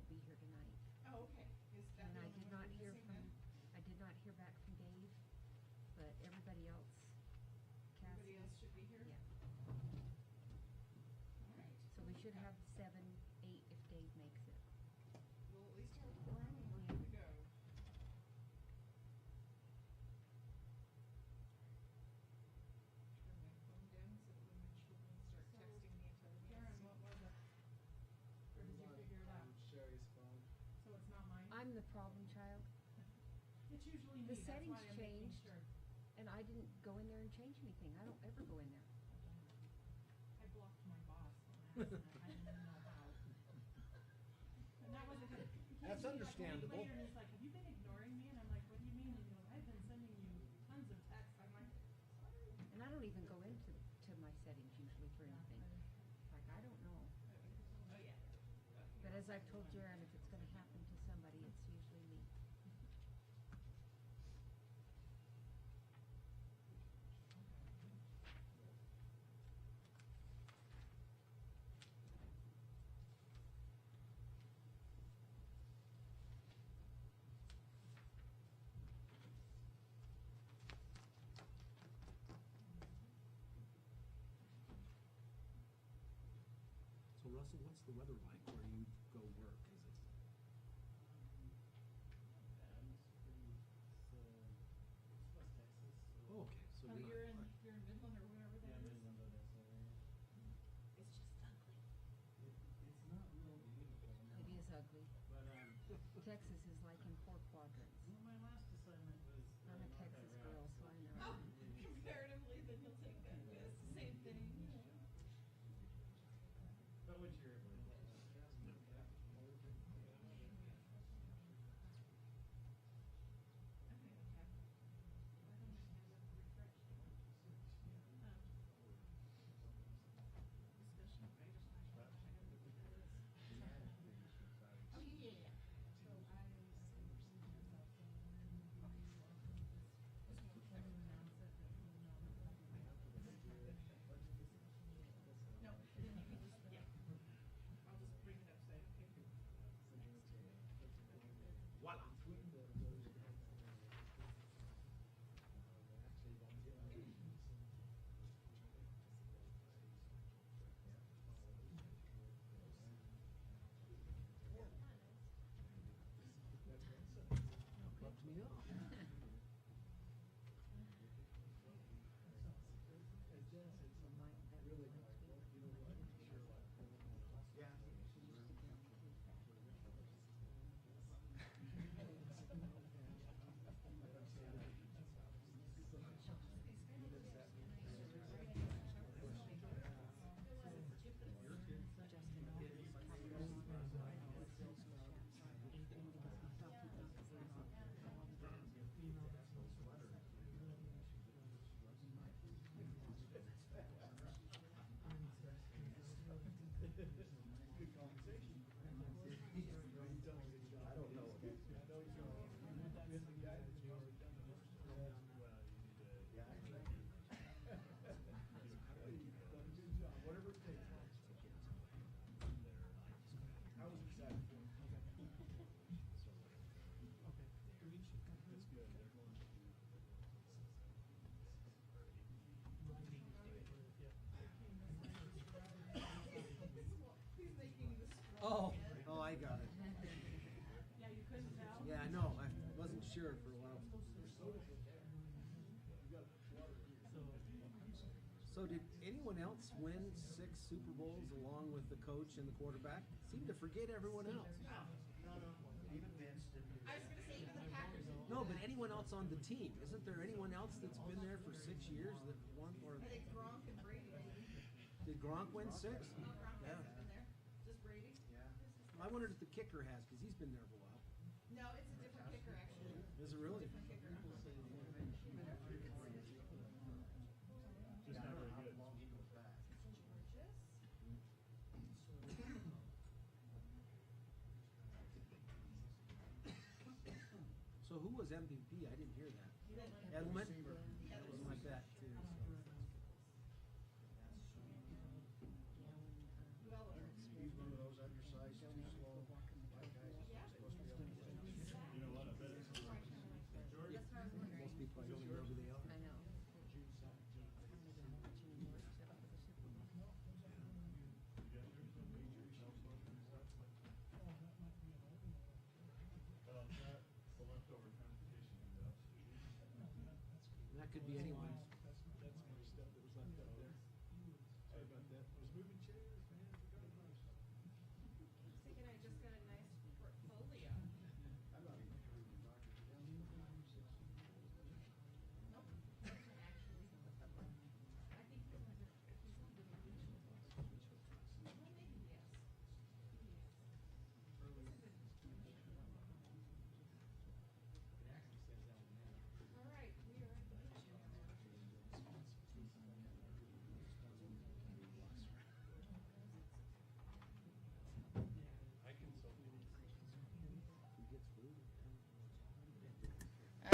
be here tonight. Oh, okay. Is that And the I only did one not you're hear missing from, then? I did not hear back from Dave, but everybody else, Cassie. Everybody else should be here? Yeah, All right. so we should have 7, 8 if Dave makes it. We'll at least have a quorum and we're good to go. Turn my phone down so that when my children start texting me and telling me. Karen, what was it? Or did you figure it out? Sherry's phone. So it's not mine? I'm the problem child, It's usually me, The that's settings why I'm making changed. sure. and I didn't go in there and change anything. I don't ever go in there. I blocked my boss on accident, I didn't even know how. And that wasn't good. He came That's to me, like, a week understandable. Later, and he's like, have you been ignoring me? And I'm like, what do you mean? And he goes, I've been sending you tons of texts. I'm like, sorry. And I don't even go into my settings usually for anything. Like, I don't know. Oh, yeah. But as I've told Jaron, if it's gonna happen to somebody, it's usually me. So Russell, what's the weather like where you go work? Is it? West Texas. Oh, okay, so Oh, you're not. you're in Midland or whatever Yeah, that is? Midland, Odessa area. It's just ugly. It's not real beautiful, no. It is ugly. But, Texas is like in 4 quadrants. well, my last assignment was. I'm a not that Texas route, girl, so I know. Oh, comparatively, then you'll take that. It's the same thing. But what's your? Oh, yeah. No, then you can just, yeah. I'll just bring it up so I can pick it. Voila. Bugs me up. Good conversation. I don't know. I know you're with the guy that's probably done the most. Well, you need to. Yeah. You've done a good job, whatever it takes. I was excited for him. Okay. That's good. They're going to. He's making this. Oh, I got it. Yeah, you couldn't tell? Yeah, I know. I wasn't sure for a while. So did anyone else win 6 Super Bowls along with the coach and the quarterback? Seem to forget everyone else. No, even Vince didn't. I was gonna say even the Packers. No, but anyone else on the team? Isn't there anyone else that's been there for 6 years that won? Or I think Gronk and Brady maybe. did Gronk win 6? No, Gronk Yeah. hasn't been there. Just Brady. Yeah. I wondered if the kicker has, because he's been there for a while. No, it's a different kicker actually. Is it really? Different kicker. Just not very good. So who was MVP? I didn't hear that. Edelman? Something like that too. Well, He's one of those undersized, too slow, white guys. probably don't even know who they are. I know. I don't even know much anymore except for the Super Bowl. You got, there's no major snowstorms and stuff, but, Oh, that might be an old one. that's the leftover transportation handout. That's good. That could be anyone. That's my stuff that was left out there. Sorry about that. I was moving chairs, man, forgot about it. Thinking I just got a nice portfolio. I'm not even sure you're talking. All right, we are at the beach now. I consult.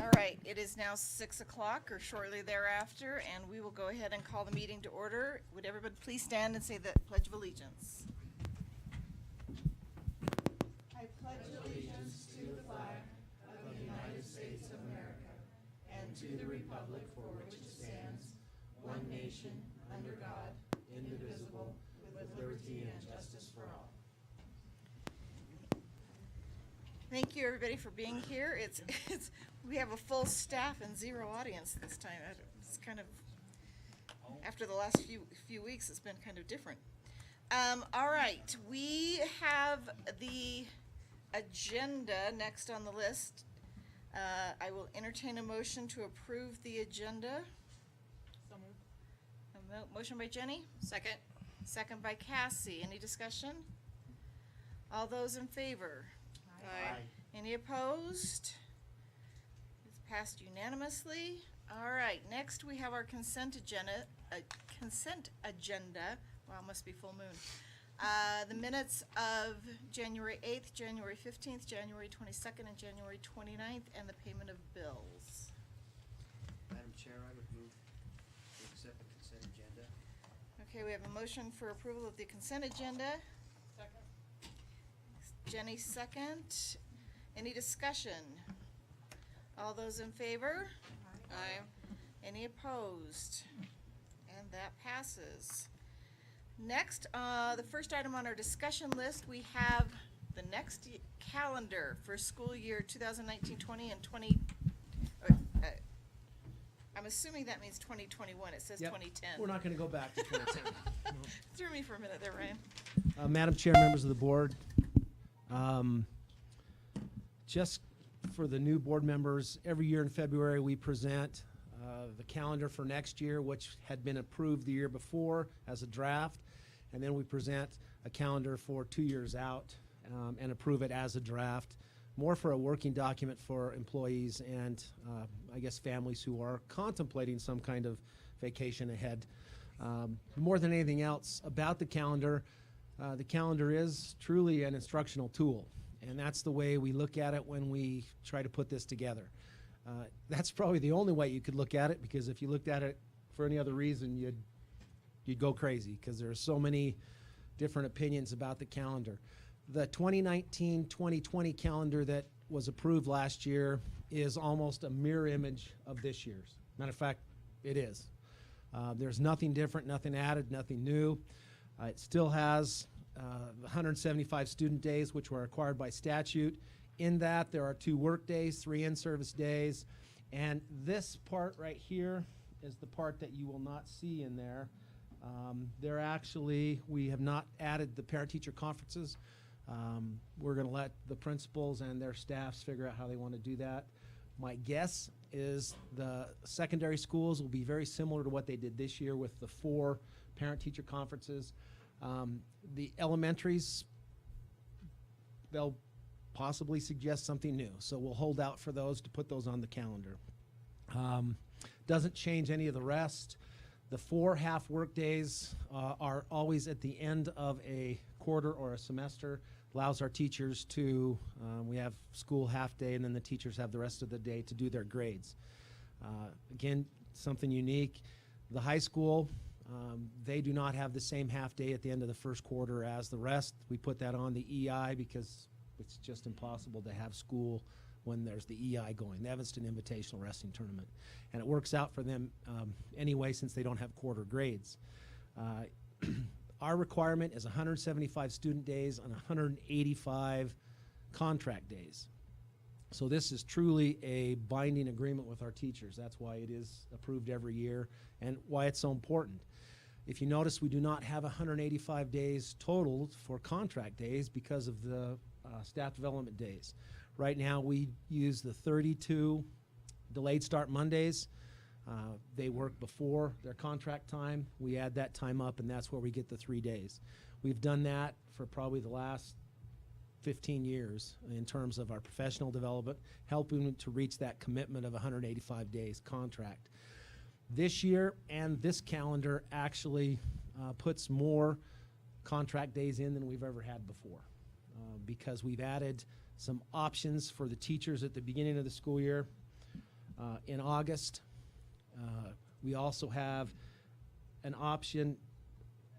All right, it is now 6 o'clock or shortly thereafter, and we will go ahead and call the meeting to order. Would everybody please stand and say the Pledge of Allegiance? I pledge allegiance to the flag of the United States of America and to the republic for which it stands, one nation, under God, indivisible, with liberty and justice for all. Thank you, everybody, for being here. We have a full staff and zero audience this time. It's kind of, after the last few weeks, it's been kind of different. All right, we have the agenda next on the list. I will entertain a motion to approve the agenda. So moved. A motion by Jenny? Second. Second by Cassie. Any discussion? All those in favor? Aye. Any opposed? It's passed unanimously. All right, next we have our consent agenda. Wow, must be full moon. The minutes of January 8th, January 15th, January 22nd, and January 29th, and the payment of bills. Madam Chair, I would move to accept the consent agenda. Okay, we have a motion for approval of the consent agenda. Second. Jenny, second. Any discussion? All those in favor? Aye. Any opposed? And that passes. Next, the first item on our discussion list, we have the next calendar for school year 2019-20 and 20, I'm assuming that means 2021. It says Yep. 2010. We're not gonna go back to 2010. Threw me for a minute there, Ryan. Madam Chair, members of the board, just for the new board members, every year in February, we present the calendar for next year, which had been approved the year before as a draft, and then we present a calendar for 2 years out and approve it as a draft, more for a working document for employees and I guess families who are contemplating some kind of vacation ahead. More than anything else about the calendar is truly an instructional tool, and that's the way we look at it when we try to put this together. That's probably the only way you could look at it, because if you looked at it for any other reason, you'd go crazy, because there are so many different opinions about the calendar. The 2019-2020 calendar that was approved last year is almost a mirror image of this year's. Matter of fact, it is. There's nothing different, nothing added, nothing new. It still has 175 student days, which were required by statute. In that, there are 2 work days, 3 in-service days, and this part right here is the part that you will not see in there. We have not added the parent-teacher conferences. We're going to let the principals and their staffs figure out how they want to do that. My guess is the secondary schools will be very similar to what they did this year with the 4 parent-teacher conferences. The elementaries, they'll possibly suggest something new, so we'll hold out for those to put those on the calendar. Doesn't change any of the rest. The 4 half work days are always at the end of a quarter or a semester. Allows our teachers to, we have school half day, and then the teachers have the rest of the day to do their grades. Again, something unique. The high school, they do not have the same half day at the end of the first quarter as the rest. We put that on the EI because it's just impossible to have school when there's the EI going, the Evanston Invitational Wrestling Tournament. And it works out for them anyway, since they don't have quarter grades. Our requirement is 175 student days and 185 contract days. So this is truly a binding agreement with our teachers. That's why it is approved every year and why it's so important. If you notice, we do not have 185 days total for contract days because of the staff development days. Right now, we use the 32 delayed start Mondays. They work before their contract time. We add that time up, and that's where we get the 3 days. We've done that for probably the last 15 years in terms of our professional development, helping to reach that commitment of 185 days contract. This year and this calendar actually puts more contract days in than we've ever had before because we've added some options for the teachers at the beginning of the school year. In August, we also have an option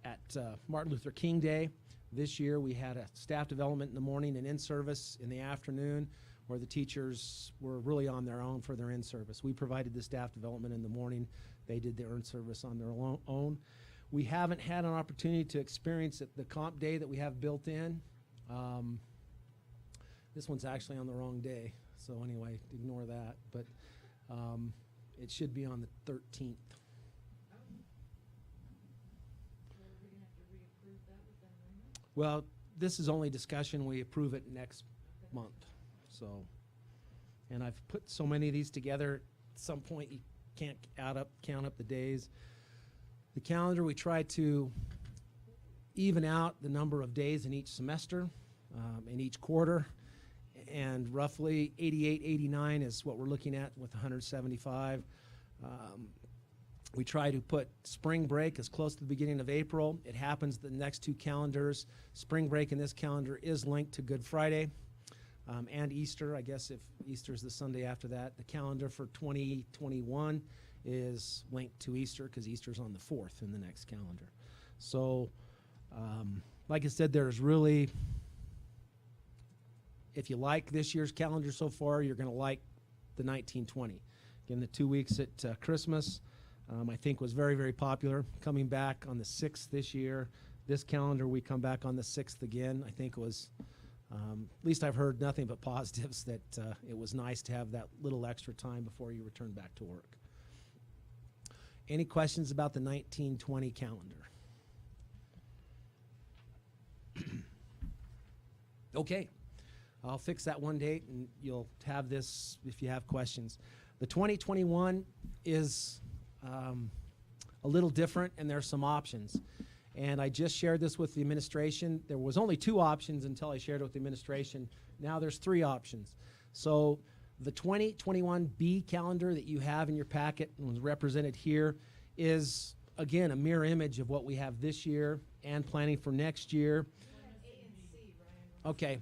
at Martin Luther King Day. This year we had a staff development in the morning and in-service in the afternoon where the teachers were really on their own for their in-service. We provided the staff development in the morning. They did their in-service on their own. We haven't had an opportunity to experience the comp day that we have built in. This one's actually on the wrong day, so anyway, ignore that. But it should be on the 13th. Well, this is only discussion. We approve it next month. So, and I've put so many of these together, at some point you can't count up the days. The calendar, we try to even out the number of days in each semester, in each quarter, and roughly 88, 89 is what we're looking at with 175. We try to put spring break as close to the beginning of April. It happens the next two calendars. Spring break in this calendar is linked to Good Friday and Easter. I guess if Easter is the Sunday after that. The calendar for 2021 is linked to Easter because Easter's on the 4th in the next calendar. So, like I said, there's really, if you like this year's calendar so far, you're going to like the 1920. Again, the 2 weeks at Christmas, I think was very, very popular. Coming back on the 6th this year. This calendar, we come back on the 6th again. I think it was, at least I've heard nothing but positives that it was nice to have that little extra time before you return back to work. Any questions about the 1920 calendar? Okay, I'll fix that one date and you'll have this if you have questions. The 2021 is a little different and there's some options. And I just shared this with the administration. There was only 2 options until I shared it with the administration. Now there's 3 options. So the 2021B calendar that you have in your packet and was represented here is, again, a mirror image of what we have this year and planning for next year. Okay.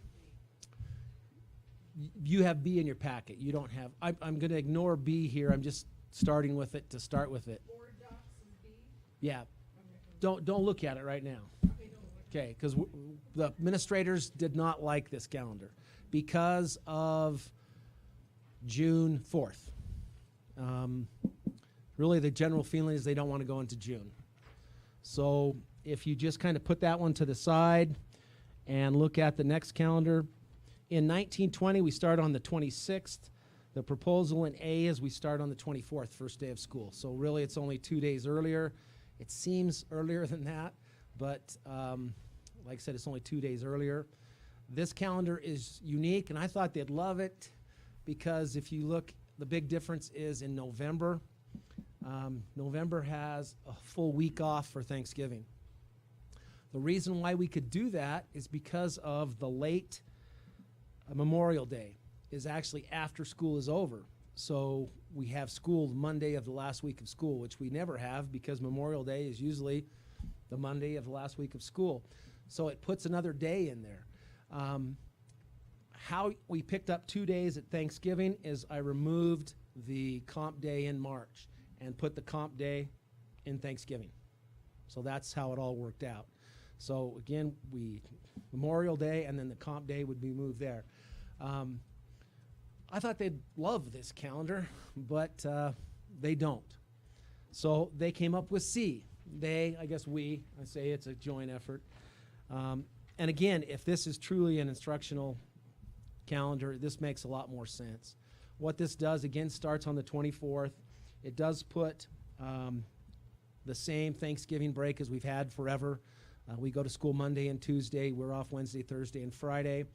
You have B in your packet. You don't have, I'm going to ignore B here. I'm just starting with it to start with it. Board docs is B? Yeah. Don't look at it right now. Okay, because the administrators did not like this calendar because of June 4th. Really, the general feeling is they don't want to go into June. So if you just kind of put that one to the side and look at the next calendar, in 1920, we start on the 26th. The proposal in A is we start on the 24th, first day of school. So really, it's only 2 days earlier. It seems earlier than that, but like I said, it's only 2 days earlier. This calendar is unique, and I thought they'd love it because if you look, the big difference is in November. November has a full week off for Thanksgiving. The reason why we could do that is because of the late Memorial Day is actually after school is over. So we have school Monday of the last week of school, which we never have because Memorial Day is usually the Monday of the last week of school. So it puts another day in there. How we picked up 2 days at Thanksgiving is I removed the comp day in March and put the comp day in Thanksgiving. So that's how it all worked out. So again, Memorial Day and then the comp day would be moved there. I thought they'd love this calendar, but they don't. So they came up with C. They, I guess we, I say it's a joint effort. And again, if this is truly an instructional calendar, this makes a lot more sense. What this does, again, starts on the 24th. It does put the same Thanksgiving break as we've had forever. We go to school Monday and Tuesday. We're off Wednesday, Thursday, and Friday.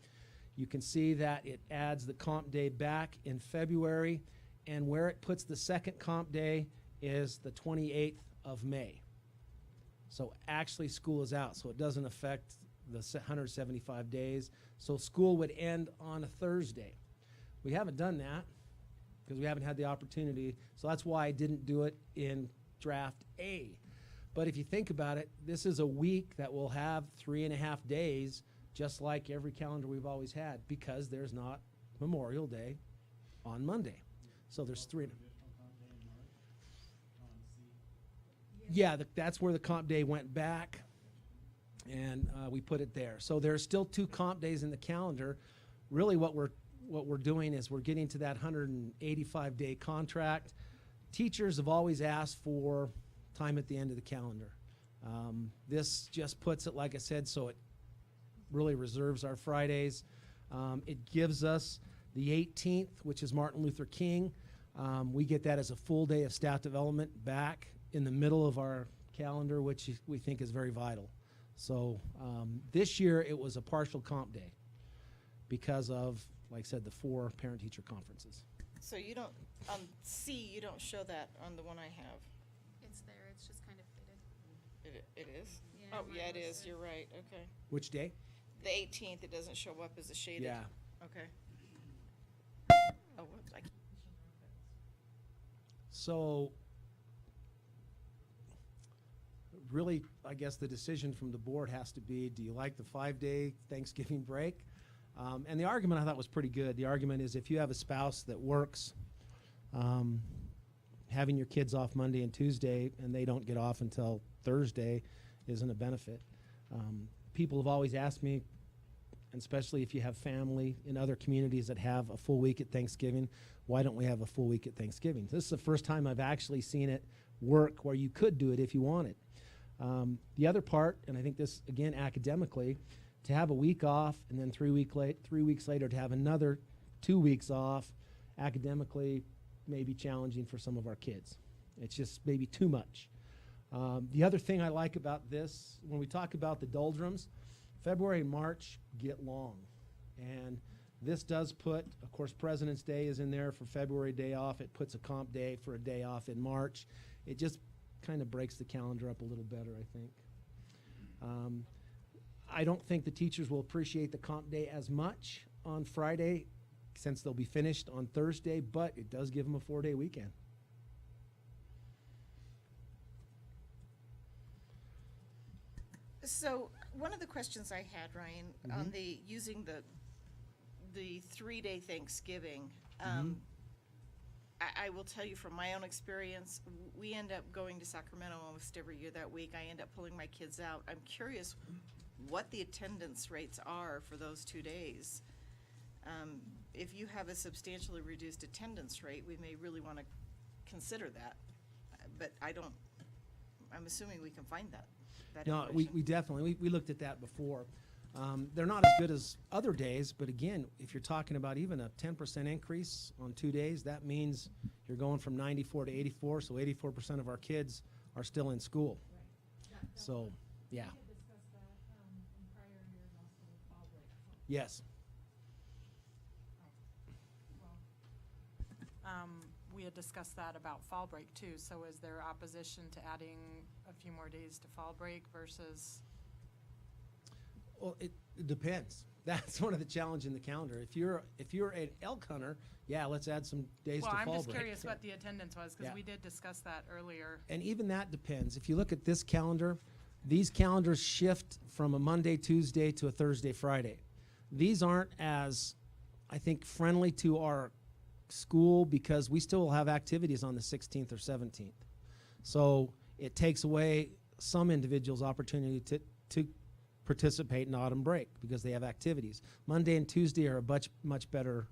You can see that it adds the comp day back in February, and where it puts the second comp day is the 28th of May. So actually school is out, so it doesn't affect the 175 days. So school would end on a Thursday. We haven't done that because we haven't had the opportunity, so that's why I didn't do it in draft A. But if you think about it, this is a week that will have 3.5 days, just like every calendar we've always had, because there's not Memorial Day on Monday. So there's three. Yeah, that's where the comp day went back, and we put it there. So there's still 2 comp days in the calendar. Really what we're doing is we're getting to that 185-day contract. Teachers have always asked for time at the end of the calendar. This just puts it, like I said, so it really reserves our Fridays. It gives us the 18th, which is Martin Luther King. We get that as a full day of staff development back in the middle of our calendar, which we think is very vital. So this year it was a partial comp day because of, like I said, the 4 parent-teacher conferences. So you don't, on C, you don't show that on the one I have. It's there, it's just kind of faded. It is? Yeah, Oh, yeah, mine it was is, there. you're right, okay. Which day? The 18th, it doesn't show up as a shaded. Yeah. Okay. Oh, whoops, I So really, I guess the decision from the board has to be, do you like the 5-day Thanksgiving break? And the argument I thought was pretty good. The argument is if you have a spouse that works, having your kids off Monday and Tuesday and they don't get off until Thursday isn't a benefit. People have always asked me, and especially if you have family in other communities that have a full week at Thanksgiving, why don't we have a full week at Thanksgiving? This is the first time I've actually seen it work where you could do it if you wanted. The other part, and I think this, again, academically, to have a week off and then 3 weeks later to have another 2 weeks off, academically may be challenging for some of our kids. It's just maybe too much. The other thing I like about this, when we talk about the doldrums, February and March get long. And this does put, of course, President's Day is in there for February day off. It puts a comp day for a day off in March. It just kind of breaks the calendar up a little better, I think. I don't think the teachers will appreciate the comp day as much on Friday since they'll be finished on Thursday, but it does give them a 4-day weekend. So one of the questions I had, Ryan, on the using the 3-day Thanksgiving, I will tell you from my own experience, we end up going to Sacramento almost every year that week. I end up pulling my kids out. I'm curious what the attendance rates are for those 2 days. If you have a substantially reduced attendance rate, we may really want to consider that. But I'm assuming we can find that No, information. we definitely, we looked at that before. They're not as good as other days, but again, if you're talking about even a 10% increase on 2 days, that means you're going from 94 to 84, so 84% of our kids are still in school. Right. So, yeah, We had discussed that in prior years also with fall break. yes. We had discussed that about fall break too, so is there opposition to adding a few more days to fall break versus? Well, it depends. That's one of the challenges in the calendar. If you're an elk hunter, yeah, let's add some days Well, to I'm fall just break. curious what the attendance was, because Yeah. we did discuss that earlier. And even that depends. If you look at this calendar, these calendars shift from a Monday, Tuesday to a Thursday, Friday. These aren't as, I think, friendly to our school because we still will have activities on the 16th or 17th. So it takes away some individuals' opportunity to participate in autumn break because they have activities. Monday and Tuesday are a much better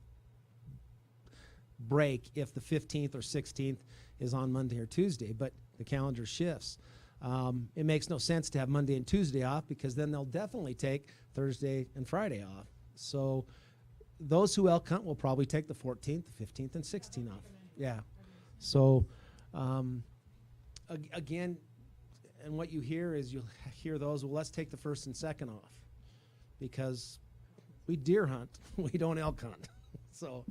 break if the 15th or 16th is on Monday or Tuesday, but the calendar shifts. It makes no sense to have Monday and Tuesday off because then they'll definitely take Thursday and Friday off. So those who elk hunt will probably take the 14th, the 15th, and 16th off. Yeah. So again, and what you hear is you'll hear those, well, let's take the 1st and 2nd off because we deer hunt, we don't elk hunt. So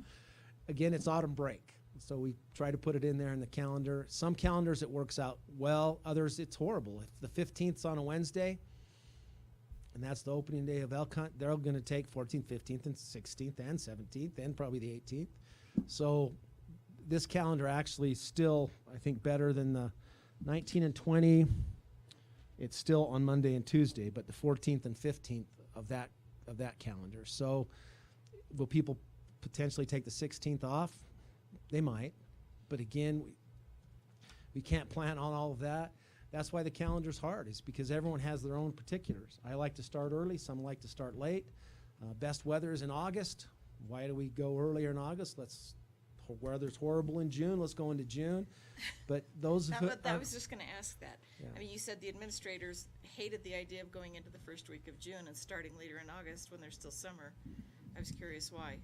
again, it's autumn break. So we try to put it in there in the calendar. Some calendars it works out well, others it's horrible. If the 15th's on a Wednesday, and that's the opening day of elk hunt, they're going to take 14th, 15th, and 16th, and 17th, and probably the 18th. So this calendar actually still, I think, better than the 19 and 20. It's still on Monday and Tuesday, but the 14th and 15th of that calendar. So will people potentially take the 16th off? They might, but again, we can't plan on all of that. That's why the calendar's hard, is because everyone has their own particulars. I like to start early, some like to start late. Best weather is in August. Why do we go earlier in August? Weather's horrible in June, let's go into June. But those I was just gonna ask that. Yeah. I mean, you said the administrators hated the idea of going into the first week of June and starting later in August when there's still summer. I was curious why.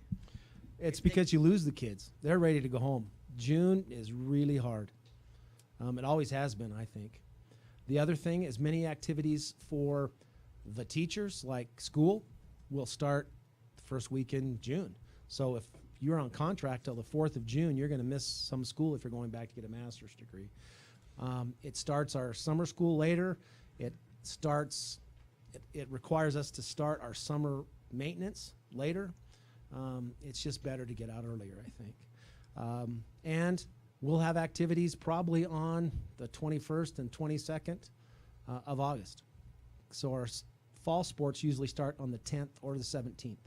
it's because you lose the kids. They're ready to go home. June is really hard. It always has been, I think. The other thing is many activities for the teachers, like school, will start the first week in June. So if you're on contract till the 4th of June, you're going to miss some school if you're going back to get a master's degree. It starts our summer school later. It requires us to start our summer maintenance later. It's just better to get out earlier, I think. And we'll have activities probably on the 21st and 22nd of August. So our fall sports usually start on the 10th or the 17th.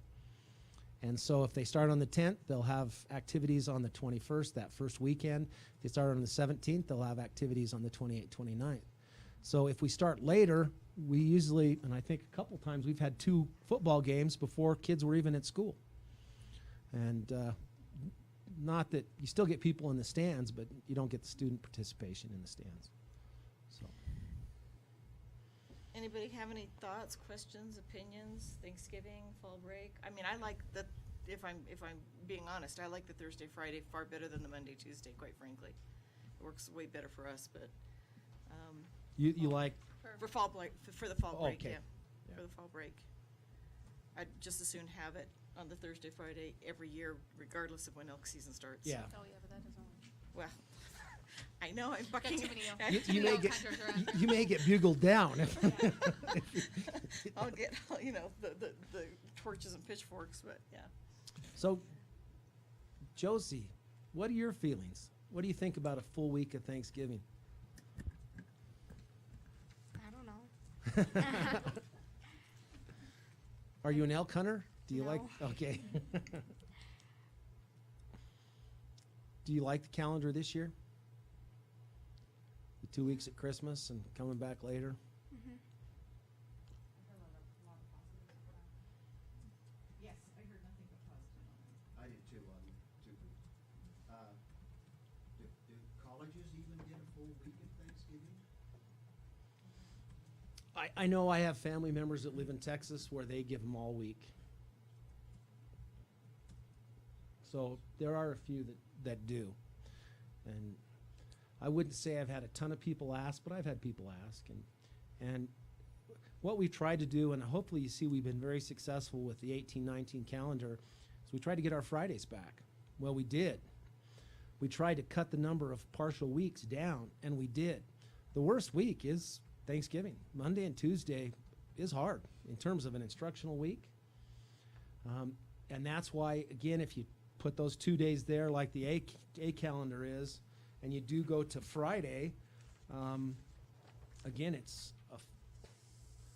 And so if they start on the 10th, they'll have activities on the 21st, that first weekend. If they start on the 17th, they'll have activities on the 28th, 29th. So if we start later, we usually, and I think a couple times we've had 2 football games before kids were even at school. And not that you still get people in the stands, but you don't get the student participation in the stands. So. Anybody have any thoughts, questions, opinions, Thanksgiving, fall break? I mean, I like the, if I'm being honest, I like the Thursday, Friday far better than the Monday, Tuesday, quite frankly. It works way better for us, but, You like, for fall break, for the fall break, Okay. yeah, for the fall break. I'd just as soon have it on the Thursday, Friday every year, regardless of when elk season starts. yeah. Oh, yeah, but that doesn't. Well, I know, I'm bucking. too many You may elk get hunters around. you may get bugled down. I'll get, you know, the torches and pitchforks, but yeah. So, Josie, what are your feelings? What do you think about a full week of Thanksgiving? I don't know. Are you an elk hunter? Do you like? No. Okay. Do you like the calendar this year? The 2 weeks at Christmas and coming back later? Yes, I heard nothing but positive on it. I did too, do colleges even get a full week of Thanksgiving? I know I have family members that live in Texas where they give them all week. So there are a few that do. And I wouldn't say I've had a ton of people ask, but I've had people ask. And what we've tried to do, and hopefully you see we've been very successful with the 18-19 calendar, is we tried to get our Fridays back. Well, we did. We tried to cut the number of partial weeks down, and we did. The worst week is Thanksgiving. Monday and Tuesday is hard in terms of an instructional week. And that's why, again, if you put those 2 days there like the A calendar is, and you do go to Friday, again,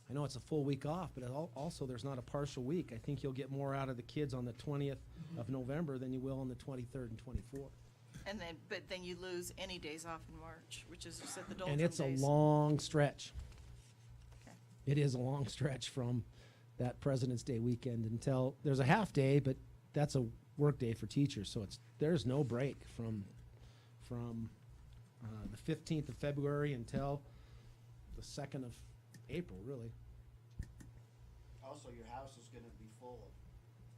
I know it's a full week off, but also there's not a partial week. I think you'll get more out of the kids on the 20th of November than you will on the 23rd and 24th. And then you lose any days off in March, which is just at the doldrum And it's days. a long stretch. Okay. It is a long stretch from that President's Day weekend until there's a half day, but that's a workday for teachers, so there's no break from the 15th of February until the 2nd of April, really. Also, your house is gonna be full of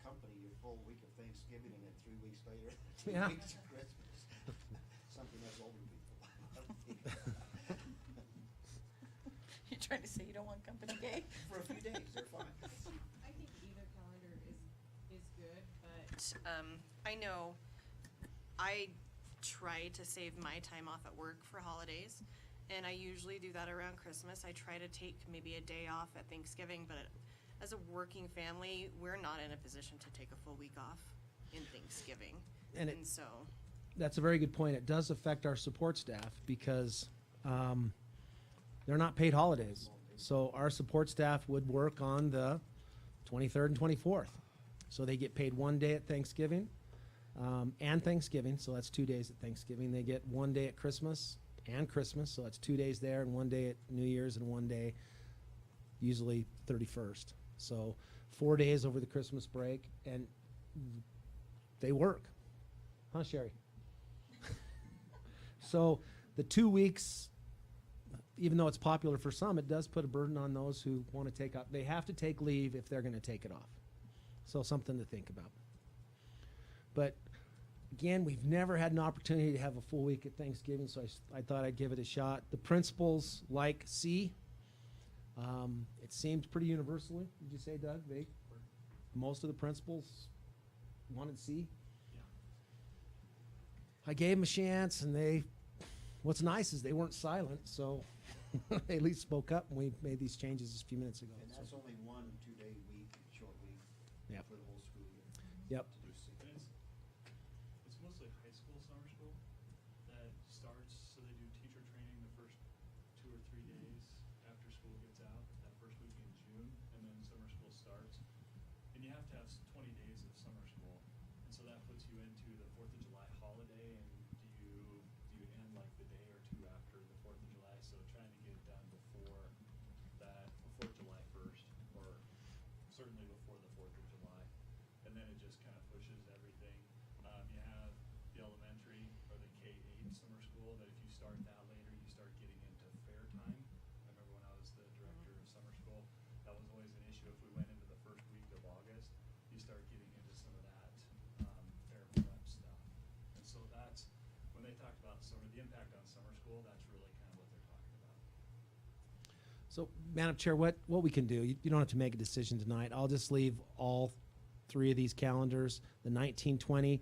company your full week of Thanksgiving, and then 3 weeks later, 2 Yeah. weeks of Christmas. Something us older people. You're trying to say you don't want company gay? For a few days, they're fine. I think either calendar is good, but, I know I try to save my time off at work for holidays, and I usually do that around Christmas. I try to take maybe a day off at Thanksgiving, but as a working family, we're not in a position to take a full week off in Thanksgiving. And And so, That's a very good point. It does affect our support staff because they're not paid holidays. So our support staff would work on the 23rd and 24th. So they get paid 1 day at Thanksgiving and Thanksgiving, so that's 2 days at Thanksgiving. They get 1 day at Christmas and Christmas, so that's 2 days there, and 1 day at New Year's and 1 day, usually 31st. So 4 days over the Christmas break, and they work. Huh, Sherry? So the 2 weeks, even though it's popular for some, it does put a burden on those who want to take off. They have to take leave if they're going to take it off. So something to think about. But again, we've never had an opportunity to have a full week at Thanksgiving, so I thought I'd give it a shot. The principals like C. It seemed pretty universally. Did you say, Doug? Most of the principals wanted C. I gave them a chance, and what's nice is they weren't silent, so they at least spoke up, and we made these changes just a few minutes ago. And so. that's only 1 2-day week, short week Yep. for the whole school year. Yep. To do six. And it's mostly high school summer school that starts, so they do teacher training the first 2 or 3 days after school gets out, that first week in June, and then summer school starts. And you have to have 20 days of summer school, and so that puts you into the 4th of July holiday, and do you end like the day or two after the 4th of July? So trying to get it done before July 1st, or certainly before the 4th of July. And then it just kind of pushes everything. You have the elementary or the K-8 summer school that if you start that later, you start getting into fair time. I remember when I was the director of summer school, that was always an issue. If we went into the first week of August, you start getting into some of that fair prep stuff. And so that's, when they talked about summer, the impact on summer school, that's really kind of what they're talking about. So, Madam Chair, what we can do, you don't have to make a decision tonight. I'll just leave all 3 of these calendars, the 1920,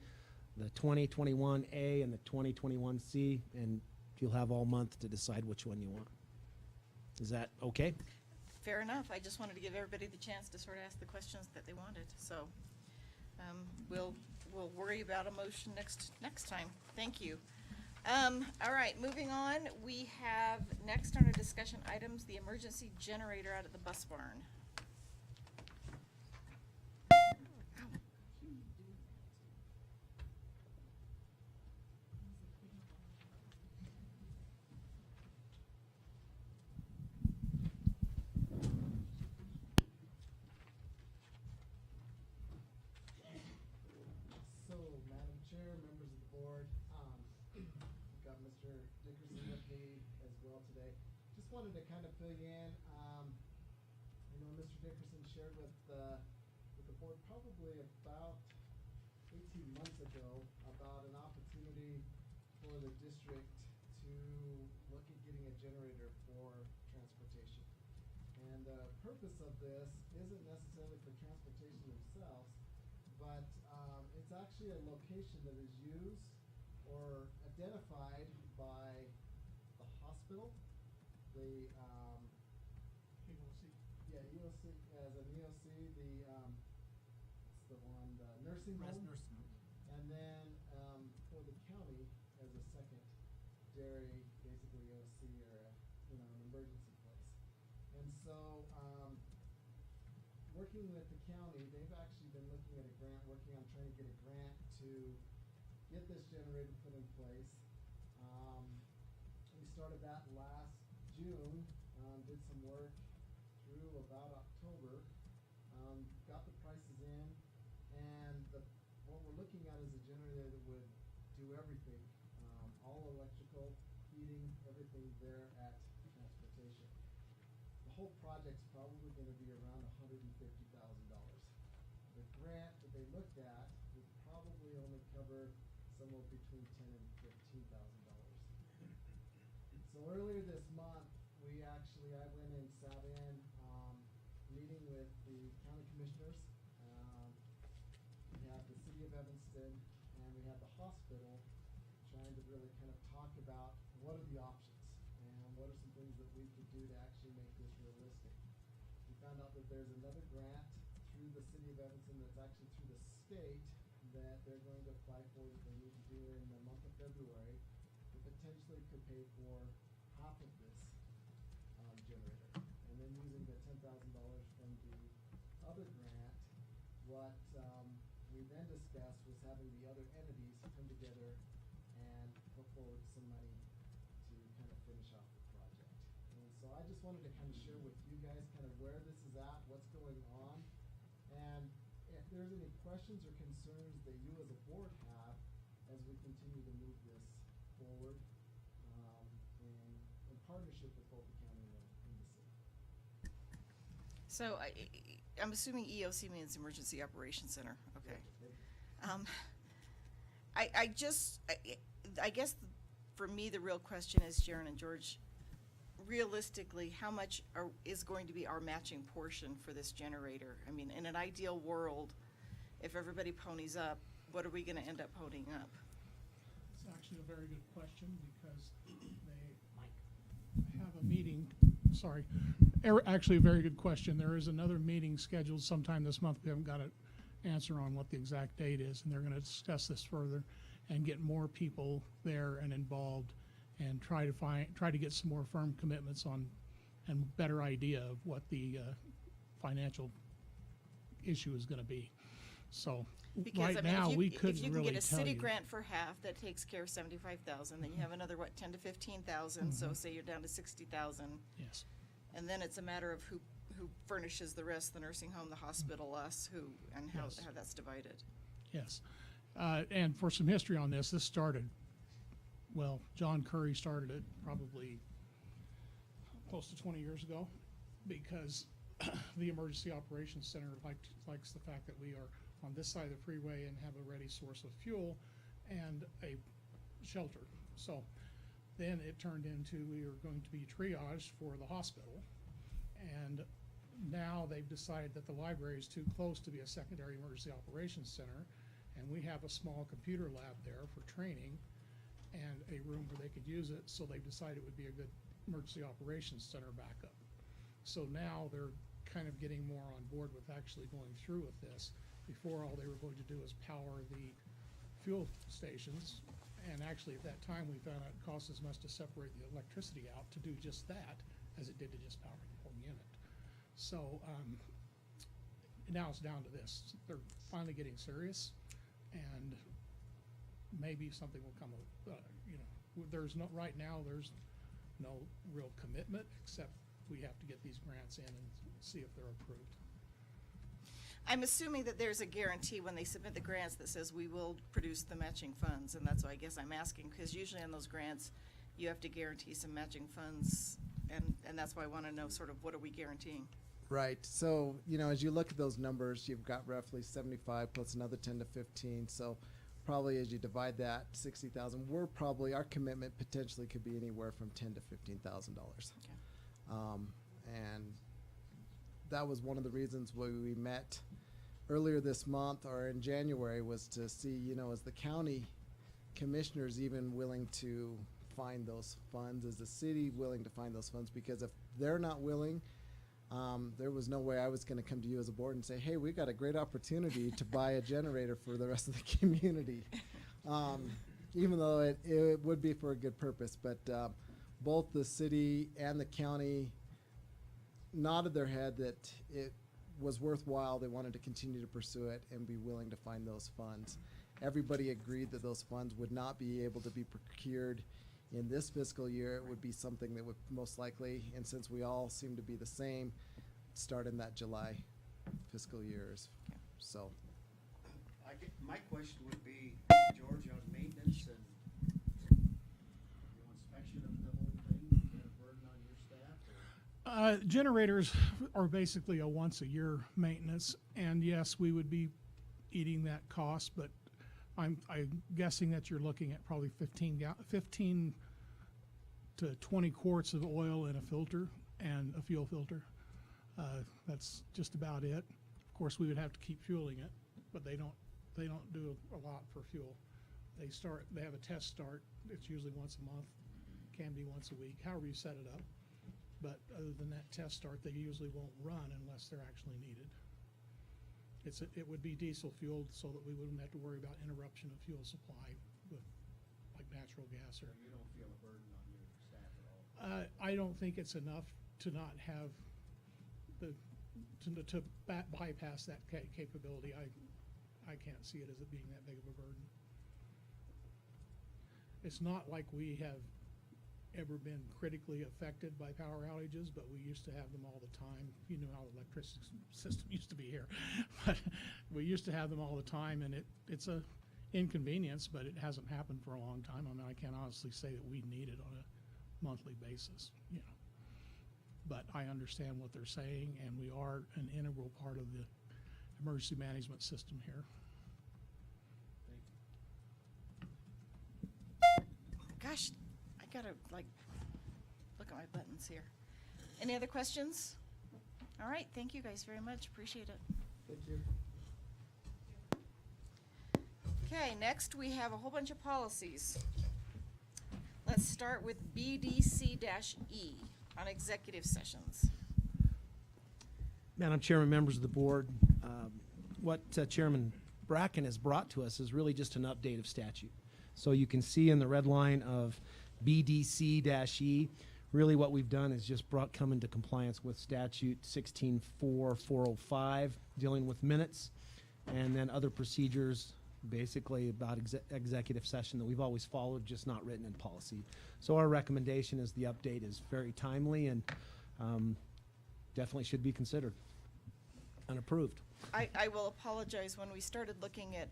the 2021A, and the 2021C, and you'll have all month to decide which one you want. Is that okay? Fair enough. I just wanted to give everybody the chance to sort of ask the questions that they wanted. So we'll worry about a motion next time. Thank you. All right, moving on. We have next on our discussion items, the emergency generator out at the bus barn. So, Madam Chair, members of the board, we've got Mr. Dickerson with me as well today. Just wanted to kind of fill you in. I know Mr. Dickerson shared with the board probably about 18 months ago about an opportunity for the district to look at getting a generator for transportation. And the purpose of this isn't necessarily for transportation themselves, but it's actually a location that is used or identified by the hospital, the EOC, as an EOC, what's the one, the nursing home, and then for the county as a secondary, basically EOC or an emergency place. And so, working with the county, they've actually been looking at a grant, working on trying to get a grant to get this generator put in place. We started that last June, did some work through about October, got the prices in, and what we're looking is a generator that would do everything, all electrical, heating, everything there at transportation. The whole project's probably gonna be around $150,000. The grant that they looked at would probably only cover somewhere between $10,000 and $15,000. So earlier this month, I went and sat in, meeting with the county commissioners. We had the city of Evanston and we had the hospital trying to really kind of talk about what are the options and what are some things that we could do to actually make this realistic. We found out that there's another grant through the city of Evanston that's actually through the state that they're going to apply for, that they need to do in the month of February, that potentially could pay for half of this generator. And then using the $10,000 from the other grant, what we then discussed was having the other entities come together and put forward some money to kind of finish off the project. And so I just wanted to kind of share with you guys kind of where this is at, what's going on, and if there's any questions or concerns that you as a board have as we continue to move this forward in partnership with both the county and the city. So I'm assuming EOC means Emergency Operations Center, okay. I guess for me, the real question is, Sharon and George, realistically, how much is going to be our matching portion for this generator? I mean, in an ideal world, if everybody ponies up, what are we gonna end up ponying up? It's actually a very good question because they have a meeting, sorry, actually a very good question. There is another meeting scheduled sometime this month. We haven't got an answer on what the exact date is, and they're gonna discuss this further and get more people there and involved and try to get some more firm commitments on and better idea of what the financial issue is gonna be. So Because, right now, we couldn't if you can really get a tell city you. grant for half, that takes care of 75,000, then you have another, 10 to 15,000, so say you're down to 60,000. Yes. And then it's a matter of who furnishes the rest, the nursing home, the hospital, us, and how Yes. that's divided. Yes. And for some history on this started, well, John Curry started it probably close to 20 years ago because the Emergency Operations Center likes the fact that we are on this side of the freeway and have a ready source of fuel and a shelter. So then it turned into we are going to be triaged for the hospital. And now they've decided that the library is too close to be a secondary emergency operations center. And we have a small computer lab there for training and a room where they could use it. So they've decided it would be a good emergency operations center backup. So now they're kind of getting more on board with actually going through with this. Before, all they were going to do was power the fuel stations. And actually, at that time, we found out it cost as much to separate the electricity out to do just that as it did to just power the whole unit. So now it's down to this. They're finally getting serious, and maybe something will come of, there's no, right now, there's no real commitment, except we have to get these grants in and see if they're approved. I'm assuming that there's a guarantee when they submit the grants that says we will produce the matching funds, and that's why I guess I'm asking, because usually on those grants, you have to guarantee some matching funds, and that's why I want to know sort of what are we guaranteeing? Right. So, as you look at those numbers, you've got roughly 75 plus another 10 to 15. So probably as you divide that 60,000, our commitment potentially could be anywhere from $10,000 to $15,000. Okay. And that was one of the reasons why we met earlier this month or in January, was to see, is the county commissioners even willing to find those funds? Is the city willing to find those funds? Because if they're not willing, there was no way I was going to come to you as a board and say, hey, we got a great opportunity to buy a generator for the rest of the community. Even though it would be for a good purpose. But both the city and the county nodded their head that it was worthwhile. They wanted to continue to pursue it and be willing to find those funds. Everybody agreed that those funds would not be able to be procured in this fiscal year. It would be something that would most likely, and since we all seem to be the same, start in that July fiscal years. So My question would be, George, on maintenance and, inspection of the whole thing, is that a burden on your staff? Or? Generators are basically a once-a-year maintenance, and yes, we would be eating that cost, but I'm guessing that you're looking at probably 15 to 20 quarts of oil in a filter and a fuel filter. That's just about it. Of course, we would have to keep fueling it, but they don't do a lot for fuel. They have a test start. It's usually once a month, can be once a week, however you set it up. But other than that test start, they usually won't run unless they're actually needed. It would be diesel fueled so that we wouldn't have to worry about interruption of fuel supply with like natural gas or. You don't feel a burden on your staff at all? I don't think it's enough to not have to bypass that capability. I can't see it as it being that big of a burden. It's not like we have ever been critically affected by power outages, but we used to have them all the time. You know how the electricity system used to be here. But we used to have them all the time, and it's a inconvenience, but it hasn't happened for a long time. I mean, I can't honestly say that we need it on a monthly basis, you know. But I understand what they're saying, and we are an integral part of the emergency management system here. Gosh, I gotta look at my buttons here. Any other questions? All right, thank you guys very much, appreciate it. Thank you. Okay, next we have a whole bunch of policies. Let's start with BDC-E on executive sessions. Madam Chairman, members of the board, what Chairman Bracken has brought to us is really just an update of statute. So you can see in the red line of BDC-E, really what we've done is just come into compliance with statute 16.4.405, dealing with minutes, and then other procedures basically about executive session that we've always followed, just not written in policy. So our recommendation is the update is very timely and definitely should be considered and approved. I will apologize, when we started looking at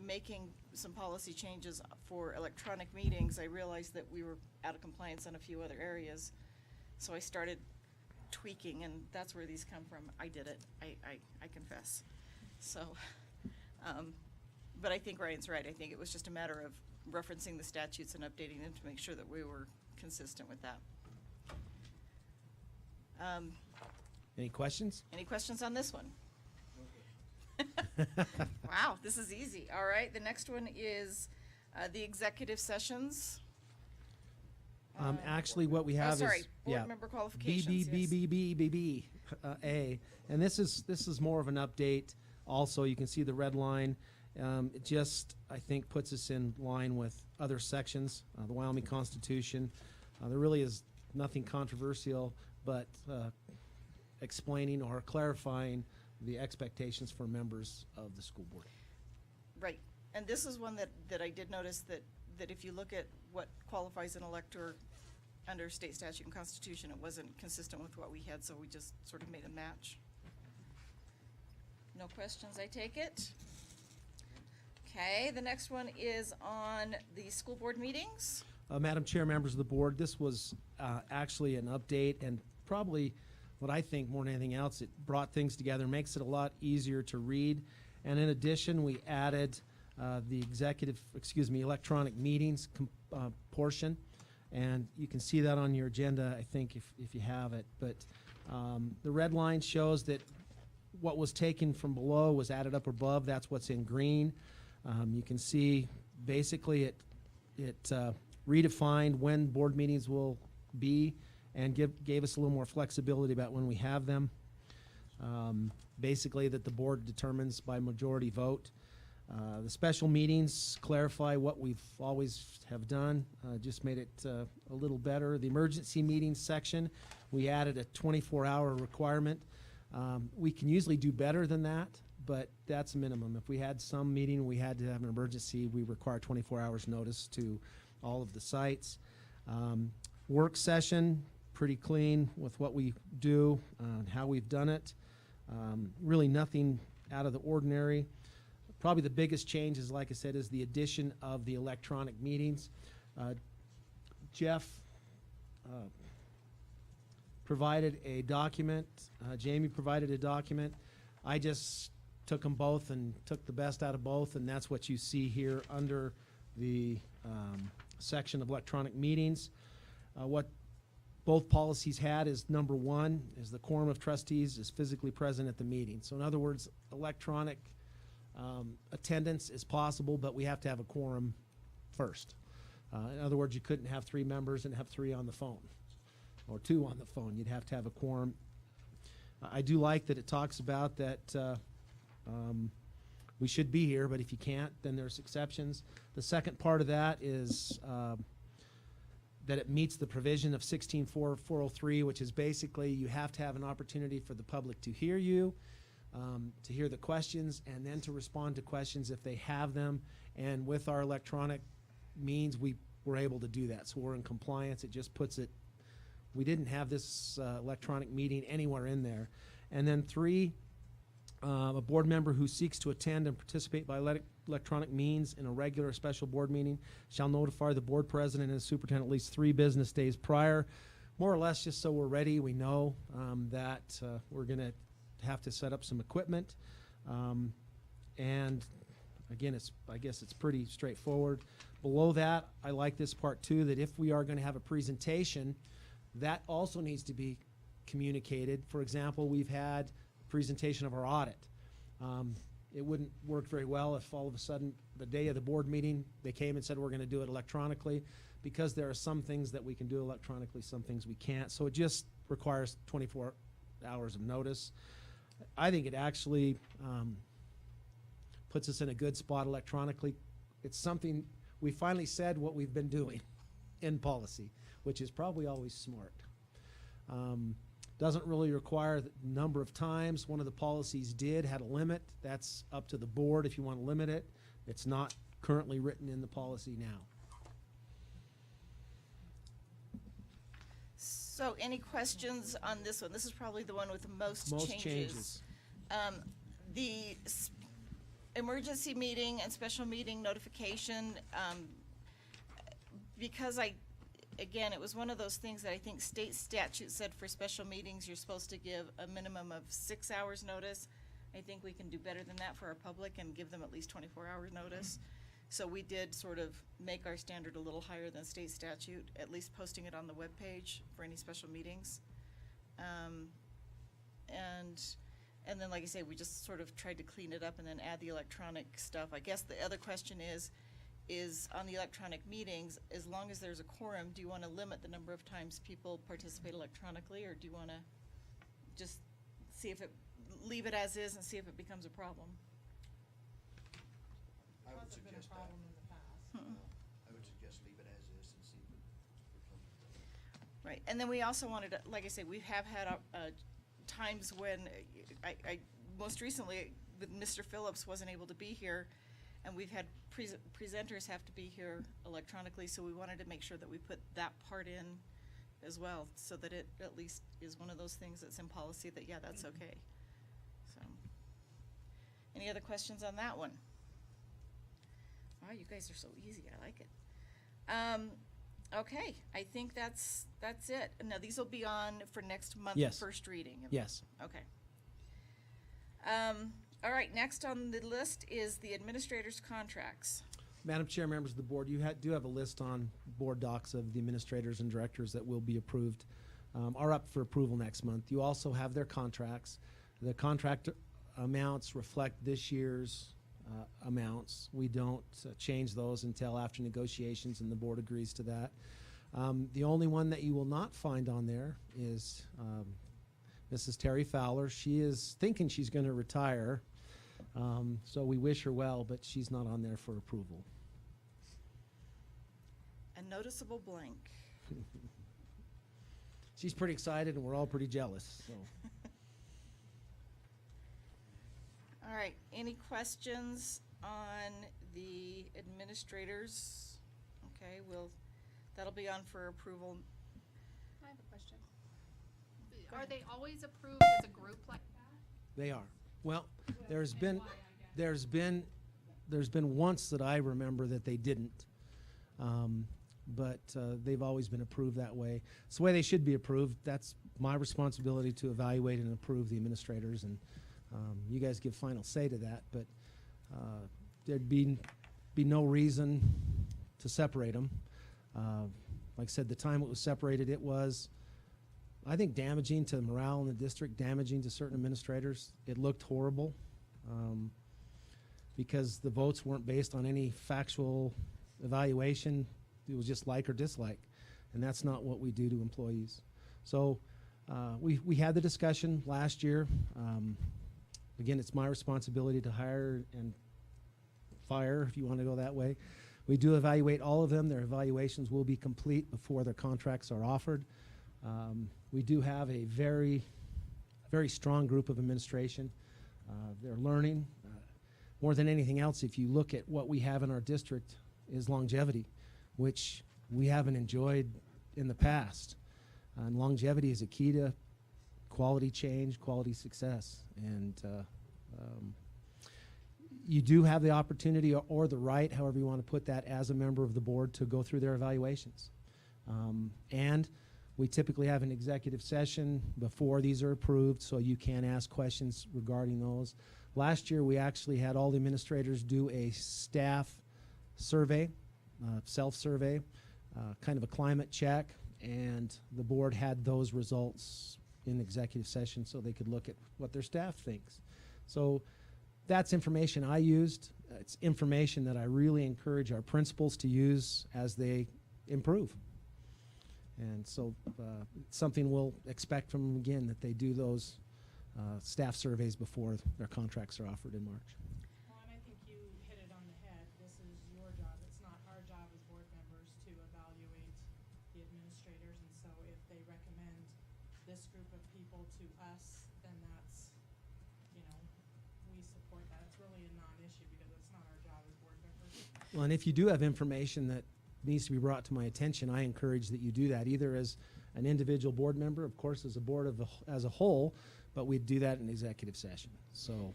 making some policy changes for electronic meetings, I realized that we were out of compliance on a few other areas. So I started tweaking, and that's where these come from. I did it, I confess. So, but I think Ryan's right. I think it was just a matter of referencing the statutes and updating them to make sure that we were consistent with that. Any questions? Any questions on this one? Wow, this is easy. All right, the next one is the executive sessions. Actually, what we have sorry, is board member qualifications. A, and this is more of an update. Also, you can see the red line. It just, I think, puts us in line with other sections, the Wyoming Constitution. There really is nothing controversial, but explaining or clarifying the expectations for members of the school board. Right, and this is one that I did notice that if you look at what qualifies an elector under state statute and constitution, it wasn't consistent with what we had, so we just sort of made a match. No questions, I take it? Okay, the next one is on the school board meetings. Madam Chair, members of the board, this was actually an update, and probably what I think more than anything else, it brought things together, makes it a lot easier to read. And in addition, we added the electronic meetings portion. And you can see that on your agenda, I think, if you have it. But the red line shows that what was taken from below was added up above. That's what's in green. You can see basically it redefined when board meetings will be and gave us a little more flexibility about when we have them. Basically that the board determines by majority vote. The special meetings clarify what we've always have done, just made it a little better. The emergency meetings section, we added a 24-hour requirement. We can usually do better than that, but that's a minimum. If we had some meeting, we had to have an emergency, we require 24 hours notice to all of the sites. Work session, pretty clean with what we do and how we've done it. Really nothing out of the ordinary. Probably the biggest change is, like I said, is the addition of the electronic meetings. Jeff provided a document, Jamie provided a document. I just took them both and took the best out of both, and that's what you see here under the section of electronic meetings. What both policies had is number one is the quorum of trustees is physically present at the meeting. So in other words, electronic attendance is possible, but we have to have a quorum first. In other words, you couldn't have 3 members and have 3 on the phone, or 2 on the phone. You'd have to have a quorum. I do like that it talks about that we should be here, but if you can't, then there's exceptions. The second part of that is that it meets the provision of 16.403, which is basically you have to have an opportunity for the public to hear you, to hear the questions, and then to respond to questions if they have them. And with our electronic means, we were able to do that. So we're in compliance. It just puts it, we didn't have this electronic meeting anywhere in there. And then 3, a board member who seeks to attend and participate by electronic means in a regular or special board meeting shall notify the board president and the superintendent at least 3 business days prior, more or less just so we're ready. We know that we're going to have to set up some equipment. And again, I guess it's pretty straightforward. Below that, I like this part too, that if we are going to have a presentation, that also needs to be communicated. For example, we've had a presentation of our audit. It wouldn't work very well if all of a sudden the day of the board meeting they came and said we're going to do it electronically, because there are some things that we can do electronically, some things we can't. So it just requires 24 hours of notice. I think it actually puts us in a good spot electronically. It's something we finally said what we've been doing in policy, which is probably always smart. Doesn't really require the number of times. One of the policies had a limit. That's up to the board if you want to limit it. It's not currently written in the policy now. So any questions on this one? This is probably the one with the most changes. The emergency meeting and special meeting notification, because again, it was one of those things that I think state statute said for special meetings, you're supposed to give a minimum of 6 hours notice. I think we can do better than that for our public and give them at least 24 hours notice. So we did sort of make our standard a little higher than state statute, at least posting it on the webpage for any special meetings. And then, like I say, we just sort of tried to clean it up and then add the electronic stuff. I guess the other question is on the electronic meetings, as long as there's a quorum, do you want to limit the number of times people participate electronically, or do you want to just leave it as is and see if it becomes a problem? I would Hasn't been a suggest that. problem in the past. I would suggest leave it as is and see if it becomes a problem. Right, and then we also wanted to, like I say, we have had times when I most recently with Mr. Phillips wasn't able to be here, and we've had presenters have to be here electronically, so we wanted to make sure that we put that part in as well, so that it at least is one of those things that's in policy that, yeah, that's okay. So, any other questions on that one? Wow, you guys are so easy, I like it. Okay, I think that's it. Now, these will be on for next month, Yes. first reading. Yes. Okay. All right, next on the list is the administrator's contracts. Madam Chair, members of the board, you do have a list on board docs of the administrators and directors that will be approved, are up for approval next month. You also have their contracts. The contract amounts reflect this year's amounts. We don't change those until after negotiations and the board agrees to that. The only one that you will not find on there is Mrs. Terry Fowler. She is thinking she's going to retire, so we wish her well, but she's not on there for approval. A noticeable blank. She's pretty excited, and we're all pretty jealous. So. All right, any questions on the administrators? Okay, that'll be on for approval. I have a question. Are they always approved as a group like that? They are. Well, there's been there's been once that I remember that they didn't. But they've always been approved that way. It's the way they should be approved. That's my responsibility to evaluate and approve the administrators, and you guys give final say to that. But there'd be no reason to separate them. Like I said, the time it was separated, it was, I think, damaging to morale in the district, damaging to certain administrators. It looked horrible because the votes weren't based on any factual evaluation. It was just like or dislike, and that's not what we do to employees. So we had the discussion last year. Again, it's my responsibility to hire and fire, if you want to go that way. We do evaluate all of them. Their evaluations will be complete before their contracts are offered. We do have a very strong group of administration. They're learning. More than anything else, if you look at what we have in our district, is longevity, which we haven't enjoyed in the past. And longevity is a key to quality change, quality success. And you do have the opportunity or the right, however you want to put that, as a member of the board to go through their evaluations. And we typically have an executive session before these are approved, so you can ask questions regarding those. Last year, we actually had all the administrators do a staff survey, self-survey, kind of a climate check, and the board had those results in executive session so they could look at what their staff thinks. So that's information I used. It's information that I really encourage our principals to use as they improve. And so it's something we'll expect from them again, that they do those staff surveys before their contracts are offered in March. Well, and I think you hit it on the head. This is your job. It's not our job as board members to evaluate the administrators. And so if they recommend this group of people to us, then that's, you know, we support that. It's really a non-issue because it's not our job as board members. Well, and if you do have information that needs to be brought to my attention, I encourage that you do that, either as an individual board member, of course, as a board as a whole, but we do that in executive session. So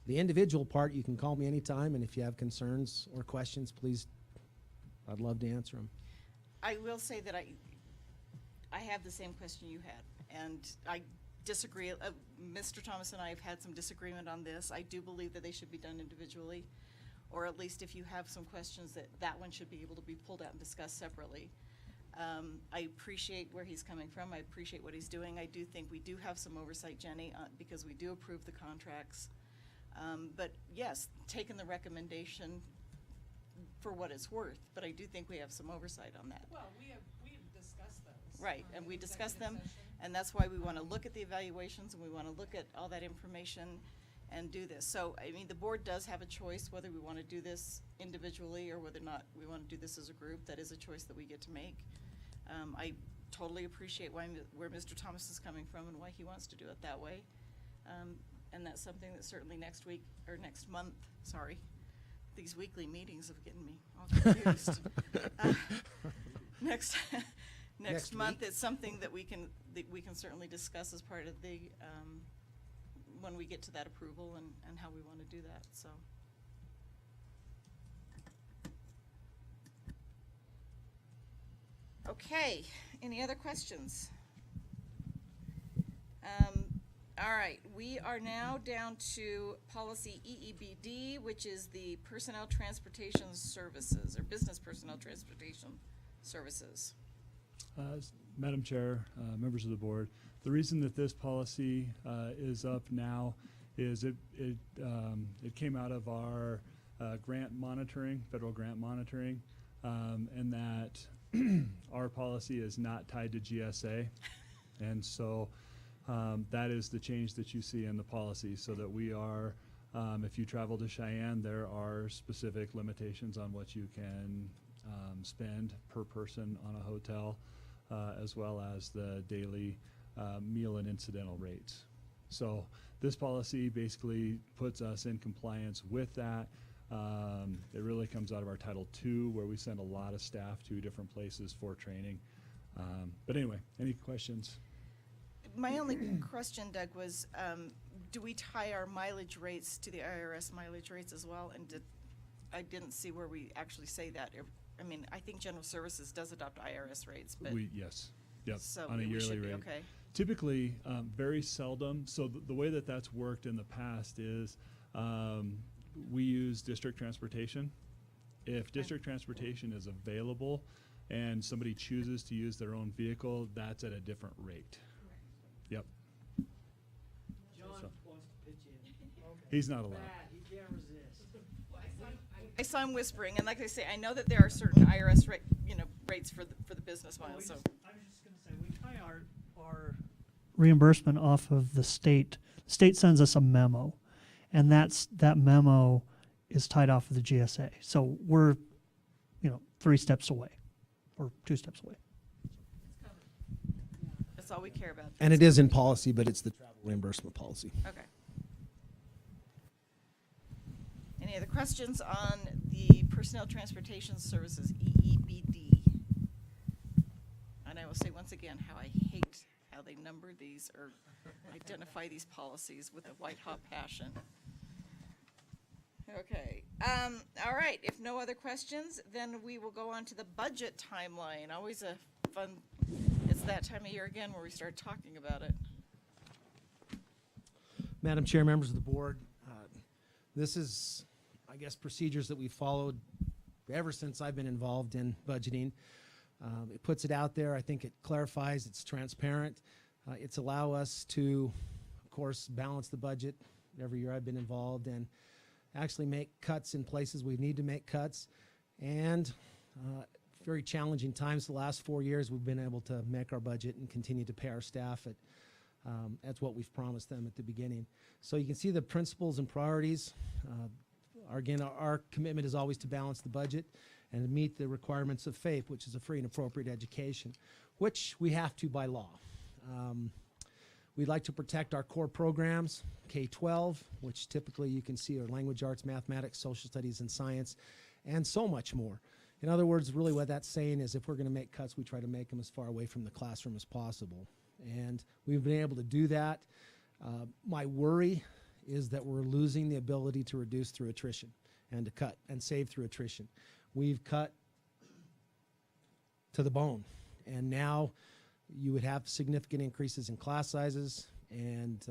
the individual part, you can call me anytime, and if you have concerns or questions, please, I'd love to answer them. I will say that I have the same question you had, and I disagree. Mr. Thomas and I have had some disagreement on this. I do believe that they should be done individually, or at least if you have some questions, that one should be able to be pulled out and discussed separately. I appreciate where he's coming from. I appreciate what he's doing. I do think we do have some oversight, Jenny, because we do approve the contracts. But yes, taking the recommendation for what it's worth, but I do think we have some oversight on that. Well, we've discussed those. Right, on and the we discussed them, executive session. and that's why we want to look at the evaluations, and we want to look at all that information and do this. So, I mean, the board does have a choice whether we want to do this individually or whether or not we want to do this as a group. That is a choice that we get to make. I totally appreciate where Mr. Thomas is coming from and why he wants to do it that way. And that's something that certainly next week, or next month, sorry, these weekly meetings have getting me all confused. Next month, it's something that we can certainly discuss as part of the, when we get to that approval and how we want to do that, so. Okay, any other questions? All right, we are now down to policy EEBD, which is the Personnel Transportation Services, or Business Personnel Transportation Services. Madam Chair, members of the board, the reason that this policy is up now is it came out of our grant monitoring, federal grant monitoring, and that our policy is not tied to GSA. And so that is the change that you see in the policy, so that we are, if you travel to Cheyenne, there are specific limitations on what you can spend per person on a hotel, as well as the daily meal and incidental rates. So this policy basically puts us in compliance with that. It really comes out of our Title II, where we send a lot of staff to different places for training. But anyway, any questions? My only question, Doug, was do we tie our mileage rates to the IRS mileage rates as well? And I didn't see where we actually say that. I mean, I think general services does adopt IRS rates, but. Yes, yep, So on a we yearly should be rate. okay. Typically, very seldom, so the way that that's worked in the past is, we use district transportation. If district transportation is available and somebody chooses to use their own vehicle, that's at a different rate. Yep, John So- wants to pitch in. he's not allowed. He can't resist. I saw him whispering, and like I say, I know that there are certain IRS rates for the business miles, so. I was just gonna say, we tie our reimbursement off of the state. The state sends us a memo, and that memo is tied off of the GSA. So we're, 3 steps away, or 2 steps away. That's all we care about. And it is in policy, but it's the travel reimbursement policy. Okay. Any other questions on the Personnel Transportation Services, EEBD? And I will say once again how I hate how they number these or identify these policies with a white-hot passion. Okay, all right, if no other questions, then we will go on to the budget timeline. Always a fun, it's that time of year again where we start talking about it. Madam Chair, members of the board, this is, I guess, procedures that we've followed ever since I've been involved in budgeting. It puts it out there. I think it clarifies, it's transparent. It's allow us to, of course, balance the budget every year I've been involved and actually make cuts in places we need to make cuts. And very challenging times the last 4 years, we've been able to make our budget and continue to pay our staff at what we've promised them at the beginning. So you can see the principles and priorities. Again, our commitment is always to balance the budget and to meet the requirements of FAPE, which is a free and appropriate education, which we have to by law. We'd like to protect our core programs, K-12, which typically you can see are language arts, mathematics, social studies, and science, and so much more. In other words, really what that's saying is if we're going to make cuts, we try to make them as far away from the classroom as possible. And we've been able to do that. My worry is that we're losing the ability to reduce through attrition and to cut and save through attrition. We've cut to the bone, and now you would have significant increases in class sizes, and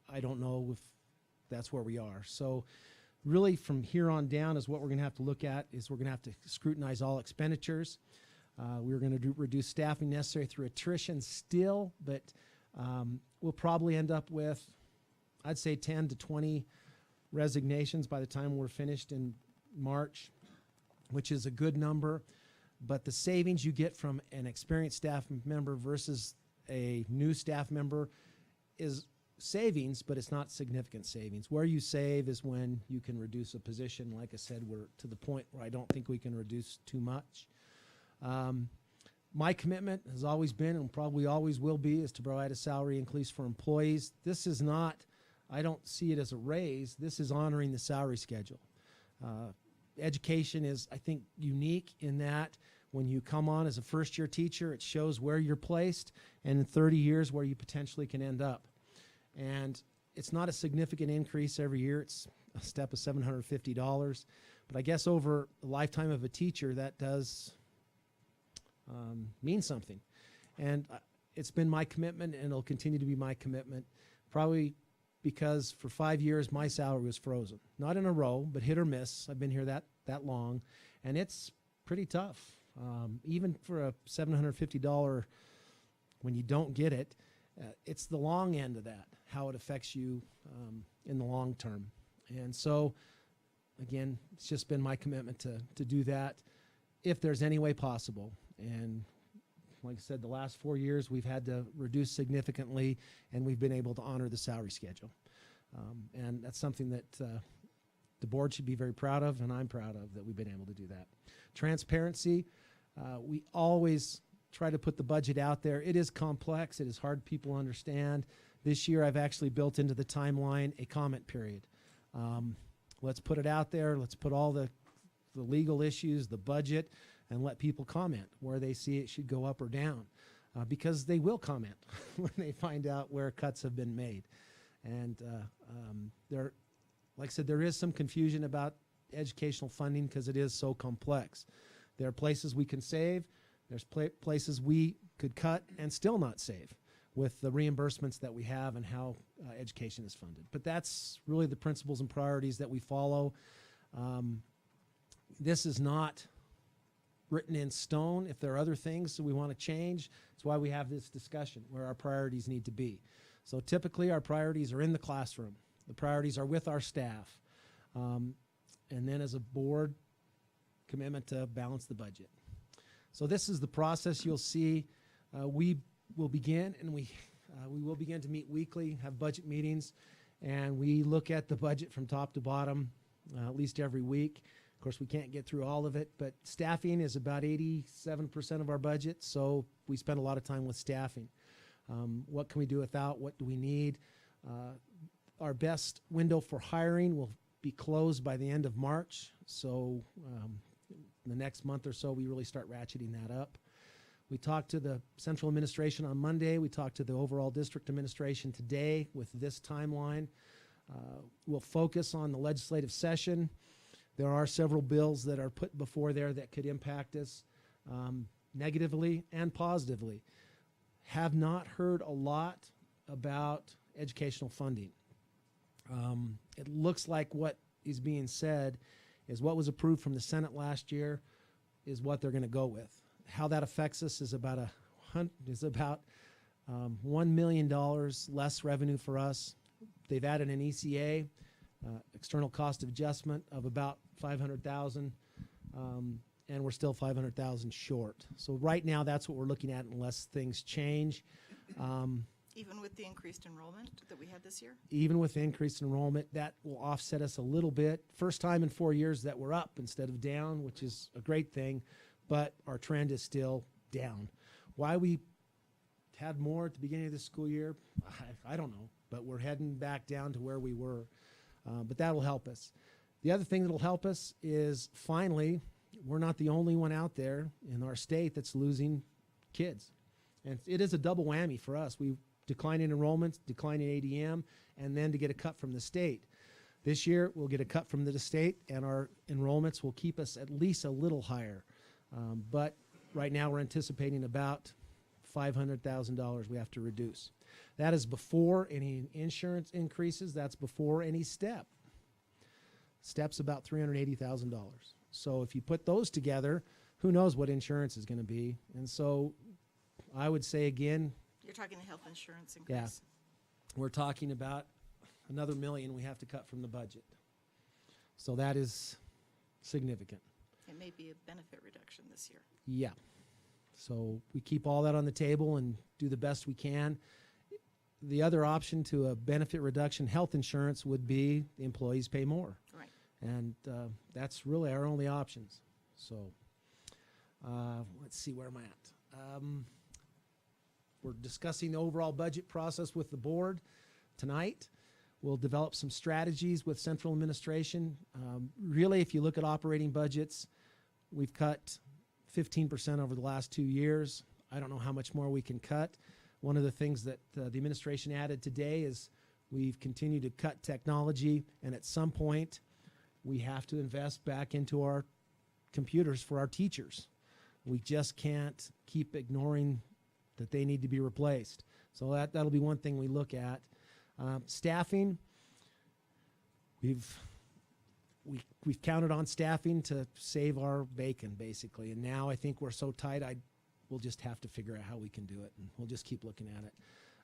I don't know if that's where we are. So really from here on down is what we're going to have to look at is we're going to have to scrutinize all expenditures. We're going to reduce staffing necessary through attrition still, but we'll probably end up with, I'd say 10 to 20 resignations by the time we're finished in March, which is a good number. But the savings you get from an experienced staff member versus a new staff member is savings, but it's not significant savings. Where you save is when you can reduce a position. Like I said, we're to the point where I don't think we can reduce too much. My commitment has always been and probably always will be is to provide a salary increase for employees. This is not, I don't see it as a raise. This is honoring the salary schedule. Education is, I think, unique in that when you come on as a first-year teacher, it shows where you're placed and in 30 years where you potentially can end up. And it's not a significant increase every year. It's a step of $750. But I guess over the lifetime of a teacher, that does mean something. And it's been my commitment, and it'll continue to be my commitment, probably because for 5 years my salary was frozen. Not in a row, but hit or miss. I've been here that long, and it's pretty tough. Even for a $750, when you don't get it, it's the long end of that, how it affects you in the long term. And so, again, it's just been my commitment to do that if there's any way possible. And like I said, the last 4 years we've had to reduce significantly, and we've been able to honor the salary schedule. And that's something that the board should be very proud of, and I'm proud of that we've been able to do that. Transparency, we always try to put the budget out there. It is complex. It is hard people understand. This year I've actually built into the timeline a comment period. Let's put it out there. Let's put all the legal issues, the budget, and let people comment where they see it should go up or down, because they will comment when they find out where cuts have been made. And like I said, there is some confusion about educational funding because it is so complex. There are places we can save. There's places we could cut and still not save with the reimbursements that we have and how education is funded. But that's really the principles and priorities that we follow. This is not written in stone. If there are other things that we want to change, that's why we have this discussion where our priorities need to be. So typically our priorities are in the classroom. The priorities are with our staff. And then as a board, commitment to balance the budget. So this is the process you'll see. We will begin, and we will begin to meet weekly, have budget meetings, and we look at the budget from top to bottom at least every week. Of course, we can't get through all of it, but staffing is about 87% of our budget, so we spend a lot of time with staffing. What can we do without? What do we need? Our best window for hiring will be closed by the end of March, so in the next month or so, we really start ratcheting that up. We talked to the central administration on Monday. We talked to the overall district administration today with this timeline. We'll focus on the legislative session. There are several bills that are put before there that could impact us negatively and positively. Have not heard a lot about educational funding. It looks like what is being said is what was approved from the Senate last year is what they're going to go with. How that affects us is about $1 million less revenue for us. They've added an ECA, external cost of adjustment, of about $500,000, and we're still $500,000 short. So right now, that's what we're looking at unless things change. Even with the increased enrollment that we had this year? Even with increased enrollment, that will offset us a little bit. First time in 4 years that we're up instead of down, which is a great thing, but our trend is still down. Why we had more at the beginning of the school year, I don't know, but we're heading back down to where we were. But that will help us. The other thing that will help us is finally, we're not the only one out there in our state that's losing kids. And it is a double whammy for us. We decline in enrollments, decline in ADM, and then to get a cut from the state. This year, we'll get a cut from the state, and our enrollments will keep us at least a little higher. But right now, we're anticipating about $500,000 we have to reduce. That is before any insurance increases. That's before any step. Step's about $380,000. So if you put those together, who knows what insurance is going to be. And so I would say again, You're talking the health insurance increase. yeah, we're talking about another $1 million we have to cut from the budget. So that is significant. It may be a benefit reduction this year. Yeah. So we keep all that on the table and do the best we can. The other option to a benefit reduction, health insurance, would be the employees pay more. Right. And that's really our only options. So let's see, where am I at? We're discussing the overall budget process with the board tonight. We'll develop some strategies with central administration. Really, if you look at operating budgets, we've cut 15% over the last 2 years. I don't know how much more we can cut. One of the things that the administration added today is we've continued to cut technology, and at some point, we have to invest back into our computers for our teachers. We just can't keep ignoring that they need to be replaced. So that'll be one thing we look at. Staffing, we've counted on staffing to save our bacon, basically. And now I think we're so tight, we'll just have to figure out how we can do it, and we'll just keep looking at it.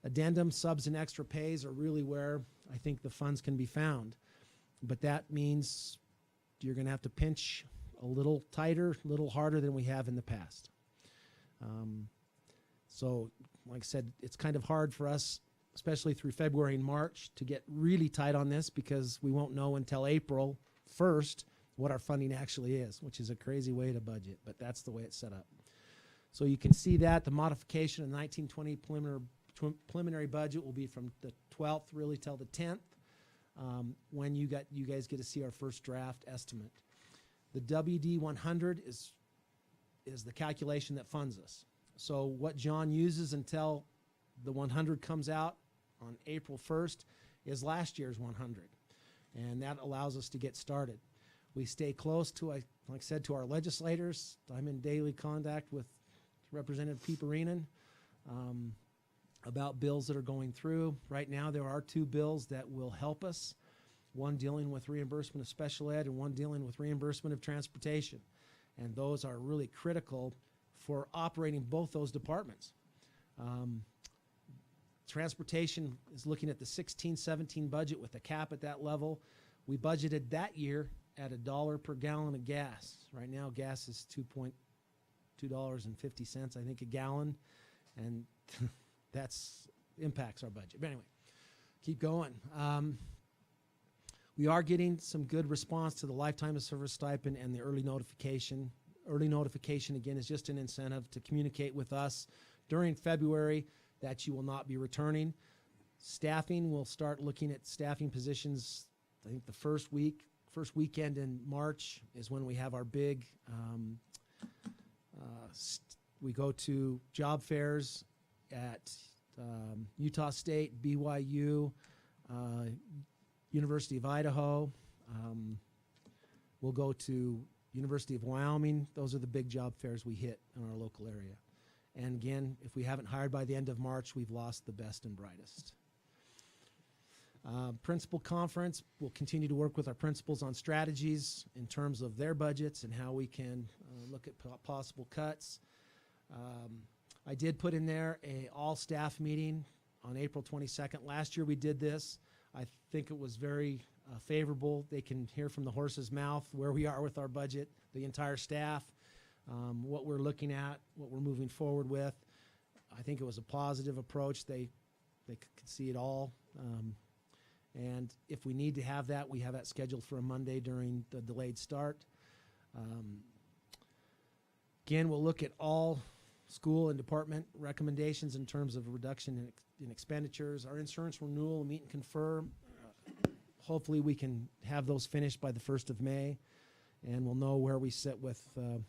Addendum, subs, and extra pays are really where I think the funds can be found. But that means you're going to have to pinch a little tighter, a little harder than we have in the past. So, like I said, it's kind of hard for us, especially through February and March, to get really tight on this because we won't know until April 1st what our funding actually is, which is a crazy way to budget, but that's the way it's set up. So you can see that the modification of the 1920 preliminary budget will be from the 12th really till the 10th, when you guys get to see our first draft estimate. The WD 100 is the calculation that funds us. So what John uses until the 100 comes out on April 1st is last year's 100. And that allows us to get started. We stay close to, like I said, to our legislators. I'm in daily contact with Representative Peeperinen about bills that are going through. Right now, there are 2 bills that will help us, one dealing with reimbursement of special ed and one dealing with reimbursement of transportation. And those are really critical for operating both those departments. Transportation is looking at the 16-17 budget with a cap at that level. We budgeted that year at $1 per gallon of gas. Right now, gas is $2.50, I think, a gallon, and that's impacts our budget. But anyway, keep going. We are getting some good response to the lifetime of service stipend and the early notification. Early notification, again, is just an incentive to communicate with us during February that you will not be returning. Staffing, we'll start looking at staffing positions, I think the first weekend in March is when we have our big, we go to job fairs at Utah State, BYU, University of Idaho. We'll go to University of Wyoming. Those are the big job fairs we hit in our local area. And again, if we haven't hired by the end of March, we've lost the best and brightest. Principal conference, we'll continue to work with our principals on strategies in terms of their budgets and how we can look at possible cuts. I did put in there a all-staff meeting on April 22nd. Last year we did this. I think it was very favorable. They can hear from the horse's mouth where we are with our budget, the entire staff, what we're looking at, what we're moving forward with. I think it was a positive approach. They could see it all. And if we need to have that, we have that scheduled for a Monday during the delayed start. Again, we'll look at all school and department recommendations in terms of a reduction in expenditures. Our insurance renewal, meet and confer. Hopefully we can have those finished by the 1st of May, and we'll know where we sit with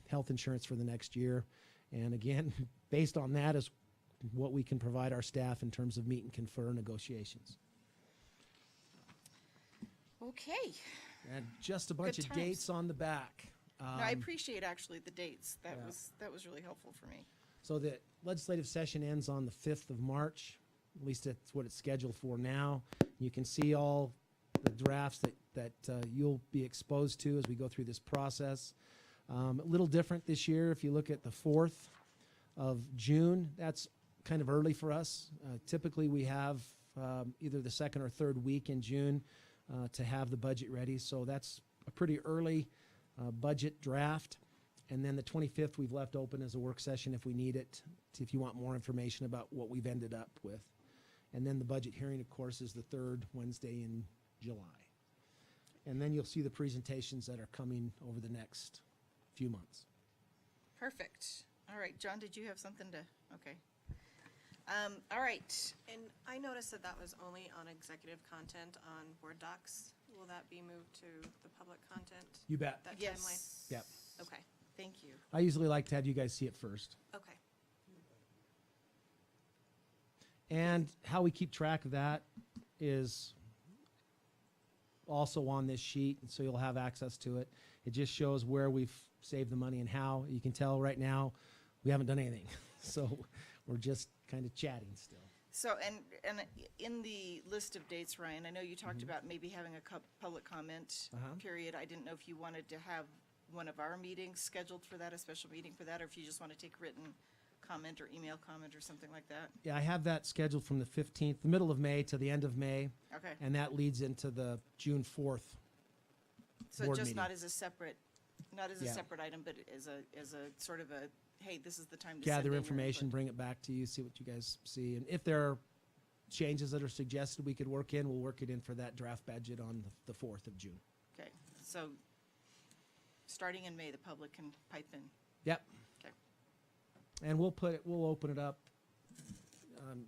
health insurance for the next year. And again, based on that is what we can provide our staff in terms of meet and confer negotiations. Okay. And just a bunch Good of times. dates on the back. No, I appreciate actually the dates. That was really helpful for me. So the legislative session ends on the 5th of March. At least that's what it's scheduled for now. You can see all the drafts that you'll be exposed to as we go through this process. A little different this year. If you look at the 4th of June, that's kind of early for us. Typically we have either the 2nd or 3rd week in June to have the budget ready. So that's a pretty early budget draft. And then the 25th we've left open as a work session if we need it, if you want more information about what we've ended up with. And then the budget hearing, of course, is the 3rd Wednesday in July. And then you'll see the presentations that are coming over the next few months. Perfect. All right, John, did you have something to, okay. All right. And I noticed that that was only on executive content on Board Docs. Will that be moved to the public content? You bet. That Yes. timeline? Yep. Okay, Thank you. I usually like to have you guys see it first. okay. And how we keep track of that is also on this sheet, and so you'll have access to it. It just shows where we've saved the money and how. You can tell right now we haven't done anything. So we're just kind of chatting still. So, and in the list of dates, Ryan, I know you talked about maybe having a public comment period. I didn't know if you wanted to have one of our meetings scheduled for that, a special meeting for that, or if you just want to take written comment or email comment or something like that. Yeah, I have that scheduled from the 15th, the middle of May to the end of May. Okay. And that leads into the June 4th So board just meeting. not as a separate Yeah. item, but as a sort of a, hey, this is the time to send in Gather your information, input. bring it back to you, see what you guys see. And if there are changes that are suggested we could work in, we'll work it in for that draft budget on the 4th of June. Okay, so starting in May, the public can pipe in. Yep. Okay. And we'll open it up.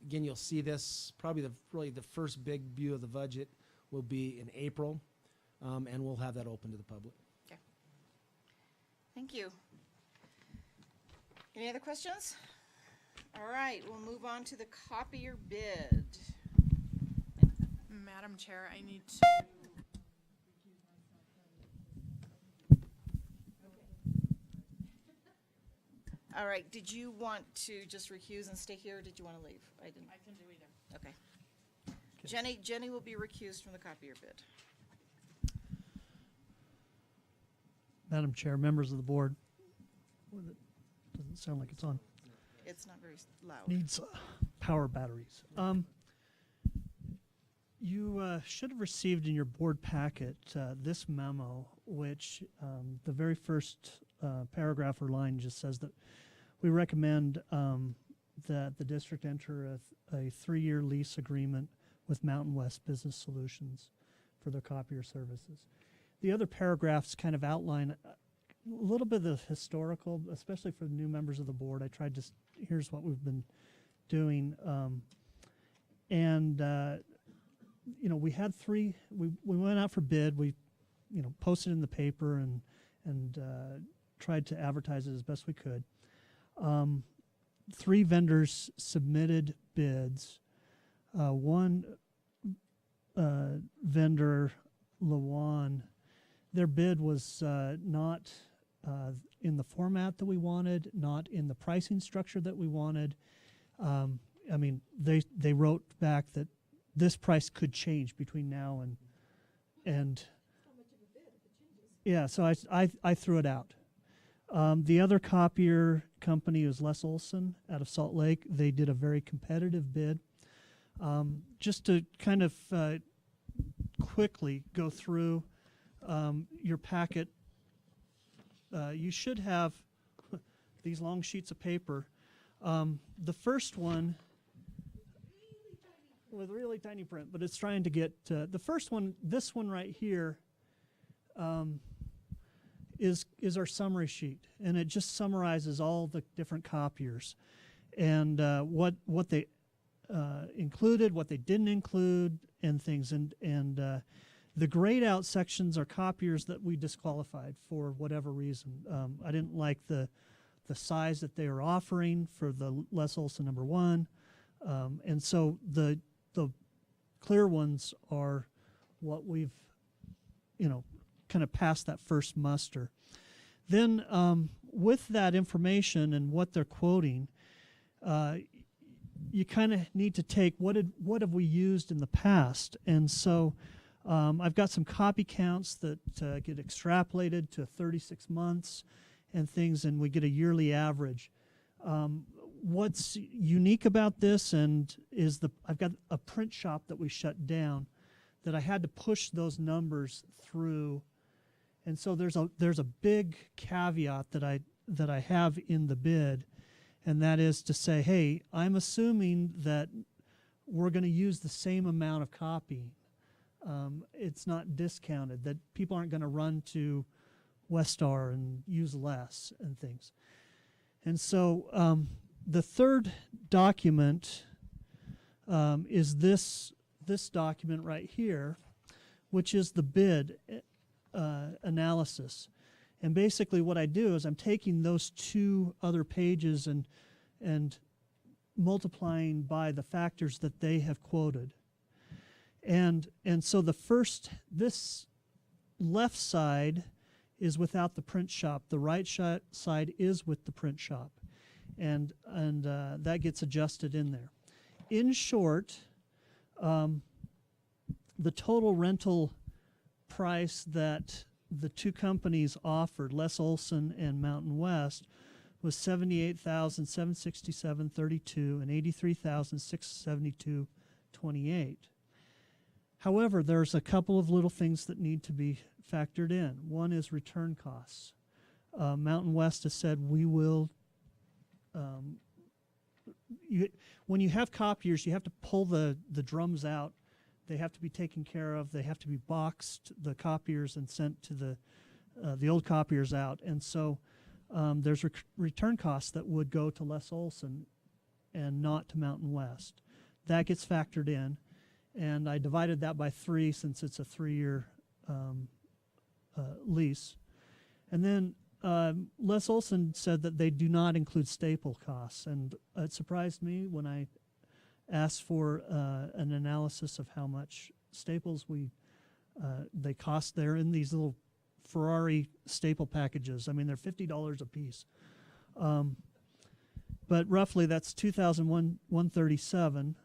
Again, you'll see this, probably really the first big view of the budget will be in April, and we'll have that open to the public. Okay. Thank you. Any other questions? All right, we'll move on to the copier bid. Madam Chair, I need to recuse myself from All right, did you want to just recuse and stay here, or did you want to leave? I didn't, I can do either. okay. Jenny will be recused from the copier bid. Madam Chair, members of the board, doesn't sound like it's on. It's not very loud. Needs power batteries. You should have received in your board packet this memo, which the very first paragraph or line just says that we recommend that the district enter a 3-year lease agreement with Mountain West Business Solutions for their copier services. The other paragraphs kind of outline a little bit of the historical, especially for the new members of the board. I tried to, here's what we've been doing. You know, we had we went out for bid. We, you know, posted in the paper and tried to advertise it as best we could. 3 vendors submitted bids. One vendor, Lawan, their bid was not in the format that we wanted, not in the pricing structure that we wanted. I mean, they wrote back that this price could change between now and yeah, so I threw it out. The other copier company was Les Olson out of Salt Lake. They did a very competitive bid. Just to kind of quickly go through your packet, you should have these long sheets of paper. The first one with really tiny print, but it's trying to get the first one. This one right here is our summary sheet, and it just summarizes all the different copiers and what they included, what they didn't include, and things. And the grayed out sections are copiers that we disqualified for whatever reason. I didn't like the size that they were offering for the Les Olson number 1, and so the clear ones are what we've, you know, kind of passed that first muster. Then with that information and what they're quoting, you kind of need to take what have we used in the past. And so I've got some copy counts that get extrapolated to 36 months and things, and we get a yearly average. What's unique about this is I've got a print shop that we shut down that I had to push those numbers through. And so there's a big caveat that I have in the bid, and that is to say, hey, I'm assuming that we're going to use the same amount of copy. It's not discounted, that people aren't going to run to Westar and use less and things. And so the third document is this document right here, which is the bid analysis. And basically what I do is I'm taking those 2 other pages and multiplying by the factors that they have quoted. And so this left side is without the print shop. The right side is with the print shop. And that gets adjusted in there. In short, the total rental price that the 2 companies offered, Les Olson and Mountain West, was $78,767.32 and $83,672.28. However, there's a couple of little things that need to be factored in. One is return costs. Mountain West has said we will. When you have copiers, you have to pull the drums out. They have to be taken care of. They have to be boxed, the copiers, and sent to the old copiers out. And so there's return costs that would go to Les Olson and not to Mountain West. That gets factored in. And I divided that by 3 since it's a 3-year lease. And then Les Olson said that they do not include staple costs. And it surprised me when I asked for an analysis of how much staples they cost. They're in these little Ferrari staple packages. I mean, they're $50 a piece. but roughly that's 2,137.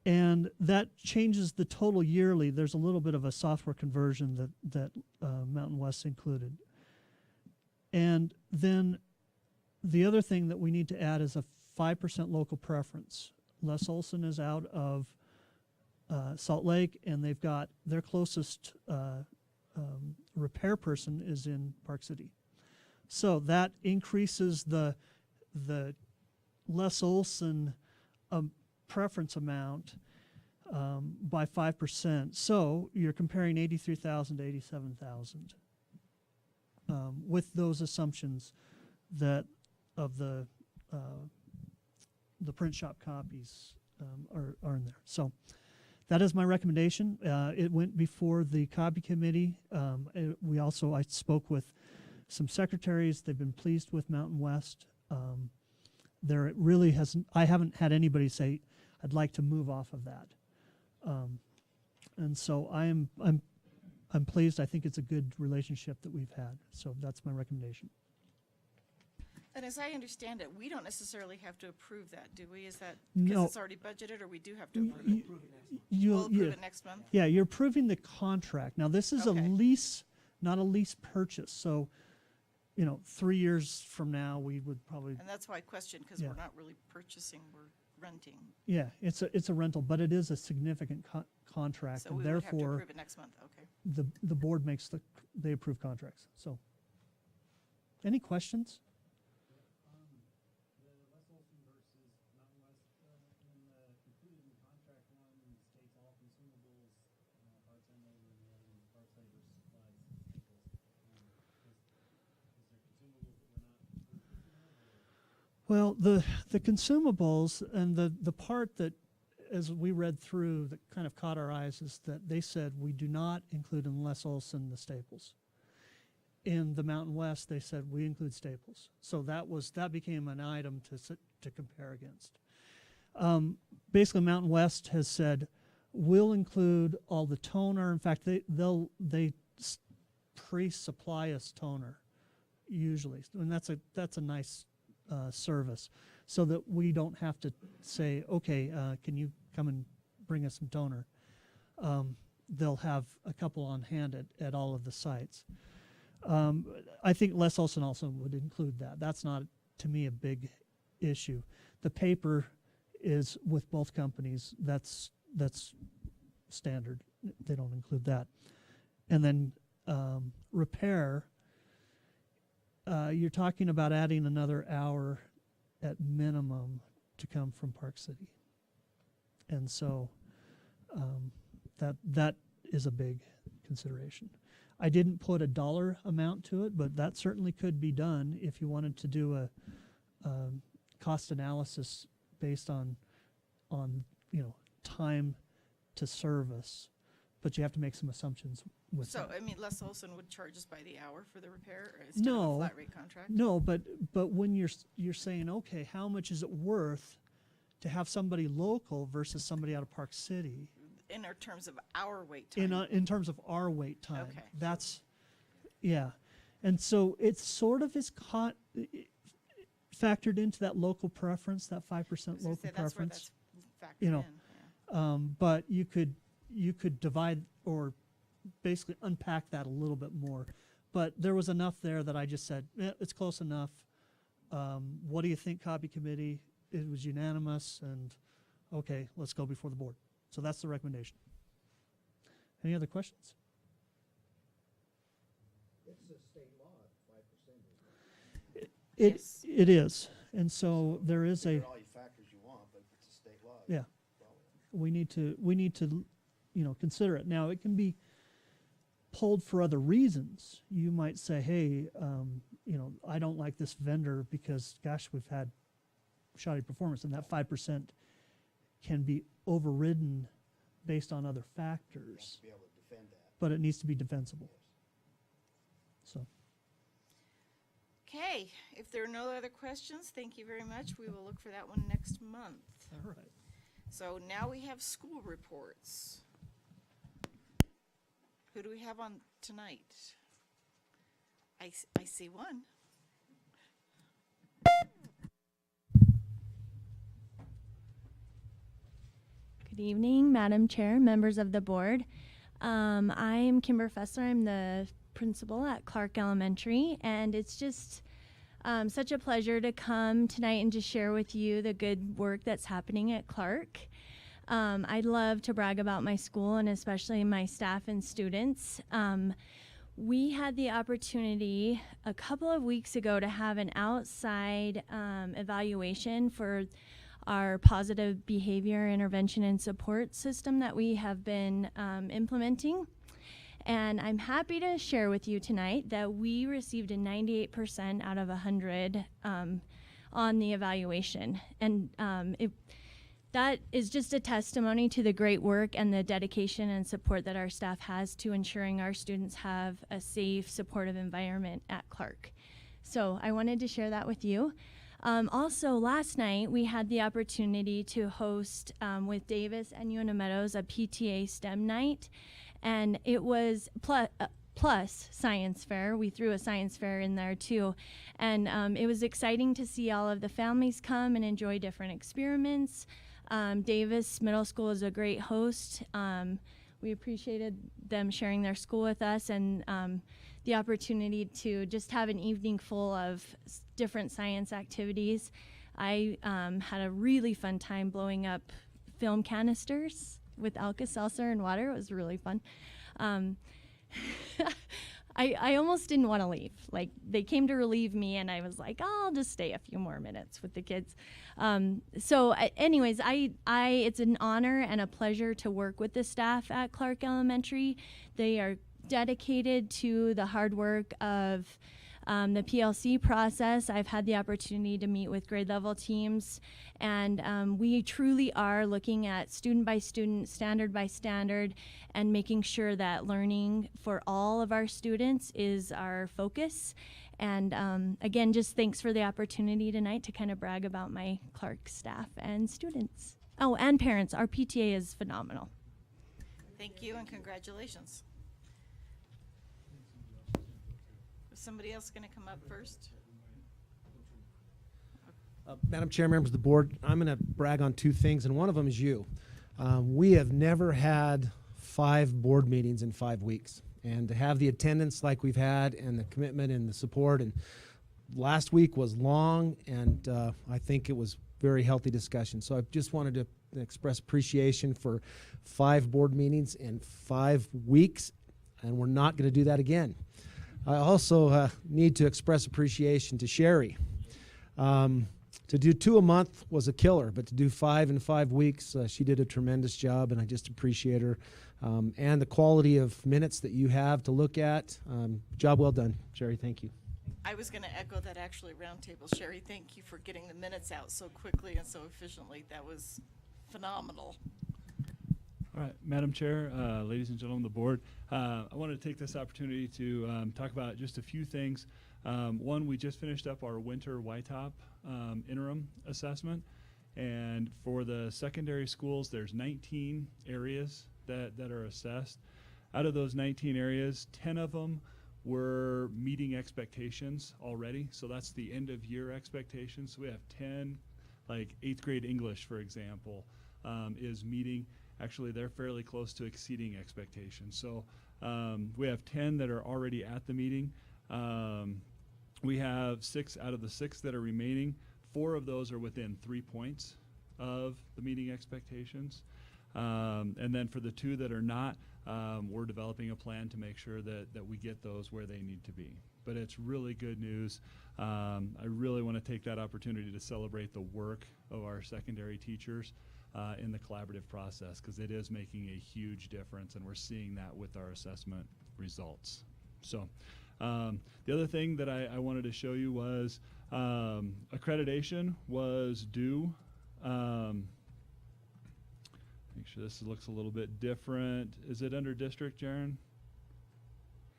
And that changes the total yearly. There's a little bit of a software conversion that Mountain West included. And then the other thing that we need to add is a 5% local preference. Les Olson is out of Salt Lake, and they've got their closest repair person is in Park City. So that increases the Les Olson preference amount by 5%. So you're comparing 83,000 to 87,000 with those assumptions that of the print shop copies are in there. So that is my recommendation. It went before the copy committee. I spoke with some secretaries. They've been pleased with Mountain West. There really hasn't. I haven't had anybody say, "I'd like to move off of that," and so I'm pleased. I think it's a good relationship that we've had. So that's my recommendation. And as I understand it, we don't necessarily have to approve that, do we? Is that No. because it's already budgeted, or we do have to approve it? We'll approve it next month? Yeah, you're approving the contract. Now, this is Okay. a lease, not a lease purchase. So, 3 years from now, we would probably, And that's why I question, because Yeah. we're not really purchasing, we're renting. yeah, it's a rental, but it is a significant contract, So and we would have to therefore approve it next month, okay. the board they approve contracts. So, any questions? Well, the consumables and the part that, as we read through, that kind of caught our eyes is that they said we do not include in Les Olson the staples. In the Mountain West, they said we include staples. So that became an item to compare against. Basically, Mountain West has said we'll include all the toner. In fact, they pre-supply us toner usually, and that's a nice service, so that we don't have to say, okay, can you come and bring us some toner? They'll have a couple on hand at all of the sites. I think Les Olson also would include that. That's not, to me, a big issue. The paper is with both companies. That's standard. They don't include that. And then repair, you're talking about adding another hour at minimum to come from Park City. And so that is a big consideration. I didn't put a dollar amount to it, but that certainly could be done if you wanted to do a cost analysis based on time to service. But you have to make some assumptions with So, that. I mean, Les Olson would charge us by the hour for the repair instead of No. a flat rate contract? No, but when you're saying, okay, how much is it worth to have somebody local versus somebody out of Park City? In our terms of our wait time? In terms of our wait time. Okay. That's, yeah. And so it sort of is factored into that local preference, that 5% I was gonna local say, that's where preference. that's factored in, yeah. But you could divide or basically unpack that a little bit more. But there was enough there that I just said, it's close enough. What do you think, copy committee? It was unanimous, and okay, let's go before the board. So that's the recommendation. Any other questions? It's a state law, 5%. Isn't it? Yes. It is, and so there is Figure a, all your factors you want, but if it's a state law. yeah, follow it. we need to consider it. Now, it can be pulled for other reasons. You might say, hey, I don't like this vendor because, gosh, we've had shoddy performance, and that 5% can be overridden based on other You have factors, to be able to defend that. but it needs to be defensible. So, Okay, if there are no other questions, thank you very much. We will look for that one next month. all right. So now we have school reports. Who do we have on tonight? I see one. Good evening, Madam Chair, members of the board. I'm Kimber Fessler. I'm the principal at Clark Elementary, and it's just such a pleasure to come tonight and just share with you the good work that's happening at Clark. I'd love to brag about my school and especially my staff and students. We had the opportunity a couple of weeks ago to have an outside evaluation for our positive behavior intervention and support system that we have been implementing. And I'm happy to share with you tonight that we received a 98% out of 100 on the evaluation. And that is just a testimony to the great work and the dedication and support that our staff has to ensuring our students have a safe, supportive environment at Clark. So I wanted to share that with you. Also, last night we had the opportunity to host with Davis and Uinta Meadows a PTA STEM night, and it was plus science fair. We threw a science fair in there too, and it was exciting to see all of the families come and enjoy different experiments. Davis Middle School is a great host. We appreciated them sharing their school with us and the opportunity to just have an evening full of different science activities. I had a really fun time blowing up film canisters with Alka-Seltzer and water. It was really fun. I almost didn't want to leave. Like, they came to relieve me, and I was like, oh, I'll just stay a few more minutes with the kids. Anyways, it's an honor and a pleasure to work with the staff at Clark Elementary. They are dedicated to the hard work of the PLC process. I've had the opportunity to meet with grade level teams, and we truly are looking at student by student, standard by standard, and making sure that learning for all of our students is our focus. And again, just thanks for the opportunity tonight to kind of brag about my Clark staff and students. Oh, and parents. Our PTA is phenomenal. Thank you and congratulations. Is somebody else going to come up first? Madam Chair, members of the board, I'm going to brag on two things, and one of them is you. We have never had 5 board meetings in 5 weeks, and to have the attendance like we've had and the commitment and the support, and last week was long, and I think it was very healthy discussion. So I just wanted to express appreciation for 5 board meetings in 5 weeks, and we're not going to do that again. I also need to express appreciation to Sherry. To do 2 a month was a killer, but to do 5 in 5 weeks, she did a tremendous job, and I just appreciate her. And the quality of minutes that you have to look at. Job well done, Sherry. Thank you. I was going to echo that actually, roundtable. Sherry, thank you for getting the minutes out so quickly and so efficiently. That was phenomenal. All right, Madam Chair, ladies and gentlemen of the board, I wanted to take this opportunity to talk about just a few things. One, we just finished up our winter YTOP interim assessment, and for the secondary schools, there's 19 areas that are assessed. Out of those 19 areas, 10 of them were meeting expectations already, so that's the end of year expectations. So we have 10, like 8th grade English, for example, is meeting. Actually, they're fairly close to exceeding expectations. So we have 10 that are already at the meeting. We have 6 out of the 6 that are remaining. 4 of those are within 3 points of the meeting expectations. And then for the 2 that are not, we're developing a plan to make sure that we get those where they need to be. But it's really good news. I really want to take that opportunity to celebrate the work of our secondary teachers in the collaborative process, because it is making a huge difference, and we're seeing that with our assessment results. So the other thing that I wanted to show you was accreditation was due. Make sure this looks a little bit different. Is it under district, Jaren?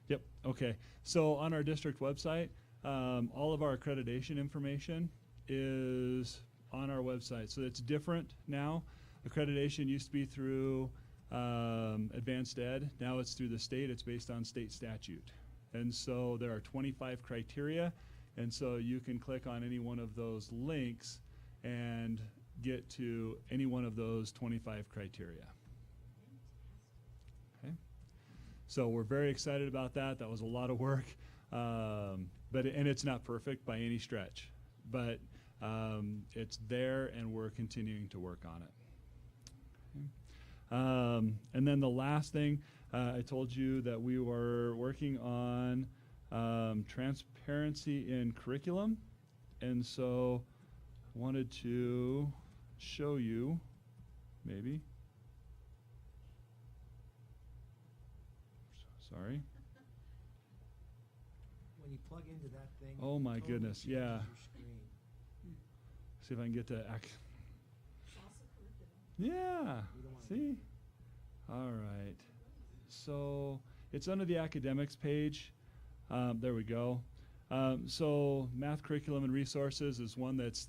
Yep, okay. So on our district website, all of our accreditation information is on our website. So it's different now. Accreditation used to be through Advanced Ed. Now it's through the state. It's based on state statute. And so there are 25 criteria. And so you can click on any one of those links and get to any one of those 25 criteria. Okay. So we're very excited about that. That was a lot of work, and it's not perfect by any stretch, but it's there, and we're continuing to work on it. Okay. And then the last thing, I told you that we were working on transparency in curriculum, and so I wanted to show you, maybe. Sorry. When you plug into that thing. Oh my it totally goodness, changes yeah. your screen. See if I can get to Yeah. We don't wanna See? All right. So it's under the academics page. There we go. So math curriculum and resources is one that's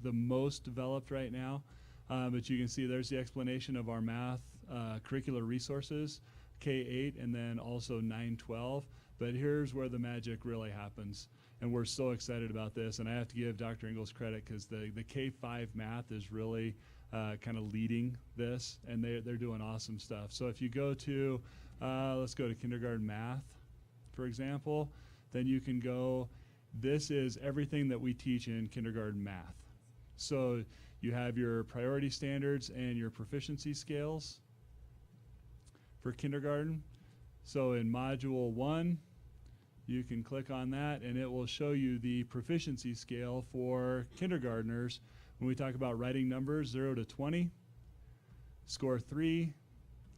the most developed right now. But you can see there's the explanation of our math curricular resources, K-8 and then also 9-12. But here's where the magic really happens. And we're so excited about this. And I have to give Dr. Ingalls credit because the K-5 math is really kind of leading this, and they're doing awesome stuff. So if you go to, let's go to kindergarten math, for example, then you can go, this is everything that we teach in kindergarten math. So you have your priority standards and your proficiency scales for kindergarten. So in module 1, you can click on that and it will show you the proficiency scale for kindergartners. When we talk about writing numbers 0 to 20, score 3,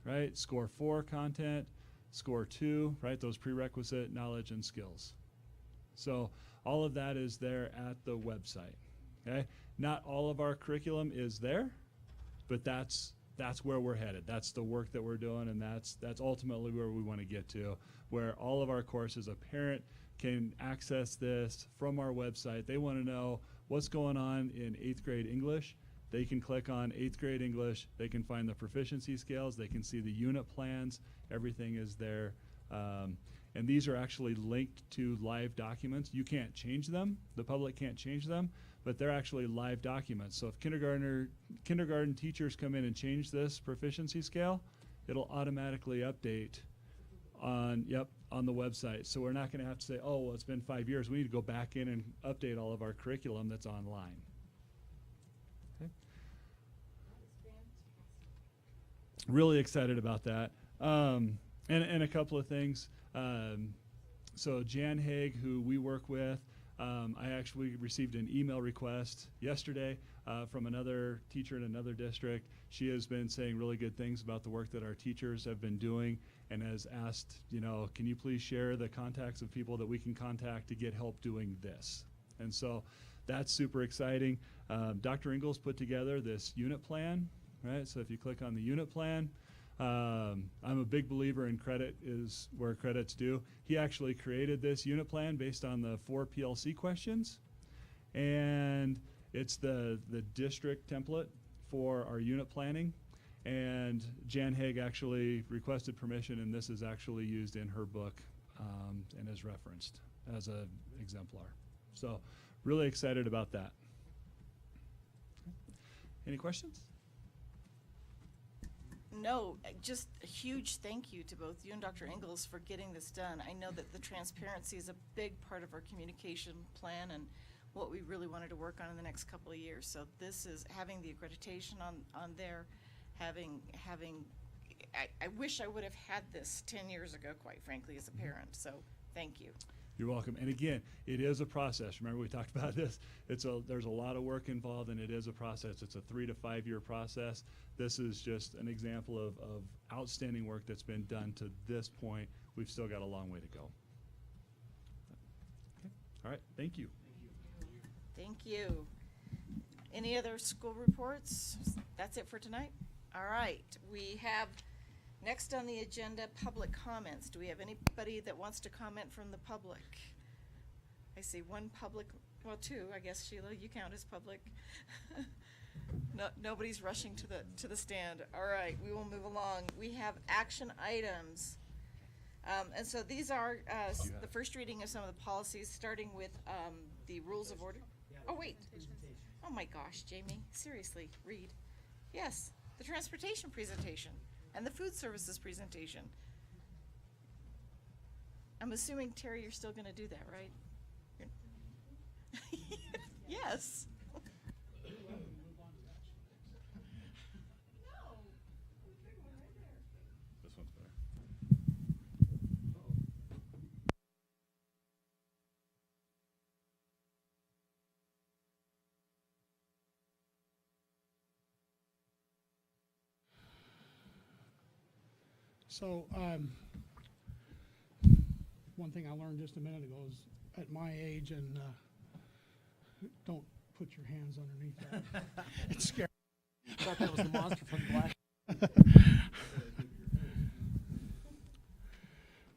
right? Score 4 content, score 2, right? Those prerequisite knowledge and skills. So all of that is there at the website, okay? Not all of our curriculum is there, but that's where we're headed. That's the work that we're doing, and that's ultimately where we want to get to, where all of our courses, a parent can access this from our website. They want to know what's going on in 8th grade English. They can click on 8th grade English. They can find the proficiency scales. They can see the unit plans. Everything is there. And these are actually linked to live documents. You can't change them. The public can't change them, but they're actually live documents. So if kindergarten teachers come in and change this proficiency scale, it'll automatically update on the website. So we're not going to have to say, oh, well, it's been 5 years. We need to go back in and update all of our curriculum that's online. Okay. Really excited about that. And a couple of things. So Jan Haig, who we work with, I actually received an email request yesterday from another teacher in another district. She has been saying really good things about the work that our teachers have been doing and has asked, can you please share the contacts of people that we can contact to get help doing this? And so that's super exciting. Dr. Ingalls put together this unit plan, right? So if you click on the unit plan, I'm a big believer in credit is where credit's due. He actually created this unit plan based on the 4 PLC questions, and it's the district template for our unit planning. And Jan Haig actually requested permission, and this is actually used in her book and is referenced as an exemplar. So really excited about that. Any questions? No, just a huge thank you to both you and Dr. Ingalls for getting this done. I know that the transparency is a big part of our communication plan and what we really wanted to work on in the next couple of years. So this is having the accreditation on there, I wish I would have had this 10 years ago, quite frankly, as a parent. So thank you. You're welcome. And again, it is a process. Remember we talked about this. There's a lot of work involved, and it is a process. It's a 3 to 5 year process. This is just an example of outstanding work that's been done to this point. We've still got a long way to go. Okay. All right. Thank you. Thank you. Any other school reports? That's it for tonight? All right. We have next on the agenda, public comments. Do we have anybody that wants to comment from the public? I see one public, well, 2, I guess, Sheila, you count as public. No, nobody's rushing to the stand. All right, we will move along. We have action items. And so these are the first reading of some of the policies, starting with the rules of order. Oh, wait. Oh my gosh, Jamie, seriously, read. Yes, the transportation presentation and the food services presentation. I'm assuming, Terry, you're still gonna do that, right? Yes. This one's better. So, one thing I learned just a minute ago is at my age, and don't put your hands underneath that. It's scary. I thought that was the monster from Black.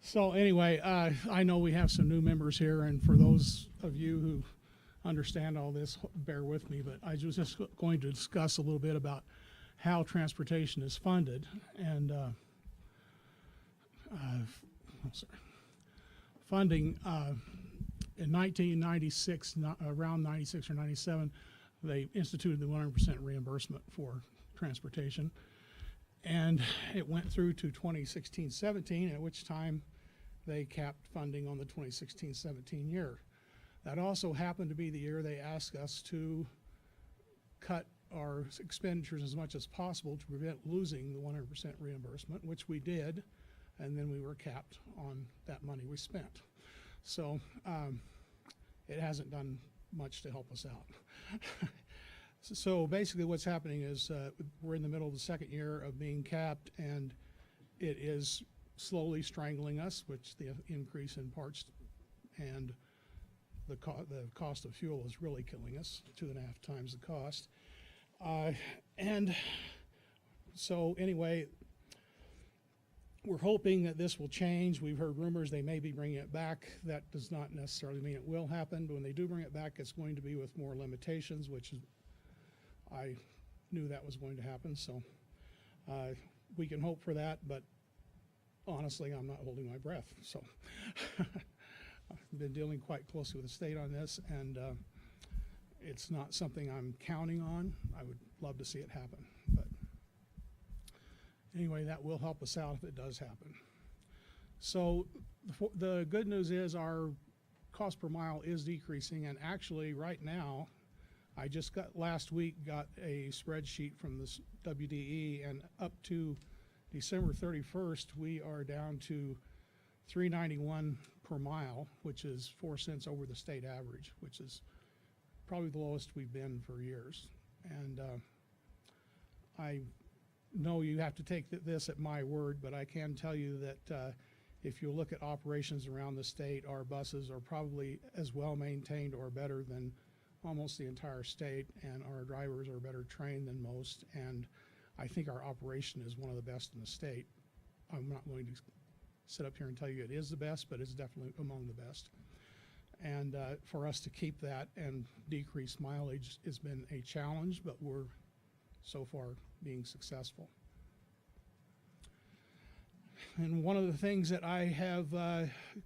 So anyway, I know we have some new members here, and for those of you who understand all this, bear with me, but I was just going to discuss a little bit about how transportation is funded. And funding in 1996, around 96 or 97, they instituted the 100% reimbursement for transportation. And it went through to 2016-17, at which time they capped funding on the 2016-17 year. That also happened to be the year they asked us to cut our expenditures as much as possible to prevent losing the 100% reimbursement, which we did, and then we were capped on that money we spent. So it hasn't done much to help us out. So basically what's happening is we're in the middle of the second year of being capped, and it is slowly strangling us, which the increase in parts and the cost of fuel is really killing us, 2.5 times the cost. And so anyway, we're hoping that this will change. We've heard rumors they may be bringing it back. That does not necessarily mean it will happen, but when they do bring it back, it's going to be with more limitations, which is, I knew that was going to happen. So we can hope for that, but honestly, I'm not holding my breath. So I've been dealing quite closely with the state on this, and it's not something I'm counting on. I would love to see it happen, but anyway, that will help us out if it does happen. So the good news is our cost per mile is decreasing, and actually right now, I just last week got a spreadsheet from the WDE, and up to December 31st, we are down to $3.91 per mile, which is 4 cents over the state average, which is probably the lowest we've been for years. And I know you have to take this at my word, but I can tell you that if you look at operations around the state, our buses are probably as well maintained or better than almost the entire state, and our drivers are better trained than most, and I think our operation is one of the best in the state. I'm not going to sit up here and tell you it is the best, but it's definitely among the best. And for us to keep that and decrease mileage has been a challenge, but we're so far being successful. And one of the things that I have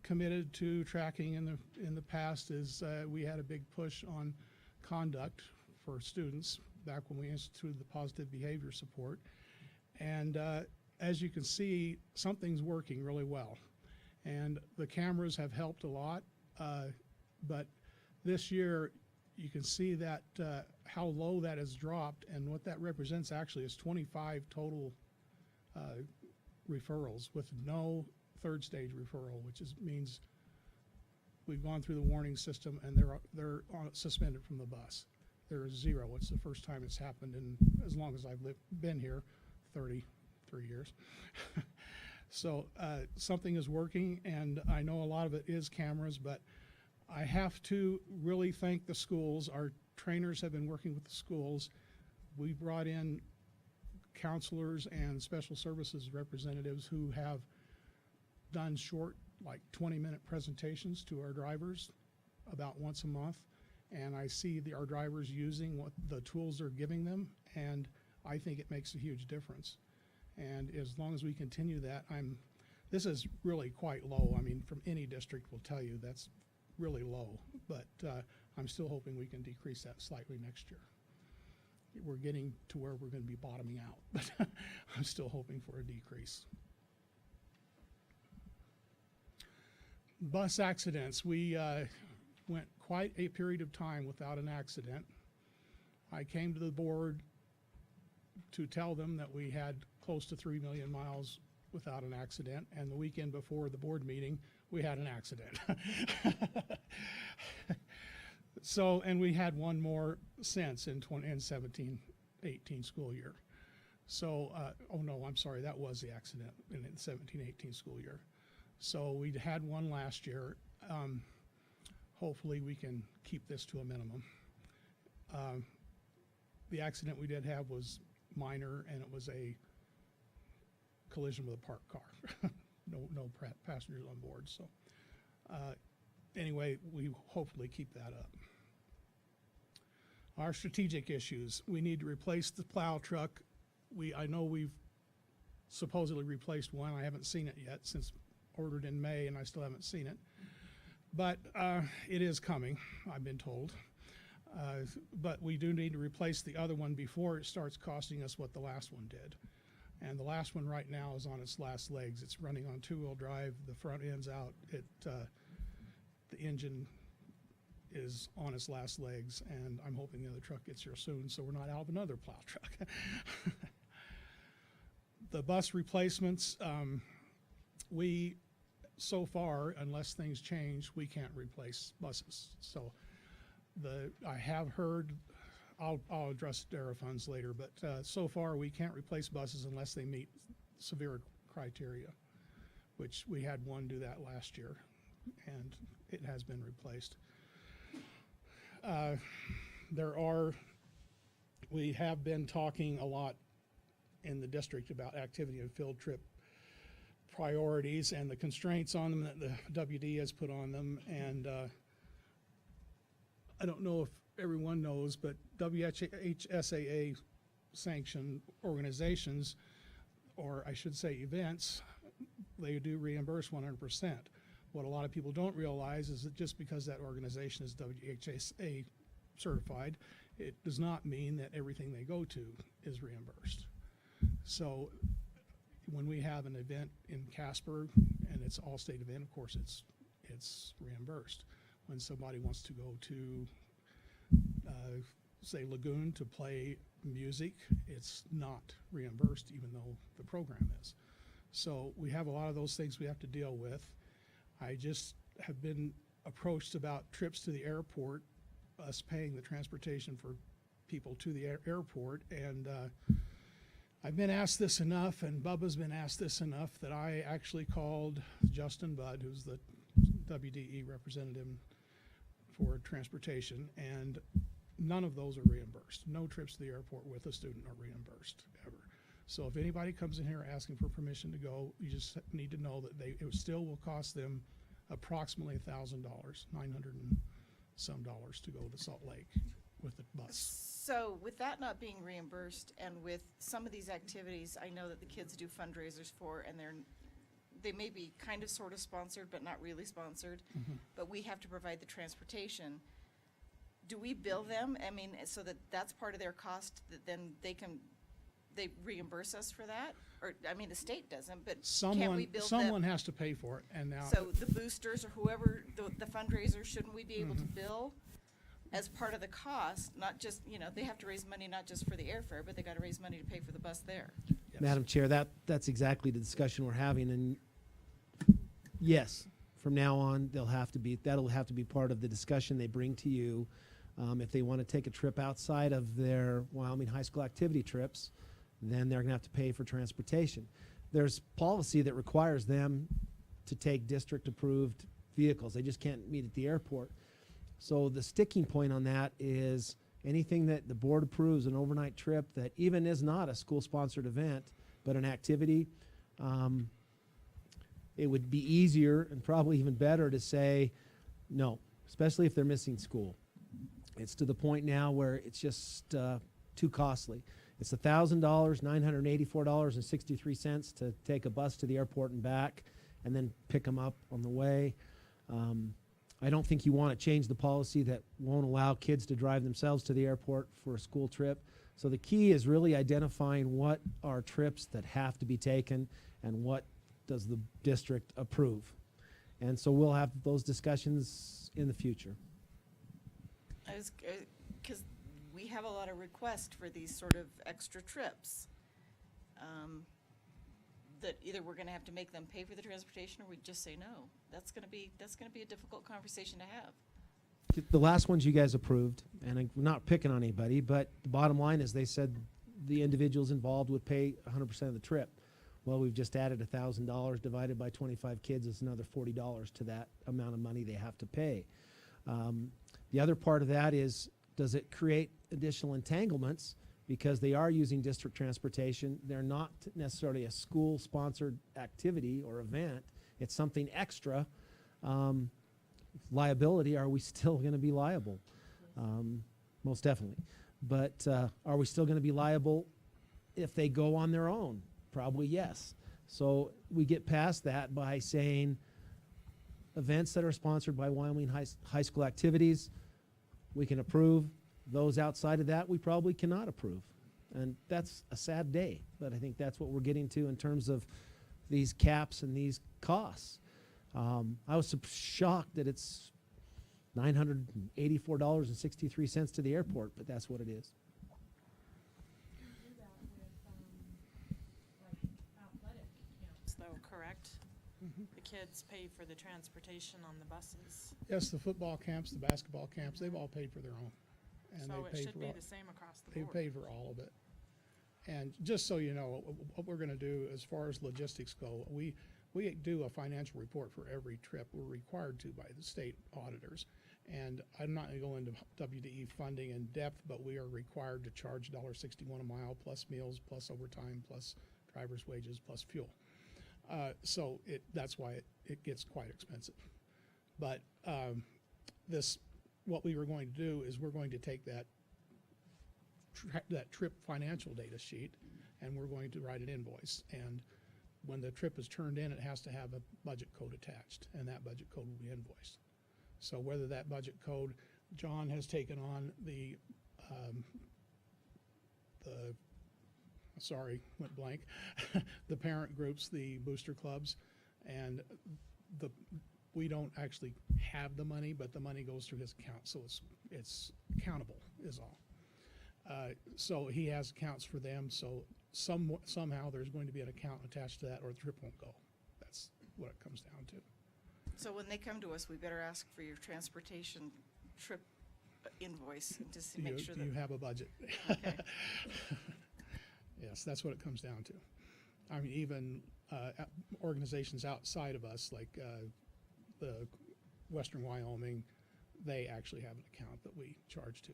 committed to tracking in the past is we had a big push on conduct for students back when we instituted the positive behavior support. And as you can see, something's working really well. And the cameras have helped a lot, but this year you can see that how low that has dropped, and what that represents actually is 25 total referrals with no third stage referral, which means we've gone through the warning system and they're suspended from the bus. There is 0. It's the first time it's happened in as long as I've been here, 33 years. So something is working, and I know a lot of it is cameras, but I have to really thank the schools. Our trainers have been working with the schools. We brought in counselors and special services representatives who have done short, like 20-minute presentations to our drivers about once a month. And I see our drivers using what the tools are giving them, and I think it makes a huge difference. And as long as we continue that, this is really quite low. I mean, from any district will tell you that's really low, but I'm still hoping we can decrease that slightly next year. we're getting to where we're going to be bottoming out, but I'm still hoping for a decrease. Bus accidents. We went quite a period of time without an accident. I came to the board to tell them that we had close to 3 million miles without an accident, and the weekend before the board meeting, we had an accident. So, and we had one more since in 17-18 school year. So, oh no, I'm sorry, that was the accident in the 17-18 school year. So we had one last year. Hopefully we can keep this to a minimum. The accident we did have was minor, and it was a collision with a parked car. no passengers on board. So anyway, we hopefully keep that up. Our strategic issues. We need to replace the plow truck. I know we've supposedly replaced one. I haven't seen it yet since ordered in May, and I still haven't seen it. But it is coming, I've been told. But we do need to replace the other one before it starts costing us what the last one did. And the last one right now is on its last legs. It's running on 2-wheel drive. The front end's out. The engine is on its last legs, and I'm hoping the other truck gets here soon so we're not out of another plow truck. The bus replacements, we, so far, unless things change, we can't replace buses. So I have heard, I'll address DARA funds later, but so far we can't replace buses unless they meet severe criteria, which we had one do that last year, and it has been replaced. We have been talking a lot in the district about activity and field trip priorities and the constraints on them that the WD has put on them. And I don't know if everyone knows, but WHSAA sanctioned organizations, or I should say events, they do reimburse 100%. What a lot of people don't realize is that just because that organization is WHSAA certified, it does not mean that everything they go to is reimbursed. So when we have an event in Casper, and it's all state event, of course it's reimbursed. When somebody wants to go to, say, Lagoon to play music, it's not reimbursed even though the program is. So we have a lot of those things we have to deal with. I just have been approached about trips to the airport, us paying the transportation for people to the airport, and I've been asked this enough, and Bubba's been asked this enough, that I actually called Justin Budd, who's the WDE representative for transportation, and none of those are reimbursed. No trips to the airport with a student are reimbursed, ever. So if anybody comes in here asking for permission to go, you just need to know that it still will cost them approximately $1,000, $900 and some dollars to go to Salt Lake with the bus. So with that not being reimbursed, and with some of these activities, I know that the kids do fundraisers for, and they may be kind of sort of sponsored, but not really sponsored, but we have to provide the transportation. Do we bill them? I mean, so that's part of their cost, that then they reimburse us for that? Or, I mean, the state doesn't, but can't we bill them? Someone has to pay for it, and now. So the boosters or whoever, the fundraisers, shouldn't we be able to bill as part of the cost, not just, they have to raise money not just for the airfare, but they gotta raise money to pay for the bus there? Yes. Madam Chair, that's exactly the discussion we're having, and yes, from now on, that'll have to be part of the discussion they bring to you. If they want to take a trip outside of their Wyoming high school activity trips, then they're gonna have to pay for transportation. There's policy that requires them to take district-approved vehicles. They just can't meet at the airport. So the sticking point on that is anything that the board approves, an overnight trip that even is not a school-sponsored event, but an activity, it would be easier and probably even better to say no, especially if they're missing school. It's to the point now where it's just too costly. It's $1,000, $984.63 to take a bus to the airport and back, and then pick them up on the way. I don't think you want to change the policy that won't allow kids to drive themselves to the airport for a school trip. So the key is really identifying what are trips that have to be taken and what does the district approve. And so we'll have those discussions in the future. Because we have a lot of requests for these sort of extra trips. That either we're gonna have to make them pay for the transportation or we just say no. That's gonna be a difficult conversation to have. The last ones you guys approved, and I'm not picking on anybody, but the bottom line is they said the individuals involved would pay 100% of the trip. Well, we've just added $1,000 divided by 25 kids is another $40 to that amount of money they have to pay. The other part of that is, does it create additional entanglements? Because they are using district transportation. They're not necessarily a school-sponsored activity or event. It's something extra. Liability, are we still going to be liable? Most definitely. But are we still going to be liable if they go on their own? Probably yes. So we get past that by saying events that are sponsored by Wyoming High School Activities, we can approve. Those outside of that, we probably cannot approve. And that's a sad day, but I think that's what we're getting to in terms of these caps and these costs. I was shocked that it's $984.63 to the airport, but that's what it is. You do that with, like athletic camps though, correct? The kids pay for the transportation on the buses. Yes, the football camps, the basketball camps, they've all paid for their own. And So they it pay should for be all- the same across the They board. pay for all of it. And just so you know, what we're gonna do as far as logistics go, we do a financial report for every trip. We're required to by the state auditors. And I'm not gonna go into WDE funding in depth, but we are required to charge $1.61 a mile plus meals, plus overtime, plus driver's wages, plus fuel. So that's why it gets quite expensive. But what we were going to do is we're going to take that trip financial data sheet and we're going to write an invoice. And when the trip is turned in, it has to have a budget code attached, and that budget code will be invoiced. So whether that budget code, John has taken on went blank, the parent groups, the booster clubs, and we don't actually have the money, but the money goes through his account, so it's accountable is all. So he has accounts for them, so somehow there's going to be an account attached to that or the trip won't go. That's what it comes down to. So when they come to us, we better ask for your transportation trip invoice and just to make sure Do that. you have a budget? Okay. Yes, that's what it comes down to. I mean, even organizations outside of us, like the Western Wyoming, they actually have an account that we charge to.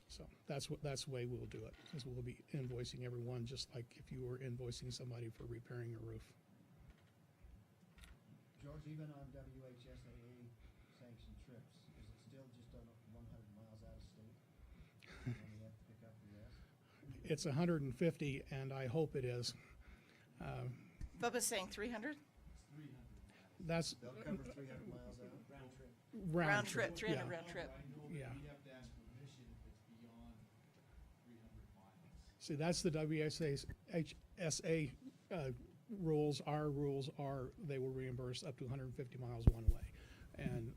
So that's the way we'll do it, is we'll be invoicing everyone just like if you were invoicing somebody for repairing your roof. George, even on WHSAA sanctioned trips, is it still just on 100 miles out of state? And you have to pick up the rest? It's 150, and I hope it is. Bubba's saying 300? That's They'll cover 300 miles out? Round trip, 300 yeah. round trip. Yeah. You'd have to ask permission if it's beyond 300 miles. See, that's the WHSA rules. Our rules are they will reimburse up to 150 miles one way, and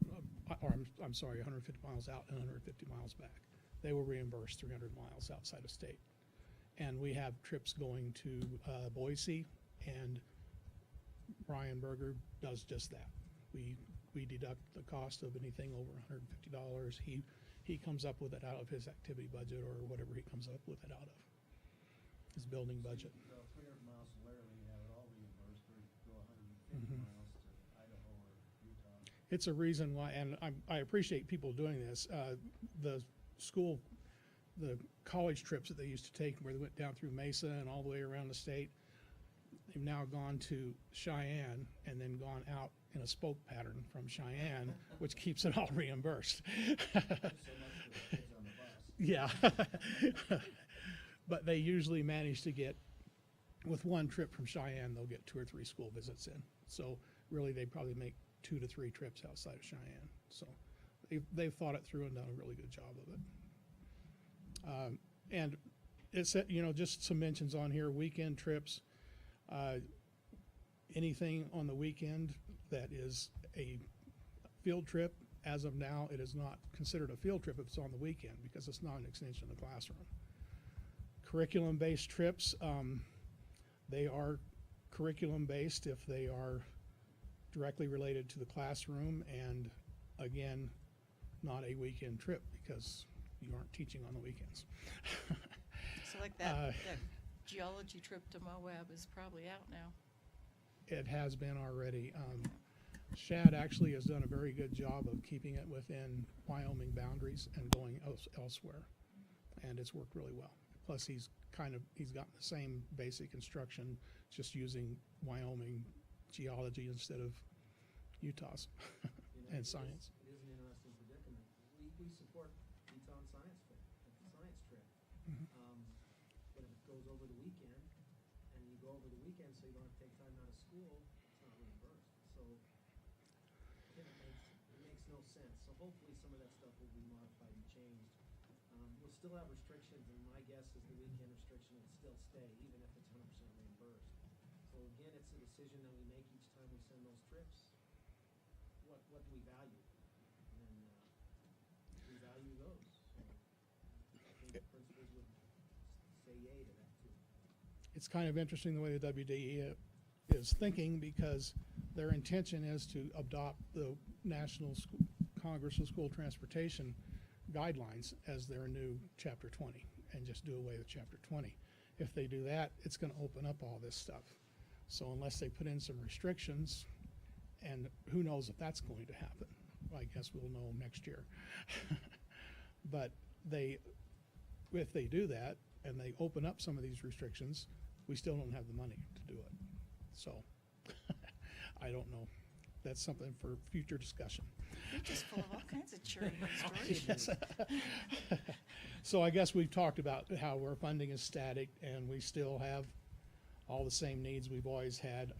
I'm sorry, 150 miles out and 150 miles back. They will reimburse 300 miles outside of state. And we have trips going to Boise, and Brian Berger does just that. We deduct the cost of anything over $150. He comes up with it out of his activity budget or whatever he comes up with it out of his building budget. So 300 miles to Laramie, you have it all reimbursed, or you go 150 miles to Idaho or Utah. It's a reason why, and I appreciate people doing this. The college trips that they used to take where they went down through Mesa and all the way around the state, they've now gone to Cheyenne and then gone out in a spoke pattern from Cheyenne, which keeps it all reimbursed. So much for the kids on the bus. Yeah. But they usually manage to get, with one trip from Cheyenne, they'll get 2 or 3 school visits in. So really, they probably make 2 to 3 trips outside of Cheyenne. So they've thought it through and done a really good job of it. And it's, just some mentions on here, weekend trips. Anything on the weekend that is a field trip, as of now, it is not considered a field trip if it's on the weekend because it's not an extension of the classroom. Curriculum-based trips, they are curriculum-based if they are directly related to the classroom, and again, not a weekend trip because you aren't teaching on the weekends. So like that geology trip to Moab is probably out now. It has been already. Shad actually has done a very good job of keeping it within Wyoming boundaries and going elsewhere, and it's worked really well. Plus, he's gotten the same basic instruction, just using Wyoming geology instead of Utah's and science. It is an interesting predicament. We support Utah Science Fair, science trip. But if it goes over the weekend, and you go over the weekend so you don't have to take time out of school, it's not reimbursed. So I think it makes no sense. So hopefully some of that stuff will be modified and changed. We'll still have restrictions, and my guess is the weekend restriction will still stay, even if it's 100% reimbursed. So again, it's a decision that we make each time we send those trips. What do we value? And we value those. So I think principals would say yay to that too. It's kind of interesting the way the WDE is thinking, because their intention is to adopt the National Congress of School Transportation guidelines as their new Chapter 20 and just do away with Chapter 20. If they do that, it's going to open up all this stuff. So unless they put in some restrictions, and who knows if that's going to happen, I guess we'll know next year. But if they do that and they open up some of these restrictions, we still don't have the money to do it. So I don't know. That's something for future discussion. You're just full of all kinds of charity stories. Yes. So I guess we've talked about how our funding is static and we still have all the same needs we've always had.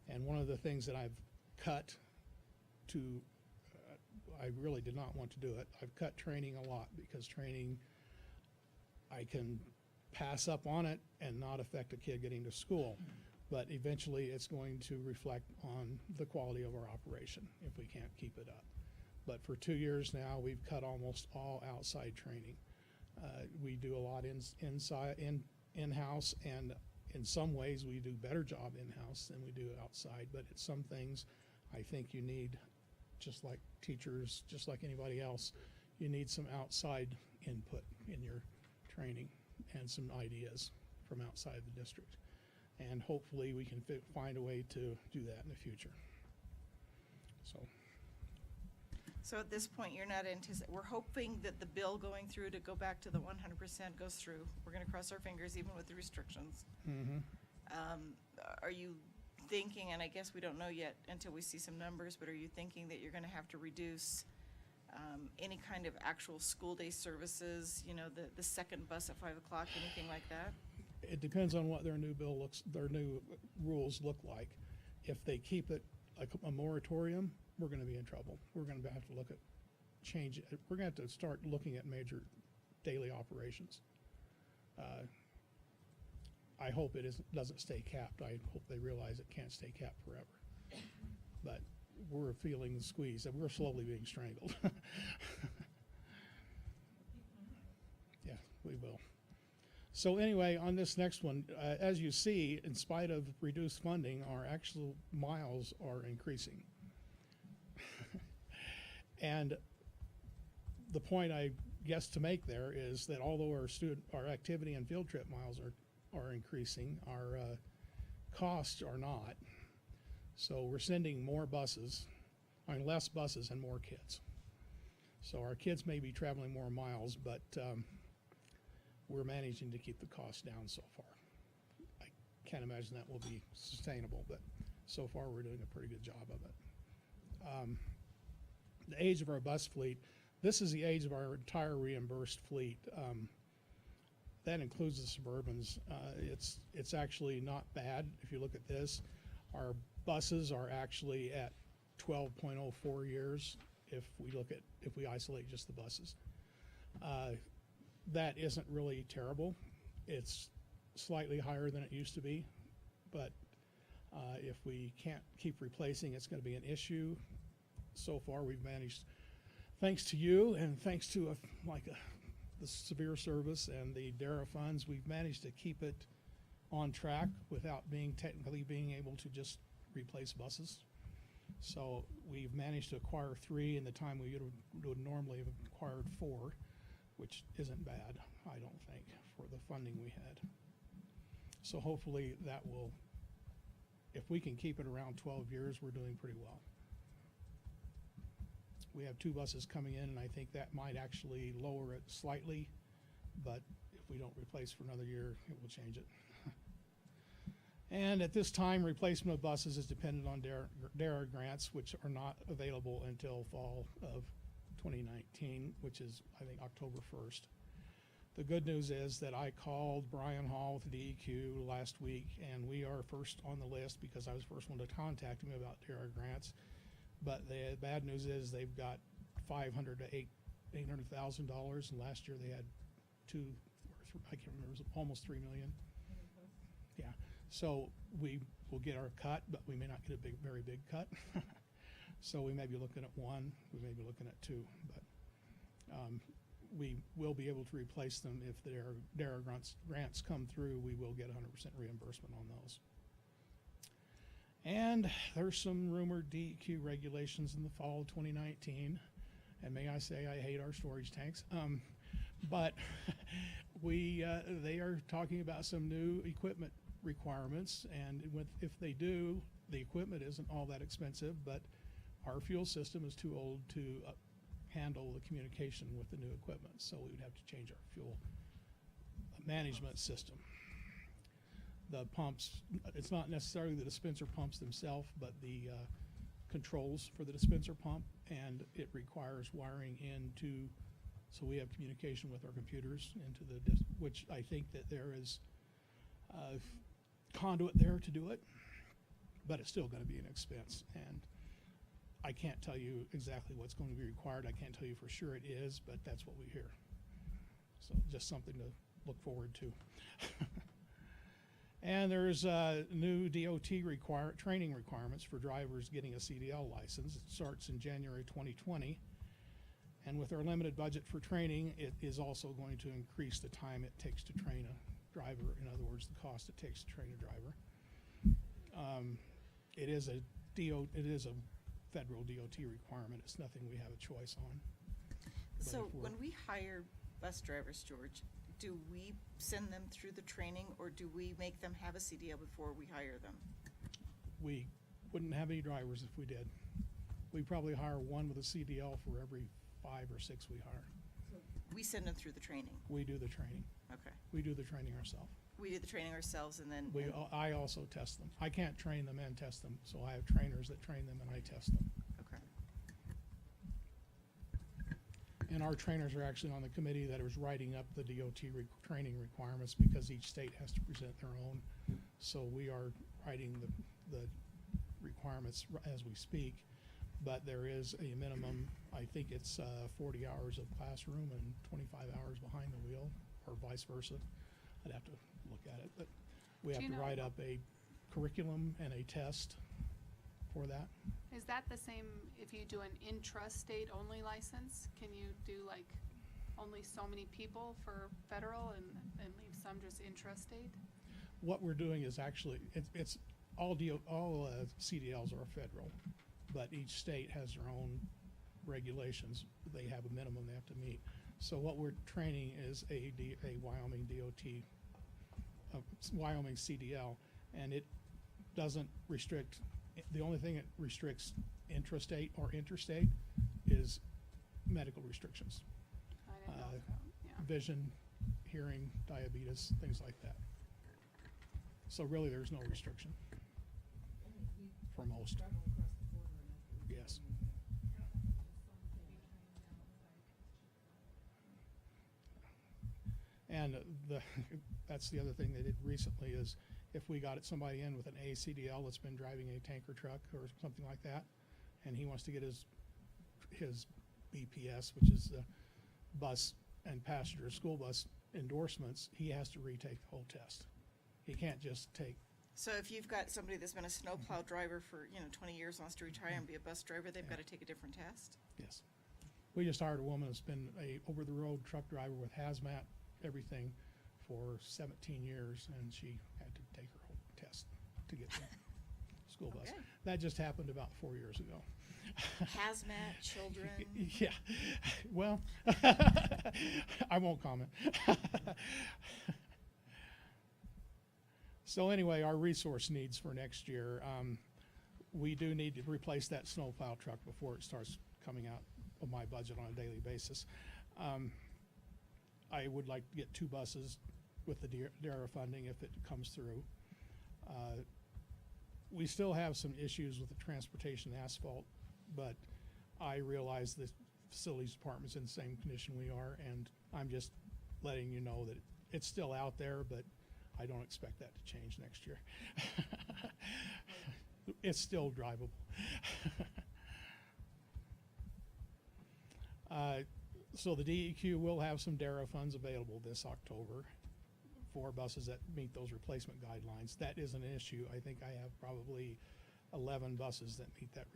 And one of the things that I've cut to, I really did not want to do it. I've cut training a lot because training, I can pass up on it and not affect a kid getting to school. But eventually it's going to reflect on the quality of our operation if we can't keep it up. But for 2 years now, we've cut almost all outside training. We do a lot in-house, and in some ways we do better job in-house than we do outside. But it's some things I think you need, just like teachers, just like anybody else, you need some outside input in your training and some ideas from outside the district. And hopefully we can find a way to do that in the future. So at this point, you're not we're hoping that the bill going through to go back to the 100% goes through. We're gonna cross our fingers even with the restrictions. Are you thinking, and I guess we don't know yet until we see some numbers, but are you thinking that you're gonna have to reduce any kind of actual school day services, the second bus at 5 o'clock, anything like that? It depends on what their new rules look like. If they keep it like a moratorium, we're going to be in trouble. We're going to have to look at change it. We're going to have to start looking at major daily operations. I hope it doesn't stay capped. I hope they realize it can't stay capped forever. But we're feeling the squeeze, and we're slowly being strangled. Yeah, we will. So anyway, on this next one, as you see, in spite of reduced funding, our actual miles are increasing. And the point I guess to make there is that although our activity and field trip miles are increasing, our costs are not. So we're sending more buses, less buses and more kids. So our kids may be traveling more miles, but we're managing to keep the cost down so far. I can't imagine that will be sustainable, but so far we're doing a pretty good job of it. The age of our bus fleet, this is the age of our entire reimbursed fleet. That includes the Suburbans. It's actually not bad if you look at this. Our buses are actually at 12.04 years if we isolate just the buses. that isn't really terrible. It's slightly higher than it used to be, but if we can't keep replacing, it's going to be an issue. So far, we've managed, thanks to you and thanks to the severe service and the DARA funds, we've managed to keep it on track without technically being able to just replace buses. So we've managed to acquire 3 in the time we would normally have acquired 4, which isn't bad, I don't think, for the funding we had. So hopefully that will, if we can keep it around 12 years, we're doing pretty well. We have 2 buses coming in, and I think that might actually lower it slightly, but if we don't replace for another year, it will change it. And at this time, replacement of buses is dependent on DARA grants, which are not available until fall of 2019, which is, I think, October 1st. The good news is that I called Brian Hall with DEQ last week, and we are first on the list because I was the first one to contact him about DARA grants. But the bad news is they've got $500,000 to $800,000, and last year they had I can't remember, it was almost $3 million. Yeah, so we will get our cut, but we may not get a very big cut. So we may be looking at 1, we may be looking at 2, but we will be able to replace them if their DARA grants come through. We will get 100% reimbursement on those. And there's some rumored DEQ regulations in the fall of 2019. And may I say, I hate our storage tanks. But they are talking about some new equipment requirements. And if they do, the equipment isn't all that expensive, but our fuel system is too old to handle the communication with the new equipment. So we would have to change our fuel management system. The pumps, it's not necessarily the dispenser pumps themselves, but the controls for the dispenser pump, and it requires wiring into, so we have communication with our computers into which I think that there is conduit there to do it, but it's still going to be an expense. And I can't tell you exactly what's going to be required. I can't tell you for sure it is, but that's what we hear. So just something to look forward to. And there's new DOT training requirements for drivers getting a CDL license. It starts in January 2020. And with our limited budget for training, it is also going to increase the time it takes to train a driver. In other words, the cost it takes to train a driver. It is a federal DOT requirement. It's nothing we have a choice on. So when we hire bus drivers, George, do we send them through the training, or do we make them have a CDL before we hire them? We wouldn't have any drivers if we did. We probably hire 1 with a CDL for every 5 or 6 we hire. So we send them through the training? We do the training. Okay. We do the training ourselves. We do the training ourselves, and then... I also test them. I can't train them and test them, so I have trainers that train them and I test them. Okay. And our trainers are actually on the committee that is writing up the DOT training requirements, because each state has to present their own. So we are writing the requirements as we speak, but there is a minimum, I think it's 40 hours of classroom and 25 hours behind the wheel, or vice versa. I'd have to look at it, but we have to write up a curriculum and a test for that. Is that the same if you do an intrastate only license? Can you do like only so many people for federal and leave some just intrastate? What we're doing is actually, it's all CDLs are federal, but each state has their own regulations. They have a minimum they have to meet. So what we're training is a Wyoming DOT, Wyoming CDL, and it doesn't restrict. The only thing it restricts intrastate or interstate is medical restrictions. I didn't know that, yeah. Vision, hearing, diabetes, things like that. So really there's no restriction for most. Yes. And that's the other thing they did recently is if we got somebody in with an ACDL that's been driving a tanker truck or something like that, and he wants to get his BPS, which is the bus and passenger school bus endorsements, he has to retake the whole test. He can't just take, So if you've got somebody that's been a snowplow driver for, 20 years, wants to retire and be a bus driver, they've got to take a different test? yes. We just hired a woman that's been a over-the-road truck driver with hazmat, everything, for 17 years, and she had to take her whole test to get the school bus. Okay. That just happened about 4 years ago. Hazmat, children. Yeah, well, I won't comment. So anyway, our resource needs for next year, we do need to replace that snowplow truck before it starts coming out of my budget on a daily basis. I would like to get 2 buses with the DARA funding if it comes through. We still have some issues with the transportation asphalt, but I realize the facilities department's in the same condition we are, and I'm just letting you know that it's still out there, but I don't expect that to change next year. It's still drivable. So the DEQ will have some DARA funds available this October for buses that meet those replacement guidelines. That is an issue. I think I have probably 11 buses that meet that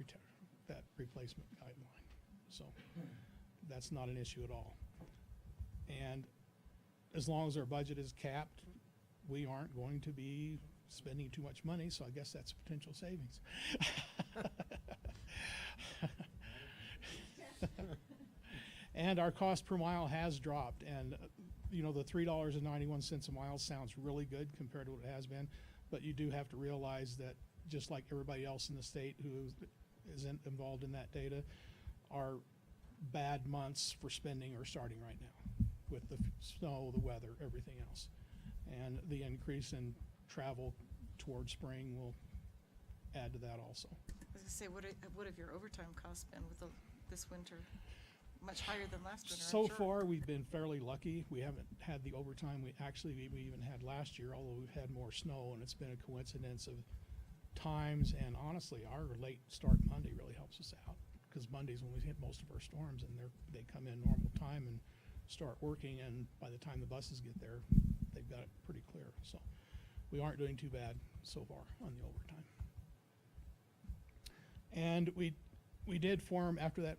replacement guideline. So that's not an issue at all. And as long as our budget is capped, we aren't going to be spending too much money, so I guess that's potential savings. And our cost per mile has dropped, and the $3.91 a mile sounds really good compared to what it has been, but you do have to realize that just like everybody else in the state who isn't involved in that data, our bad months for spending are starting right now with the snow, the weather, everything else. And the increase in travel towards spring will add to that also. I was gonna say, what have your overtime costs been with this winter? Much higher than last winter, I'm So sure. far, we've been fairly lucky. We haven't had the overtime we even had last year, although we've had more snow, and it's been a coincidence of times. And honestly, our late start Monday really helps us out, because Monday's when we hit most of our storms, and they come in normal time and start working, and by the time the buses get there, they've got it pretty clear. So we aren't doing too bad so far on the overtime. And we did form, after that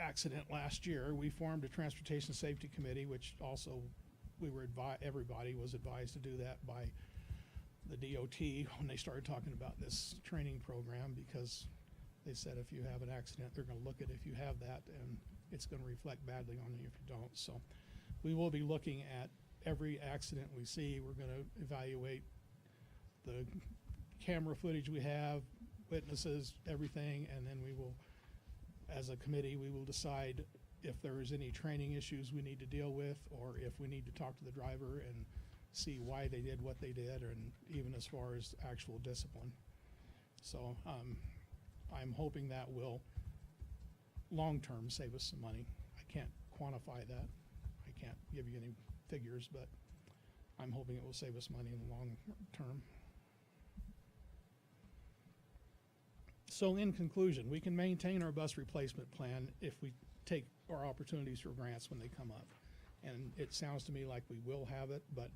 accident last year, we formed a transportation safety committee, which also everybody was advised to do that by the DOT when they started talking about this training program, because they said if you have an accident, they're going to look at if you have that, and it's going to reflect badly on you if you don't. So we will be looking at every accident we see. We're going to evaluate the camera footage we have, witnesses, everything, and then we will, as a committee, we will decide if there is any training issues we need to deal with, or if we need to talk to the driver and see why they did what they did, and even as far as actual discipline. So I'm hoping that will long-term save us some money. I can't quantify that. I can't give you any figures, but I'm hoping it will save us money in the long term. So in conclusion, we can maintain our bus replacement plan if we take our opportunities for grants when they come up. And it sounds to me like we will have it, but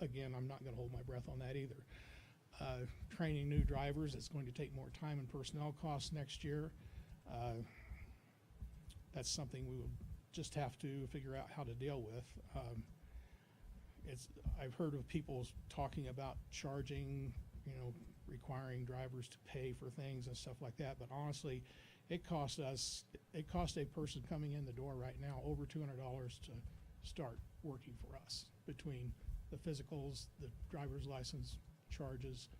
again, I'm not going to hold my breath on that either. Training new drivers, it's going to take more time and personnel costs next year. That's something we will just have to figure out how to deal with. I've heard of people talking about charging, requiring drivers to pay for things and stuff like that, but honestly, it costs a person coming in the door right now over $200 to start working for us, between the physicals, the driver's license charges,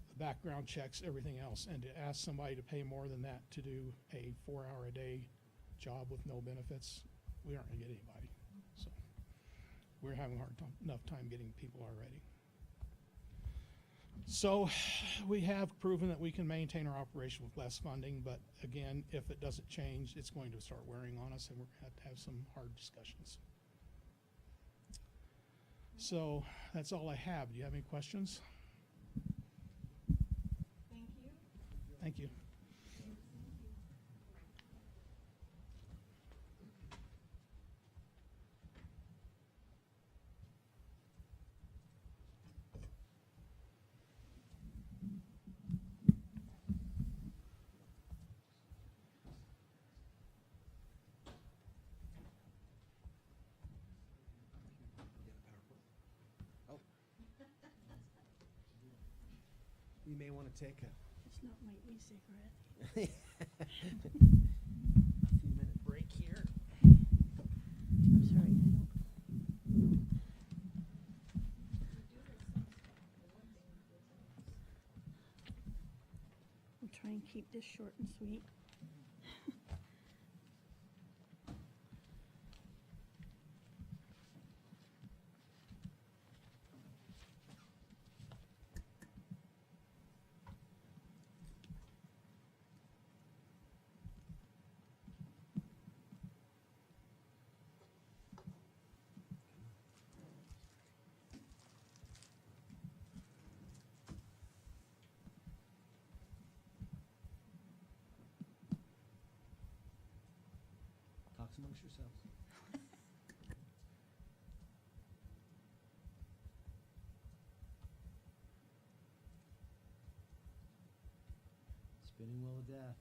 the background checks, everything else. And to ask somebody to pay more than that to do a 4-hour-a-day job with no benefits, we aren't going to get anybody. So we're having enough time getting people already. So we have proven that we can maintain our operation with less funding, but again, if it doesn't change, it's going to start wearing on us, and we're going to have some hard discussions. So that's all I have. Do you have any questions? Thank you. Thank you. you may want to take It's not my e-cigarette. a few-minute break here. I'm sorry, I don't. I'll try and keep this short and sweet. Talk amongst yourselves. Spinning wheel of death.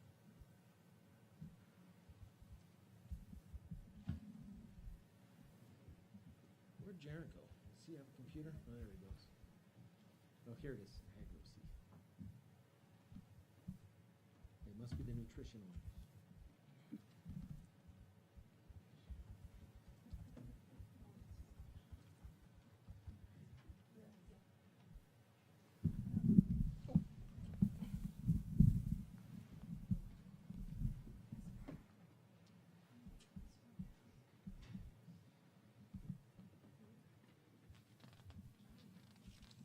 Where'd Jared go? Does he have a computer? Oh, there he goes. Oh, here it is. Here goes. It must be the nutrition one.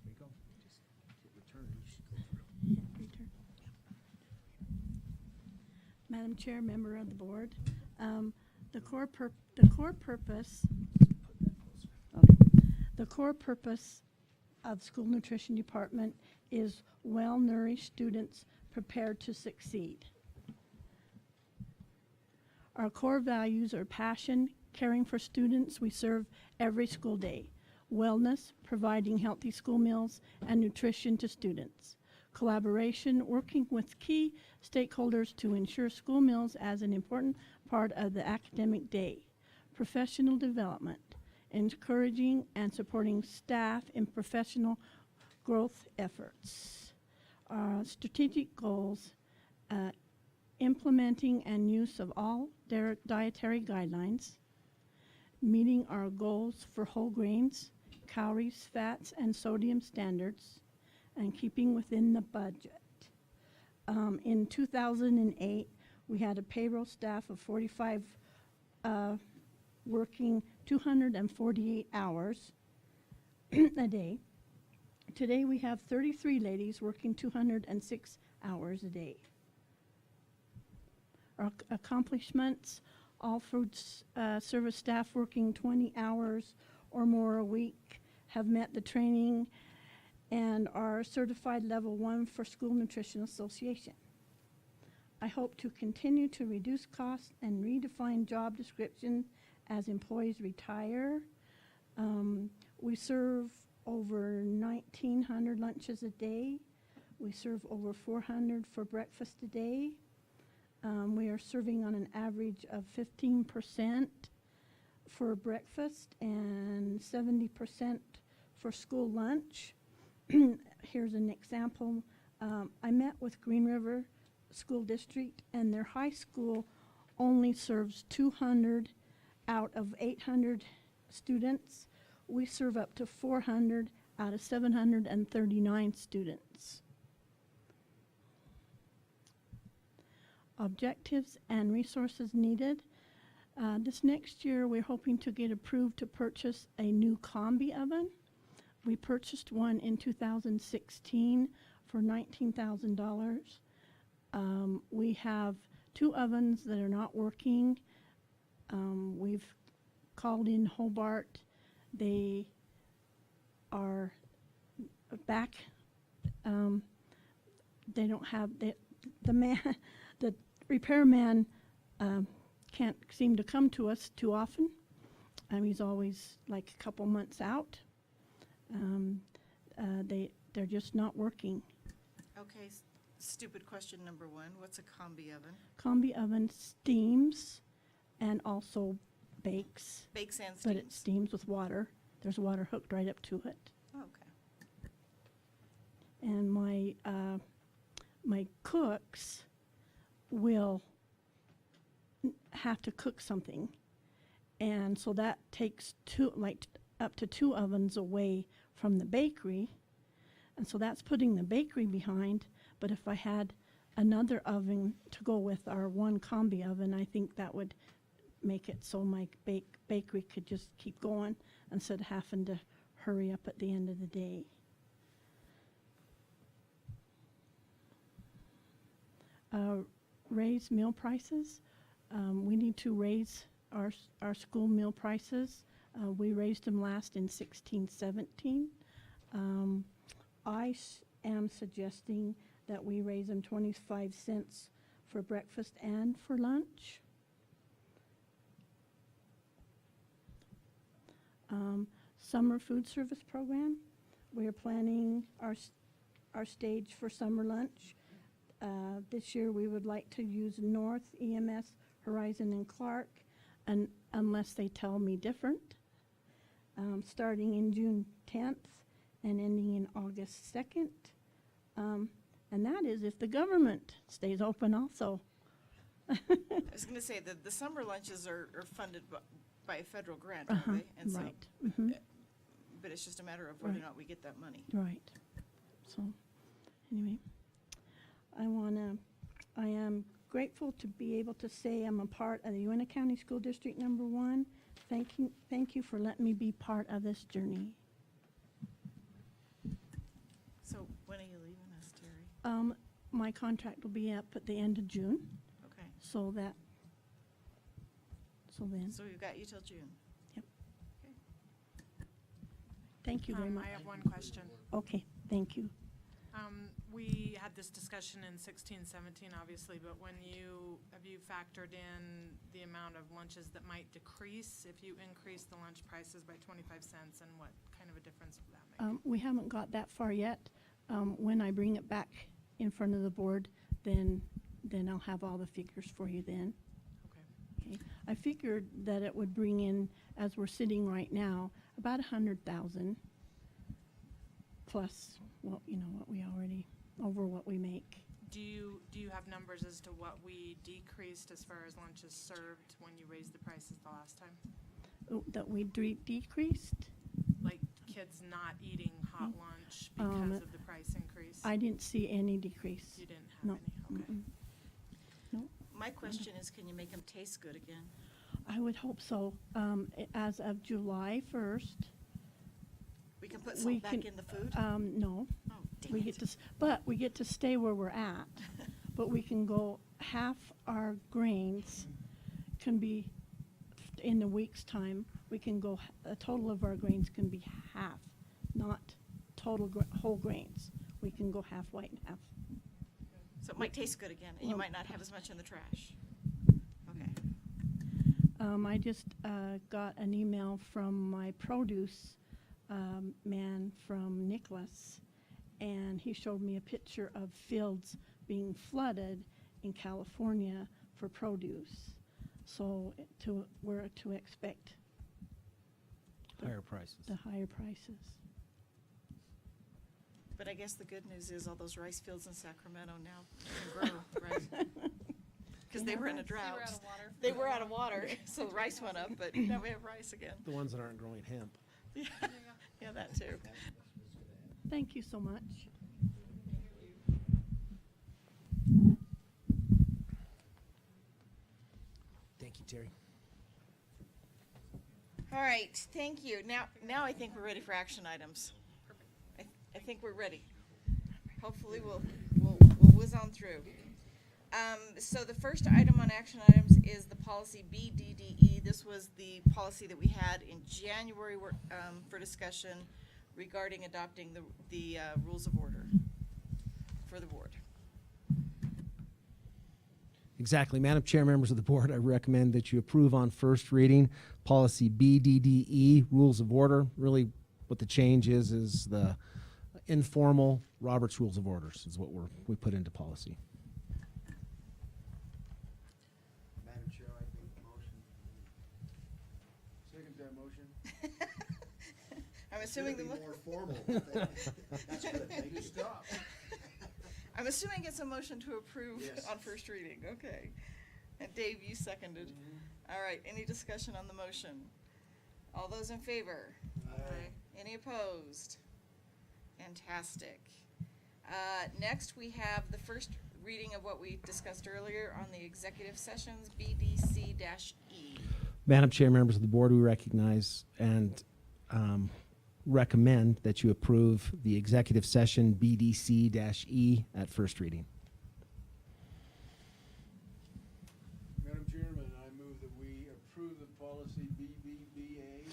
There you go. Just hit return. You should go through. Return. Madam Chair, member of the board, the core purpose. Okay. The core purpose of School Nutrition Department is well-nourished students prepared to succeed. Our core values are passion, caring for students we serve every school day, wellness, providing healthy school meals, and nutrition to students. Collaboration, working with key stakeholders to ensure school meals as an important part of the academic day. Professional development, encouraging and supporting staff in professional growth efforts. Strategic goals, implementing and use of all dietary guidelines, meeting our goals for whole grains, calories, fats, and sodium standards, and keeping within the budget. In 2008, we had a payroll staff of 45 working 248 hours a day. Today we have 33 ladies working 206 hours a day. Our accomplishments, all food service staff working 20 hours or more a week have met the training and are certified level 1 for School Nutrition Association. I hope to continue to reduce costs and redefine job descriptions as employees retire. We serve over 1,900 lunches a day. We serve over 400 for breakfast a day. We are serving on an average of 15% for breakfast and 70% for school lunch. Here's an example. I met with Green River School District, and their high school only serves 200 out of 800 students. We serve up to 400 out of 739 students. Objectives and resources needed. This next year, we're hoping to get approved to purchase a new combi oven. We purchased one in 2016 for $19,000. We have 2 ovens that are not working. We've called in Hobart. They are back. They don't have the repairman can't seem to come to us too often. He's always like a couple months out. They're just not working. Okay, stupid question number 1. What's a combi oven? Combi oven steams and also bakes. Bakes and But it steams? steams with water. There's water hooked right up to it. Okay. and my cooks will have to cook something, and so that takes up to 2 ovens away from the bakery, and so that's putting the bakery behind. But if I had another oven to go with our one combi oven, I think that would make it so my bakery could just keep going instead of having to hurry up at the end of the day. Raise meal prices. We need to raise our school meal prices. We raised them last in 16-17. I am suggesting that we raise them 25 cents for breakfast and for lunch. Summer food service program. We are planning our stage for summer lunch. This year we would like to use North, EMS, Horizon, and Clark, and unless they tell me different, starting in June 10th and ending in August 2nd. And that is if the government stays open also. I was going to say that the summer lunches are funded by a federal grant, aren't they? And so, right. Mhm. But it's just a matter of whether Right. or not we get that money. Right. So, anyway, I am grateful to be able to say I'm a part of the Uena County School District Number 1. Thank you for letting me be part of this journey. So when are you leaving us, Terry? My contract will be up at the end of June, Okay. so then. So we've got you till June. Yep. Thank you very much. I have one question. Okay, thank you. We had this discussion in 16-17, obviously, but have you factored in the amount of lunches that might decrease if you increase the lunch prices by 25 cents, and what kind of a difference would that make? We haven't got that far yet. When I bring it back in front of the board, then I'll have all the figures for you then. Okay. I figured that it would bring in, as we're sitting right now, about 100,000 plus what we already over what we make. Do you have numbers as to what we decreased as far as lunches served when you raised the prices the last time? That we decreased? Like kids not eating hot lunch because of the price increase? I didn't see any decrease. You didn't have No. any? Okay. Mm-mm. No. My question is, can you make them taste good again? I would hope so. As of July 1st. We can put salt back in the food? No. Oh, dang We it. we get to stay where we're at. But we can go, half our grains can be, in a week's time, we can go, a total of our grains can be half, not total whole grains. We can go half white and half. So it might taste good again, and you Well- might not have as much in the trash. Okay. I just got an email from my produce man from Nicholas, and he showed me a picture of fields being flooded in California for produce. So we're to expect Higher prices. the higher prices. But I guess the good news is all those rice fields in Sacramento now can grow, right? Because they were in a drought. out of water. They were out of water, so the rice went up, but now we have rice again. The ones that aren't growing hemp. Yeah, that too. Thank you so much. Thank you, Terry. All right, thank you. Now I think we're ready for action items. I think we're ready. Hopefully we'll whiz on through. So the first item on action items is the policy BDDE. This was the policy that we had in January for discussion regarding adopting the rules of order for the board. Exactly. Madam Chair, members of the board, I recommend that you approve on first reading policy BDDE, rules of order. Really what the change is the informal Robert's Rules of Orders is what we put into policy. Madam Chair, I make the motion. Second that motion. I'm assuming the. Should be more formal. That's good, thank you. Stop. I'm assuming it's a motion to approve Yes. on first reading, okay. And Dave, you seconded. All right, any discussion on the motion? All those in favor? Aye. Any opposed? Fantastic. Next, we have the first reading of what we discussed earlier on the executive sessions, BDC-E. Madam Chair, members of the board, we recognize and recommend that you approve the executive session BDC-E at first reading. Madam Chairman, I move that we approve the policy BBBA.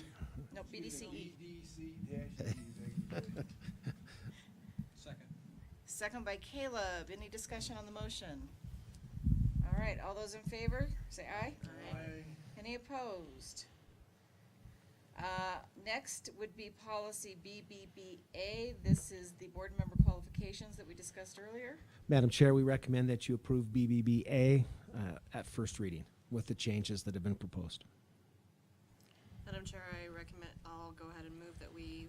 No, BDCE. BDC-E. Second. Second by Caleb. Any discussion on the motion? All right, all those in favor, say aye. Aye. Any opposed? Next would be policy BBBA. This is the board member qualifications that we discussed earlier. Madam Chair, we recommend that you approve BBBA at first reading with the changes that have been proposed. Madam Chair, I'll go ahead and move that we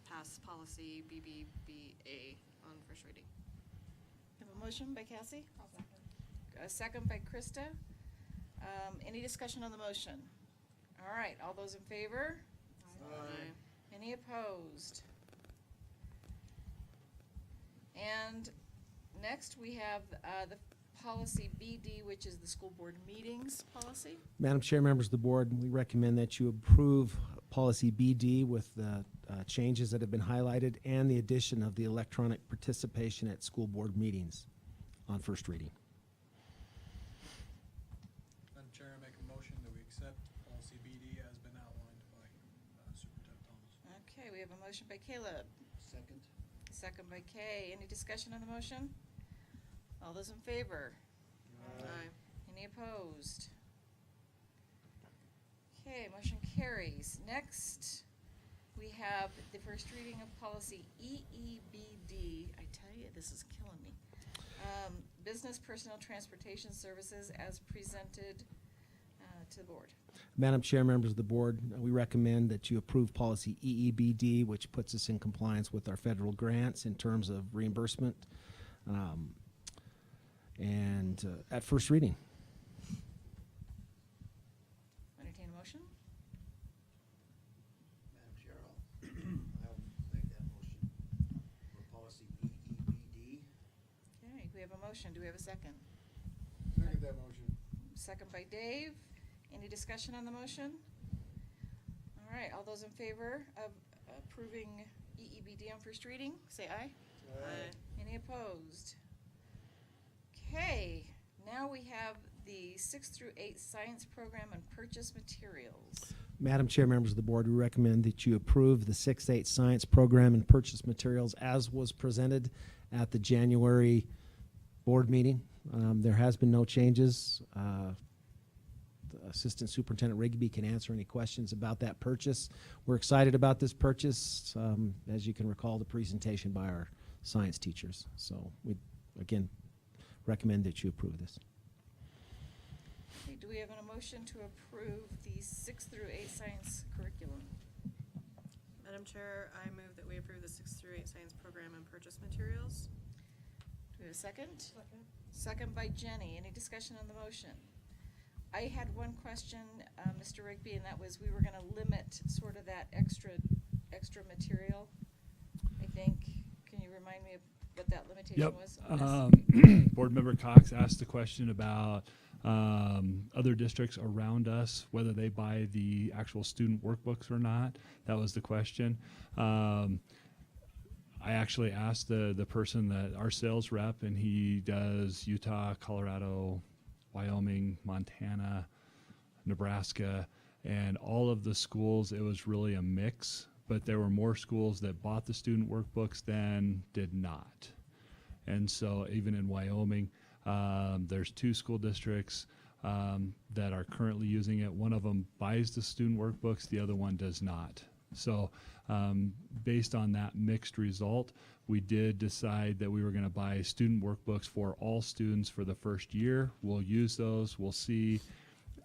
pass policy BBBA on first reading. Have a motion by Cassie? A second by Krista. Any discussion on the motion? All right, all those in favor? Aye. Any opposed? And next, we have the policy BD, which is the school board meetings policy. Madam Chair, members of the board, we recommend that you approve policy BD with the changes that have been highlighted and the addition of the electronic participation at school board meetings on first reading. Madam Chair, I make a motion that we accept policy BD as been outlined by Superintendent Thomas. Okay, we have a motion by Caleb, Second. second by Kay. Any discussion on the motion? All those in favor? Aye. Any opposed? Okay, motion carries. Next, we have the first reading of policy EEBD. I tell you, this is killing me. Business Personnel Transportation Services as presented to the board. Madam Chair, members of the board, we recommend that you approve policy EEBD, which puts us in compliance with our federal grants in terms of reimbursement and at first reading. Entertain a motion? Madam Chair, I'll make that motion for policy EEBD. Okay, we have a motion. Do we have a second? Second that motion. Second by Dave. Any discussion on the motion? All right, all those in favor of approving EEBD on first reading, say aye. Aye. Any opposed? Okay, now we have the 6th through 8th science program and purchase materials. Madam Chair, members of the board, we recommend that you approve the 6-8 science program and purchase materials as was presented at the January board meeting. There has been no changes. The Assistant Superintendent Rigby can answer any questions about that purchase. We're excited about this purchase, as you can recall the presentation by our science teachers. So we, again, recommend that you approve this. Okay, do we have a motion to approve the 6th through 8th science curriculum? Madam Chair, I move that we approve the 6th through 8th science program and purchase materials. Do we have a second? Second. Second by Jenny. Any discussion on the motion? I had one question, Mr. Rigby, and that was we were gonna limit sort of that extra material, I think. Can you remind me of what that limitation was? Board Member Cox asked the question about other districts around us, whether they buy the actual student workbooks or not. That was the question. I actually asked the person that our sales rep, and he does Utah, Colorado, Wyoming, Montana, Nebraska, and all of the schools, it was really a mix, but there were more schools that bought the student workbooks than did not. And so even in Wyoming, there's 2 school districts that are currently using it. One of them buys the student workbooks, the other one does not. So based on that mixed result, we did decide that we were going to buy student workbooks for all students for the first year. We'll use those. We'll see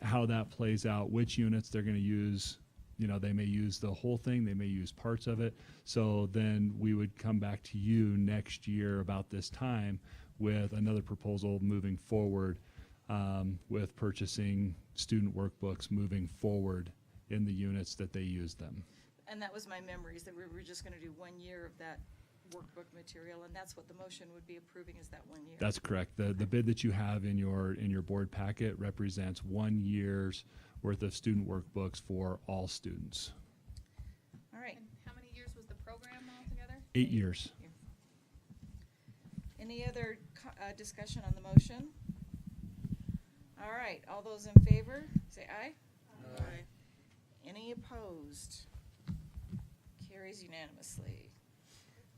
how that plays out, which units they're going to use, they may use the whole thing, they may use parts of it. So then we would come back to you next year about this time with another proposal moving forward, with purchasing student workbooks moving forward in the units that they use them. And that was my memories, that we were just gonna do 1 year of that workbook material, and that's what the motion would be approving, is that 1 year. That's correct. The bid that you have in your board packet represents 1 year's worth of student workbooks for all students. All right, And how many years was the program altogether? 8 years. any other discussion on the motion? All right, all those in favor, say aye. Aye. Any opposed? Carries unanimously.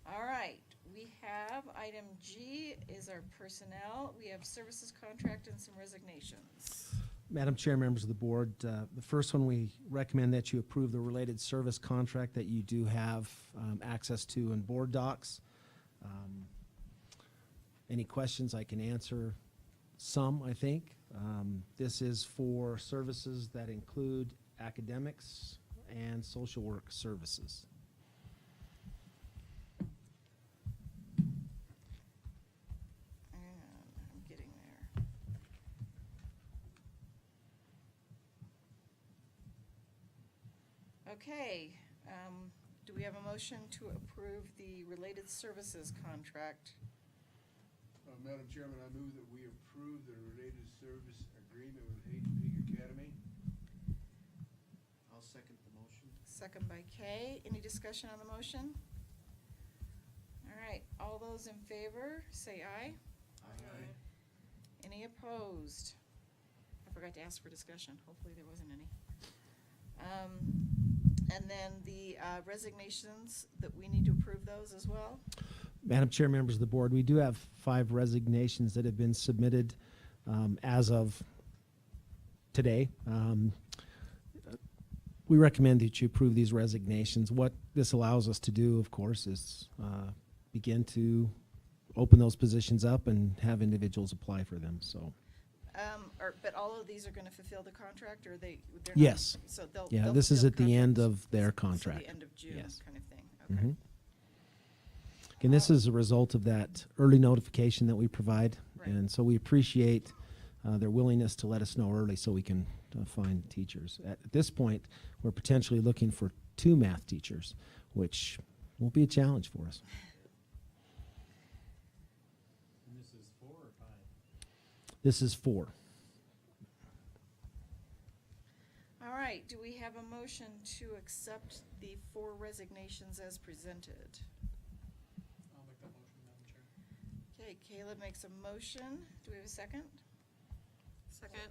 All right, we have item G is our personnel. We have services contract and some resignations. Madam Chair, members of the board, the first one, we recommend that you approve the related service contract that you do have access to in board docs. Any questions I can answer? Some, I think. This is for services that include academics and social work services. I'm getting there. Okay, do we have a motion to approve the related services contract? Madam Chairman, I move that we approve the related service agreement with Hayden Peak Academy. I'll second the motion. Second by Kay. Any discussion on the motion? All right, all those in favor, say aye. Aye. Any opposed? I forgot to ask for discussion. Hopefully there wasn't any. And then the resignations, that we need to approve those as well? Madam Chair, members of the board, we do have 5 resignations that have been submitted as of today. We recommend that you approve these resignations. What this allows us to do, of course, is begin to open those positions up and have individuals apply for them, so. But all of these are gonna fulfill the contract, or they're not? Yes. So they'll. Yeah, they'll this is fulfill at the end contracts. of their So contract. the end of June, Yes. kind of thing, okay. Mhm. And this is a result of that early notification that we provide. Right. And so we appreciate their willingness to let us know early so we can find teachers. At this point, we're potentially looking for 2 math teachers, which will be a challenge for us. And this is 4 or 5? This is 4. All right, do we have a motion to accept the 4 resignations as presented? I'll make that motion, Madam Chair. Okay, Caleb makes a motion. Do we have a second? Second.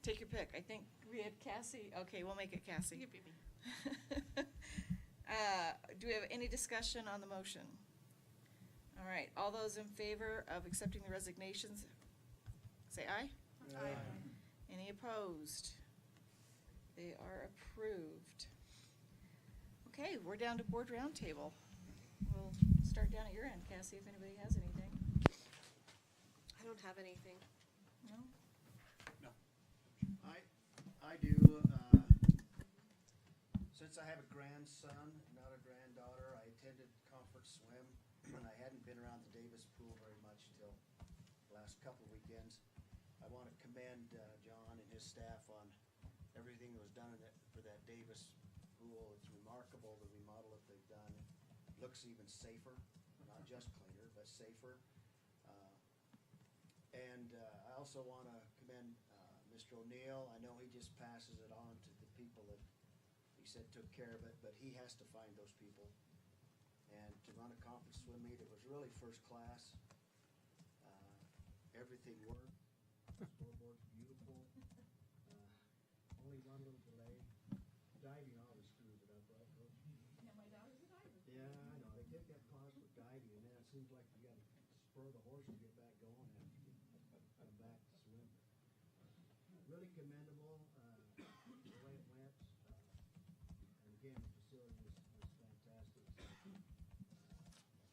Take your pick. I think we had Cassie. Okay, we'll make it Cassie. You beat me. Do we have any discussion on the motion? All right, all those in favor of accepting the resignations, say aye. Aye. Any opposed? They are approved. Okay, we're down to board roundtable. We'll start down at your end, Cassie, if anybody has anything. I don't have anything. No? I do, since I have a grandson, not a granddaughter, I attended conference swim, and I hadn't been around the Davis pool very much till the last couple of weekends. I want to commend John and his staff on everything that was done for that Davis pool. It's remarkable, the remodel that they've done. It looks even safer, not just cleaner, but safer. And I also want to commend Mr. O'Neill. I know he just passes it on to the people that he said took care of it, but he has to find those people. And to run a conference swim meet, it was really first class. Everything worked. The scoreboard's beautiful. Only one little delay. Diving always screws it up, right, Coach? Yeah, my daughter's a diver. Yeah, I know. They take that pause for diving, and then it seems like you gotta spur the horse to get back going after you come back to swim. Really commendable, the way it went. And again, the facility was fantastic.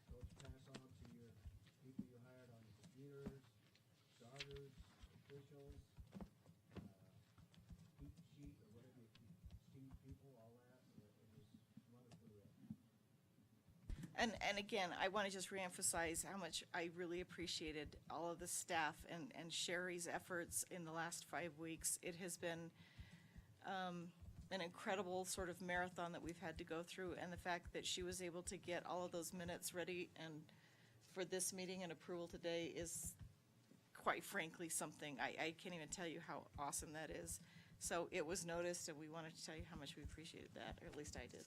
Coach, pass on to your people you hired on the computers, starters, officials, heat sheet, or whatever you And again, I want to just reemphasize how much I really appreciated all of the staff and Sherry's efforts in the last 5 weeks. It has been an incredible sort of marathon that we've had to go through, and the fact that she was able to get all of those minutes ready and for this meeting and approval today is quite frankly something. I can't even tell you how awesome that is. So it was noticed, and we wanted to tell you how much we appreciated that, or at least I did.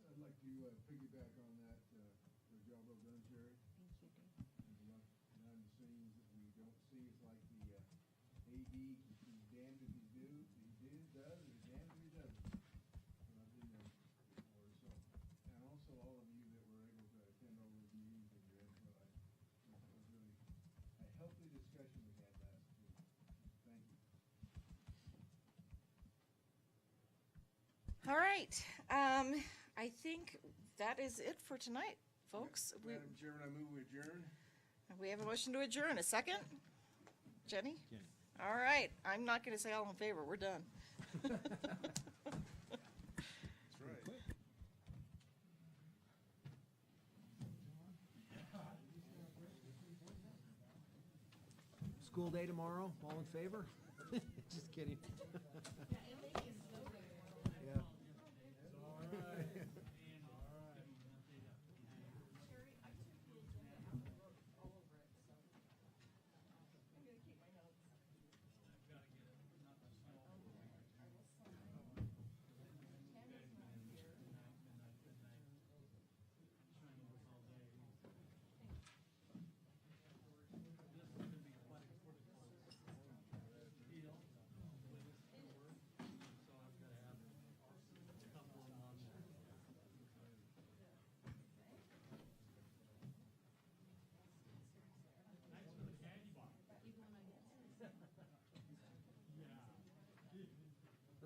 I'd like to piggyback on that, the job well done, Jerry. Thank you, Dave. There's a lot behind the scenes that we don't see. It's like the AD, he's damned if he does, or he's damned if he doesn't. But I've been there before, so. And also all of you that were able to attend all those meetings and your input. It was really a healthy discussion we had last week. Thank you. All right, I think that is it for tonight, folks. Madam Chairman, I move we adjourn. We have a motion to adjourn. A second? Jenny? All right, I'm not going to say all in favor. We're done. That's right. School day tomorrow, all in favor? Just kidding. Yeah.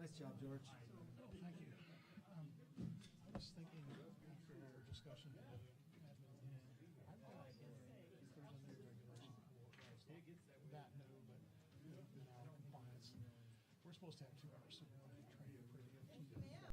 Nice job, George. Thank you. I was thinking after our discussion of admin in, if there's a new regulation for that new, but in our compliance, we're supposed to have 2 hours, so we're going to be training for